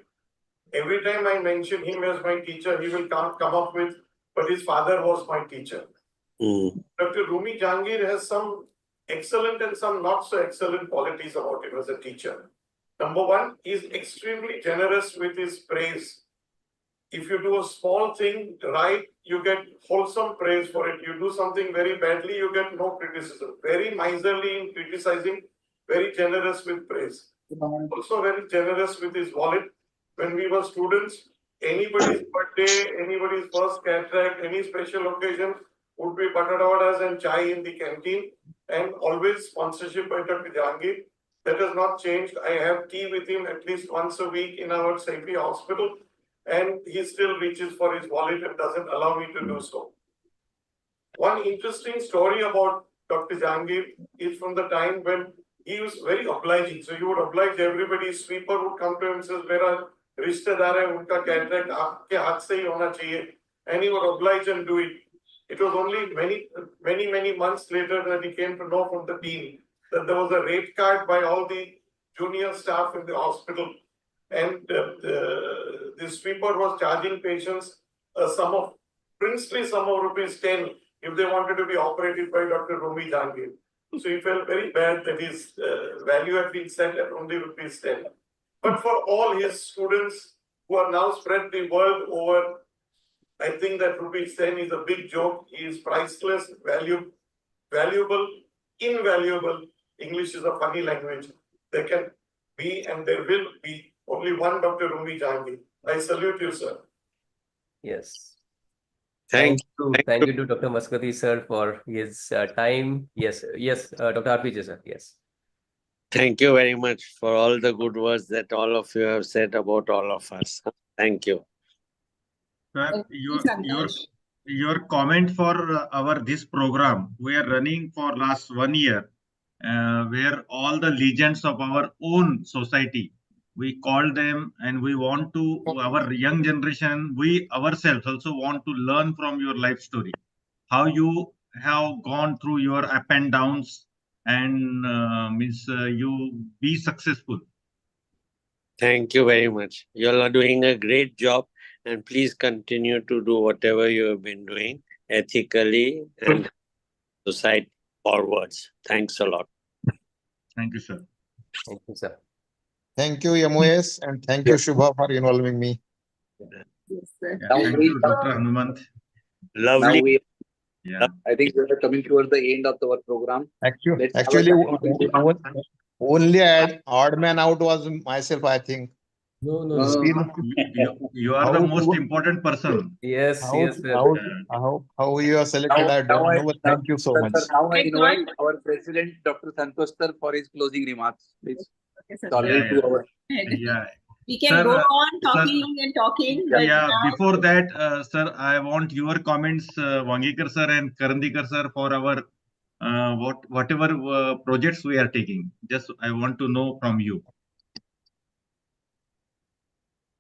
Every time I mention him as my teacher, he will come up with, but his father was my teacher. Dr. Rumi Jahangir has some excellent and some not so excellent qualities about him as a teacher. Number one, he is extremely generous with his praise. If you do a small thing right, you get wholesome praise for it. You do something very badly, you get no criticism. Very miserly in criticizing, very generous with praise. Also very generous with his wallet. When we were students, anybody's birthday, anybody's first cataract, any special occasion would be batadas and chai in the canteen, and always sponsorship by Dr. Jahangir. That has not changed. I have tea with him at least once a week in our Safety hospital, and he still reaches for his wallet and doesn't allow me to do so. One interesting story about Dr. Jahangir is from the time when he was very obliging. So he would oblige everybody. Sweeper would come to him and says, "Mera rishtedar hai, unka cataract aapke haath se hi hona chahiye," and he would oblige and do it. It was only many months later that he came to know from the dean that there was a rate card by all the junior staff in the hospital, and the sweeper was charging patients a princely sum of ₹10 if they wanted to be operated by Dr. Rumi Jahangir. So he felt very bad that his value had been set at only ₹10. But for all his students who are now spread the world over, I think that ₹10 is a big joke. He is priceless, valuable, invaluable. English is a funny language. There can be and there will be only one Dr. Rumi Jahangir. I salute you, sir. Yes. Thank Thank you to Dr. Maskati sir for his time. Yes, Dr. RPJ sir. Yes. Thank you very much for all the good words that all of you have said about all of us. Thank you. Sir, your comment for our this program, we are running for last 1 year, where all the legends of our own society, we call them, and we want to, our young generation, we ourselves also want to learn from your life story, how you have gone through your up and downs, and you be successful. Thank you very much. You all are doing a great job, and please continue to do whatever you have been doing ethically and society forwards. Thanks a lot. Thank you, sir. Thank you, sir. Thank you, MOS, and thank you, Shubha, for involving me. Yes, sir. Yeah, thank you, Dr. Hanumant. Lovely. Yeah. I think we are coming towards the end of our program. Actually, only odd man out was myself, I think. No. You are the most important person. Yes, how, yes, sir. How you are selected, I don't know, but thank you so much. Now I invite our president, Dr. Santosh sir, for his closing remarks. Please. It's already 2 hours. Yeah. We can go on talking and talking. But yeah, before that, sir, I want your comments, Wangikar sir and Karandikar sir, for our whatever projects we are taking. Just I want to know from you.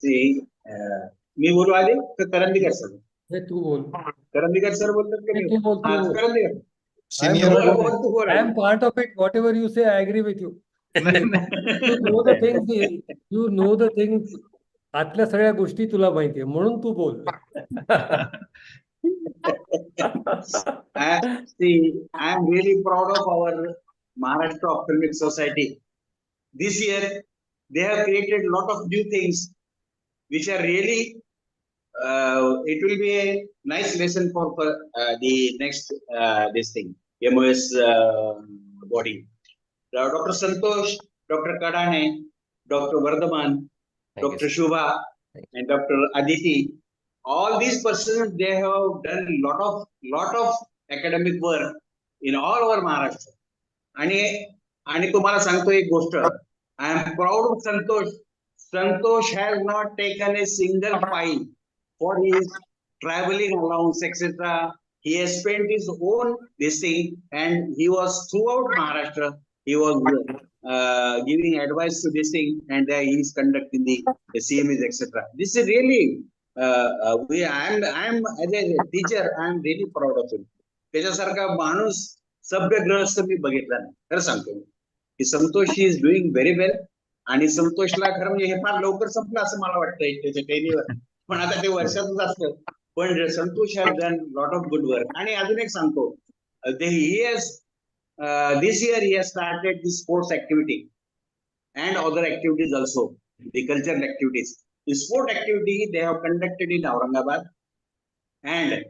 See, मी बोलू आधी तर Karandikar sir तू बोल Karandikar sir बोलतात का तू बोल Karandikar I am part of it. Whatever you say, I agree with you. You know the things. You know the things. आतल्या सगळ्या गोष्टी तुला माहिती आहे म्हणून तू बोल. See, I am really proud of our Maharashtra Ophthalmic Society. This year, they have created a lot of new things, which are really, it will be a nice lesson for the next, this thing, MOS body. Dr. Santosh, Dr. Kadane, Dr. Vardhaman, Dr. Shubha, and Dr. Aditi, all these persons, they have done lot of academic work in all over Maharashtra. आणि तुम्हाला सांगतो एक गोष्ट, I am proud of Santosh. Santosh has not taken a single fine for his traveling allowance, etc. He has spent his own this thing, and he was throughout Maharashtra. He was giving advice to this thing, and he is conducting the CMEs, etc. This is really, I am as a teacher, I am really proud of him. त्याच्यासारखा माणूस सभ्य ग्रहस्थ मी बघितला नाही, खरं सांगतो की संतोष is doing very well. आणि संतोषला खरं म्हणजे हे फार लवकर संपलं असं मला वाटतंय त्याच्या टेनीवर, पण आता ते वर्षातच असतं. पण Santosh has done lot of good work. आणि अजून एक सांगतो, this year he has started the sports activity and other activities also, the cultural activities. The sport activity they have conducted in Aurangabad, and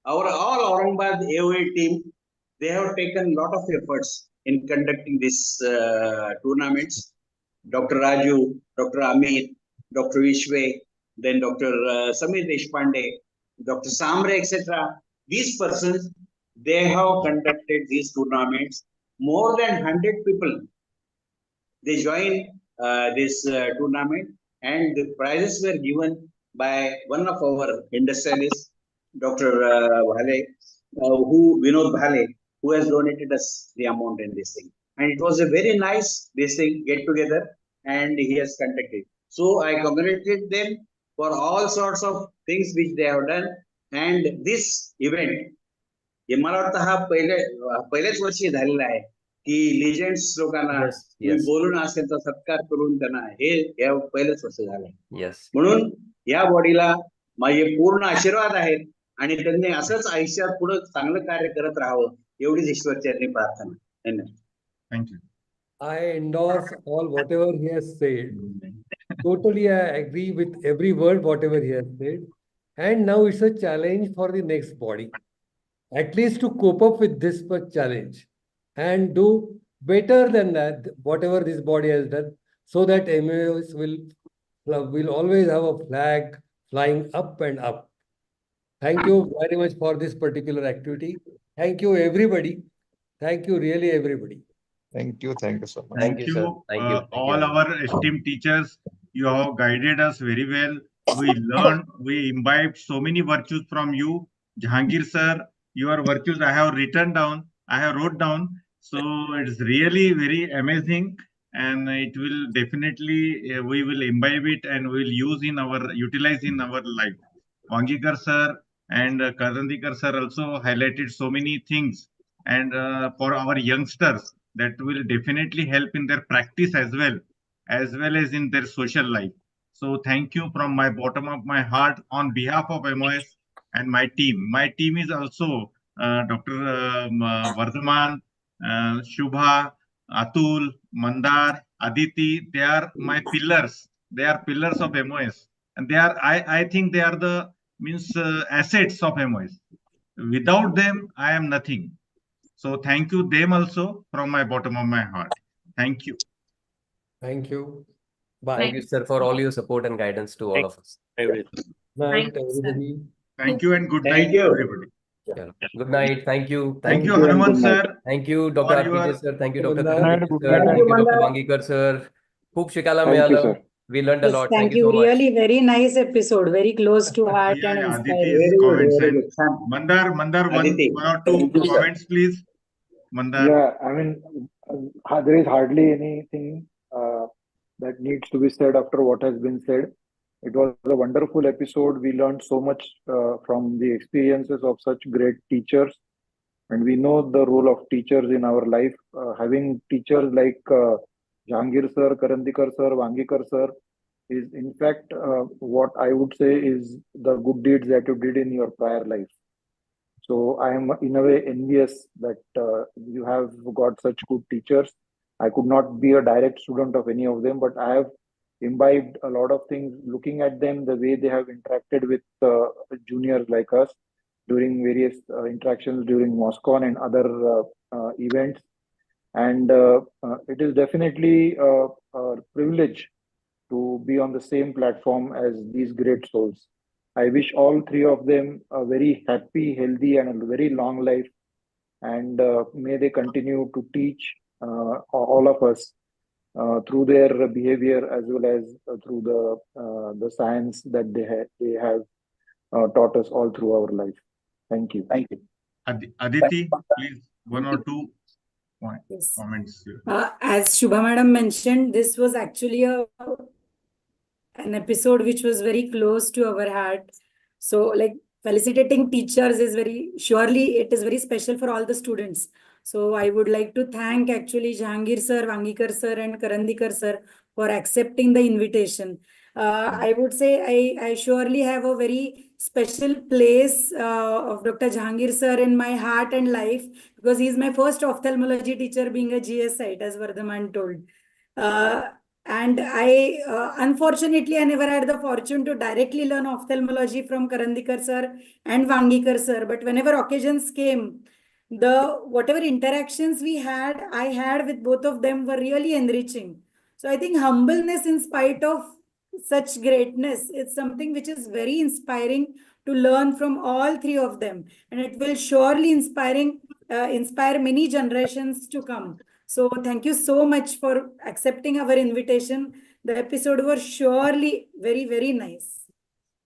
our all Aurangabad AOA team, they have taken lot of efforts in conducting these tournaments. Dr. Raju, Dr. Amit, Dr. Vishwe, then Dr. Samir Deshpande, Dr. Samre, etc. These persons, they have conducted these tournaments. More than 100 people, they joined this tournament, and the prizes were given by one of our industrialists, Dr. Bhale, Vinod Bhale, who has donated us the amount in this thing. And it was a very nice this thing get together, and he has conducted. So I congratulate them for all sorts of things which they have done. And this event, हे मला वाटतं हा पहिल्याच वर्षी झालेला आहे. की legends लोकांना Yes, तुम्ही yes, बोलून असेल तर सत्कार करून त्यांना हे या पहिलंच वर्ष झालंय. yes. म्हणून या बॉडीला माझे पूर्ण आशीर्वाद आहेत आणि त्यांनी असंच आयुष्यात पुढे चांगलं कार्य करत राहावं एवढीच ईश्वरचरणी प्रार्थना. धन्यवाद. Thank you. I endorse all whatever he has said. Totally, I agree with every word whatever he has said. And now it's a challenge for the next body, at least to cope up with this challenge and do better than that, whatever this body has done, so that MOS will always have a flag flying up and up. Thank you very much for this particular activity. Thank you, everybody. Thank you, really, everybody. Thank you so much. Thank you, sir. Thank you. Thank All you. our esteemed teachers, you have guided us very well. We learned, we imbibed so many virtues from you. Jahangir sir, your virtues I have written down, I have wrote down. So it's really very amazing, and it will definitely, we will imbibe it and we will utilize in our life. Wangikar sir and Karandikar sir also highlighted so many things, and for our youngsters, that will definitely help in their practice as well as in their social life. So thank you from my bottom of my heart on behalf of MOS and my team. My team is also Dr. Vardhaman, Shubha, Atul, Mandar, Aditi. They are my pillars. They are pillars of MOS, and they are. I think they are the assets of MOS. Without them, I am nothing. So thank you them also from my bottom of my heart. Thank you. Thank you. Bye. Thank you, sir, for all your support and guidance to all of us. Night, Thank you, sir. everybody. Thank you and good Thank night, you. everybody. Yeah. Good night. Thank you. Thank you, and Hanuman good night. sir. Thank you, Dr. For RPJ your- sir. Thank you, Dr. Good Karandikar night. sir. Thank Thank you, you, Dr. Mandar. Wangikar sir. खूप शिकायला Thank you, मिळालं. sir. We learned a Yes, lot. thank Thank you you. so much. Really very nice episode. Very close to heart Yeah, and yeah, inspiring. Aditi's Very good, comments very and good. Sam. Mandar, Aditi, one or two thank you, sir. comments, please. Mandar. Yeah, I mean, there is hardly anything that needs to be said after what has been said. It was a wonderful episode. We learned so much from the experiences of such great teachers. And we know the role of teachers in our life. Having teachers like Jahangir sir, Karandikar sir, Wangikar sir is in fact what I would say is the good deeds that you did in your prior life. So I am in a way envious that you have got such good teachers. I could not be a direct student of any of them, but I have imbibed a lot of things looking at them, the way they have interacted with juniors like us during various interactions during MOSCON and other events. And it is definitely a privilege to be on the same platform as these great souls. I wish all three of them a very happy, healthy, and a very long life. And may they continue to teach all of us through their behavior as well as through the science that they have taught us all through our life. Thank you. Thank you. Aditi, please, one or two Yes. comments. As Shubha Madam mentioned, this was actually an episode which was very close to our heart. So like felicitating teachers is surely it is very special for all the students. So I would like to thank actually Jahangir sir, Wangikar sir and Karandikar sir for accepting the invitation. I would say I surely have a very special place of Dr. Jahangir sir in my heart and life because he is my first ophthalmology teacher being a GS site, as Vardhaman told. And unfortunately, I never had the fortune to directly learn ophthalmology from Karandikar sir and Wangikar sir. But whenever occasions came, whatever interactions I had with both of them were really enriching. So I think humbleness in spite of such greatness is something which is very inspiring to learn from all three of them. And it will surely inspire many generations to come. So thank you so much for accepting our invitation. The episode was surely very, very nice.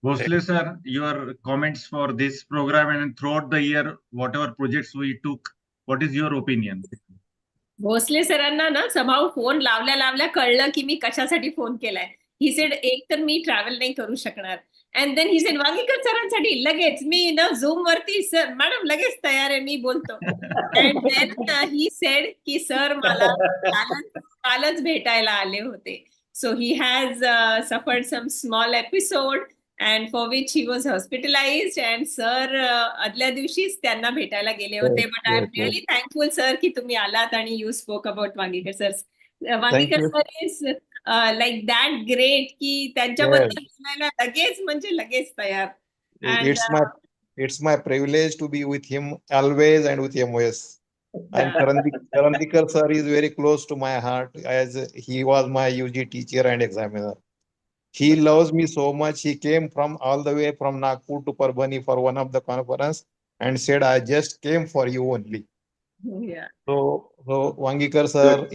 Bhosle sir, your comments for this program and throughout the year, whatever projects we took, what is your opinion? Bhosle सरांना ना somehow phone लावल्या कळलं की मी कशासाठी phone केलाय. He said एक तर मी travel नाही करू शकणार And then he said, Wangikar saraंसाठी लगेच मी ना Zoom वरती सर मॅडम लगेच तयार आहे मी बोलतो. And then he said की सर मला कालच भेटायला आले होते. So he has suffered some small episode and for which he was hospitalized and sir आदल्या दिवशीच त्यांना भेटायला गेले होते. But I am really thankful sir की तुम्ही आलात आणि you spoke about Wangikar sir. Wangikar sir is like that great की त्यांच्याबद्दल बोलायला लगेच म्हणजे लगेच तयार. And it's my privilege to be with him always and with MOS. And Karandikar sir is very close to my heart as he was my UG teacher and examiner. He loves me so much. He came from all the way from Nagpur to Parbhani for one of the conference and said, I just came for you only. yeah. So Wangikar sir,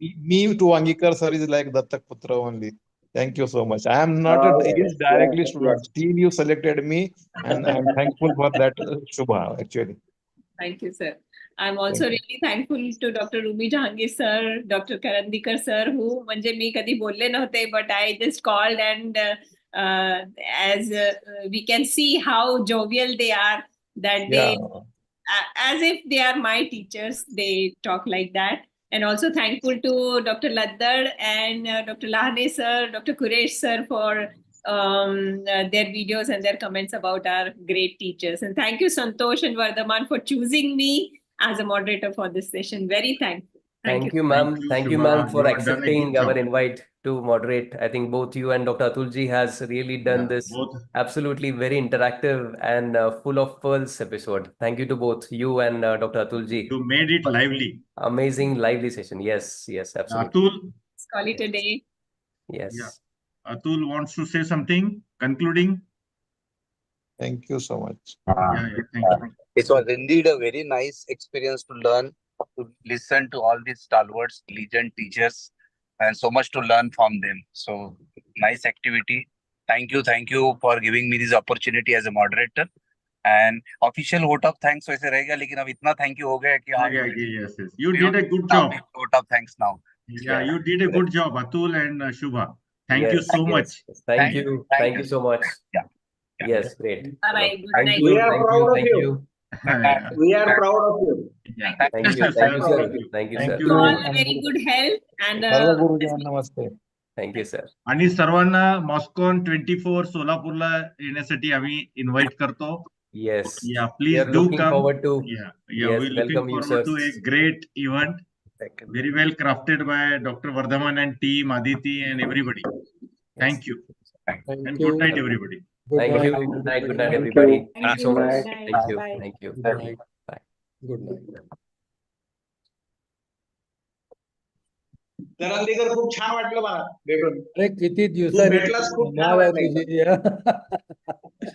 me to Wangikar sir is like Dattak Putra only. Thank you so much. I am not his directly student. Still you selected me and I'm thankful for that, Shubha, actually. Thank you, sir. I'm also really thankful to Dr. Rumi Jahangir sir, Dr. Karandikar sir, who म्हणजे मी कधी बोलले नव्हते, but I just called and as we can see how jovial they are, that they, as if they are my teachers, they talk like that. And also thankful to Dr. Laddad and Dr. Lahane sir, Dr. Quresh sir for their videos and their comments about our great teachers. And thank you, Santosh and Vardhaman, for choosing me as a moderator for this session. Very thankful. Thank you, ma'am. Thank you, ma'am, for accepting our invite to moderate. I think both you and Dr. Atulji has really done this absolutely very interactive and full of pearls episode. Thank you to both you and Dr. Atulji. You made it lively. Amazing, lively session. Yes, yes, absolutely. Atul? Let's call it a day. Yes. Yeah. Atul wants to say something, concluding. Thank you so much. Thank you. It was indeed a very nice experience to learn, to listen to all these stalwarts, legend teachers, and so much to learn from them. So nice activity. Thank you for giving me this opportunity as a moderator. And official vote of thanks वैसे रहेगा, लेकिन अब इतना thank you हो गया कि yes. You did a good job. Vote of thanks now. Yeah, you did a good job, Atul and Shubha. Thank you so much. Thank you. Thank you so much. Yeah. Yes, great. All right. Good Thank night. you. We are proud of you. Yeah. We are proud of you. Yeah. Thank you, sir. Thank you, sir. You all a very good health and सर्व गुरुजन नमस्ते. Thank you, sir. आणि सर्वांना मॉस्कॉन 24 सोलापूरला येण्यासाठी आम्ही invite करतो. Yes. Yeah, please do looking come. Forward to. Yeah, Yes, we're looking welcome you, forward to a sir. great event. Very well crafted by Dr. Vardhaman and team, Aditi and everybody. Thank you. And good night, everybody. Thank you. Good night, everybody. Thank you so much. Good night. Thank you. Bye. Thank you. Good night. Bye. Good night. Karandikar खूप छान वाटलं मला भेटून. अरे किती तू दिवसांनी भेटलास खूप छान कमाल आहे वाटलं. तुझी.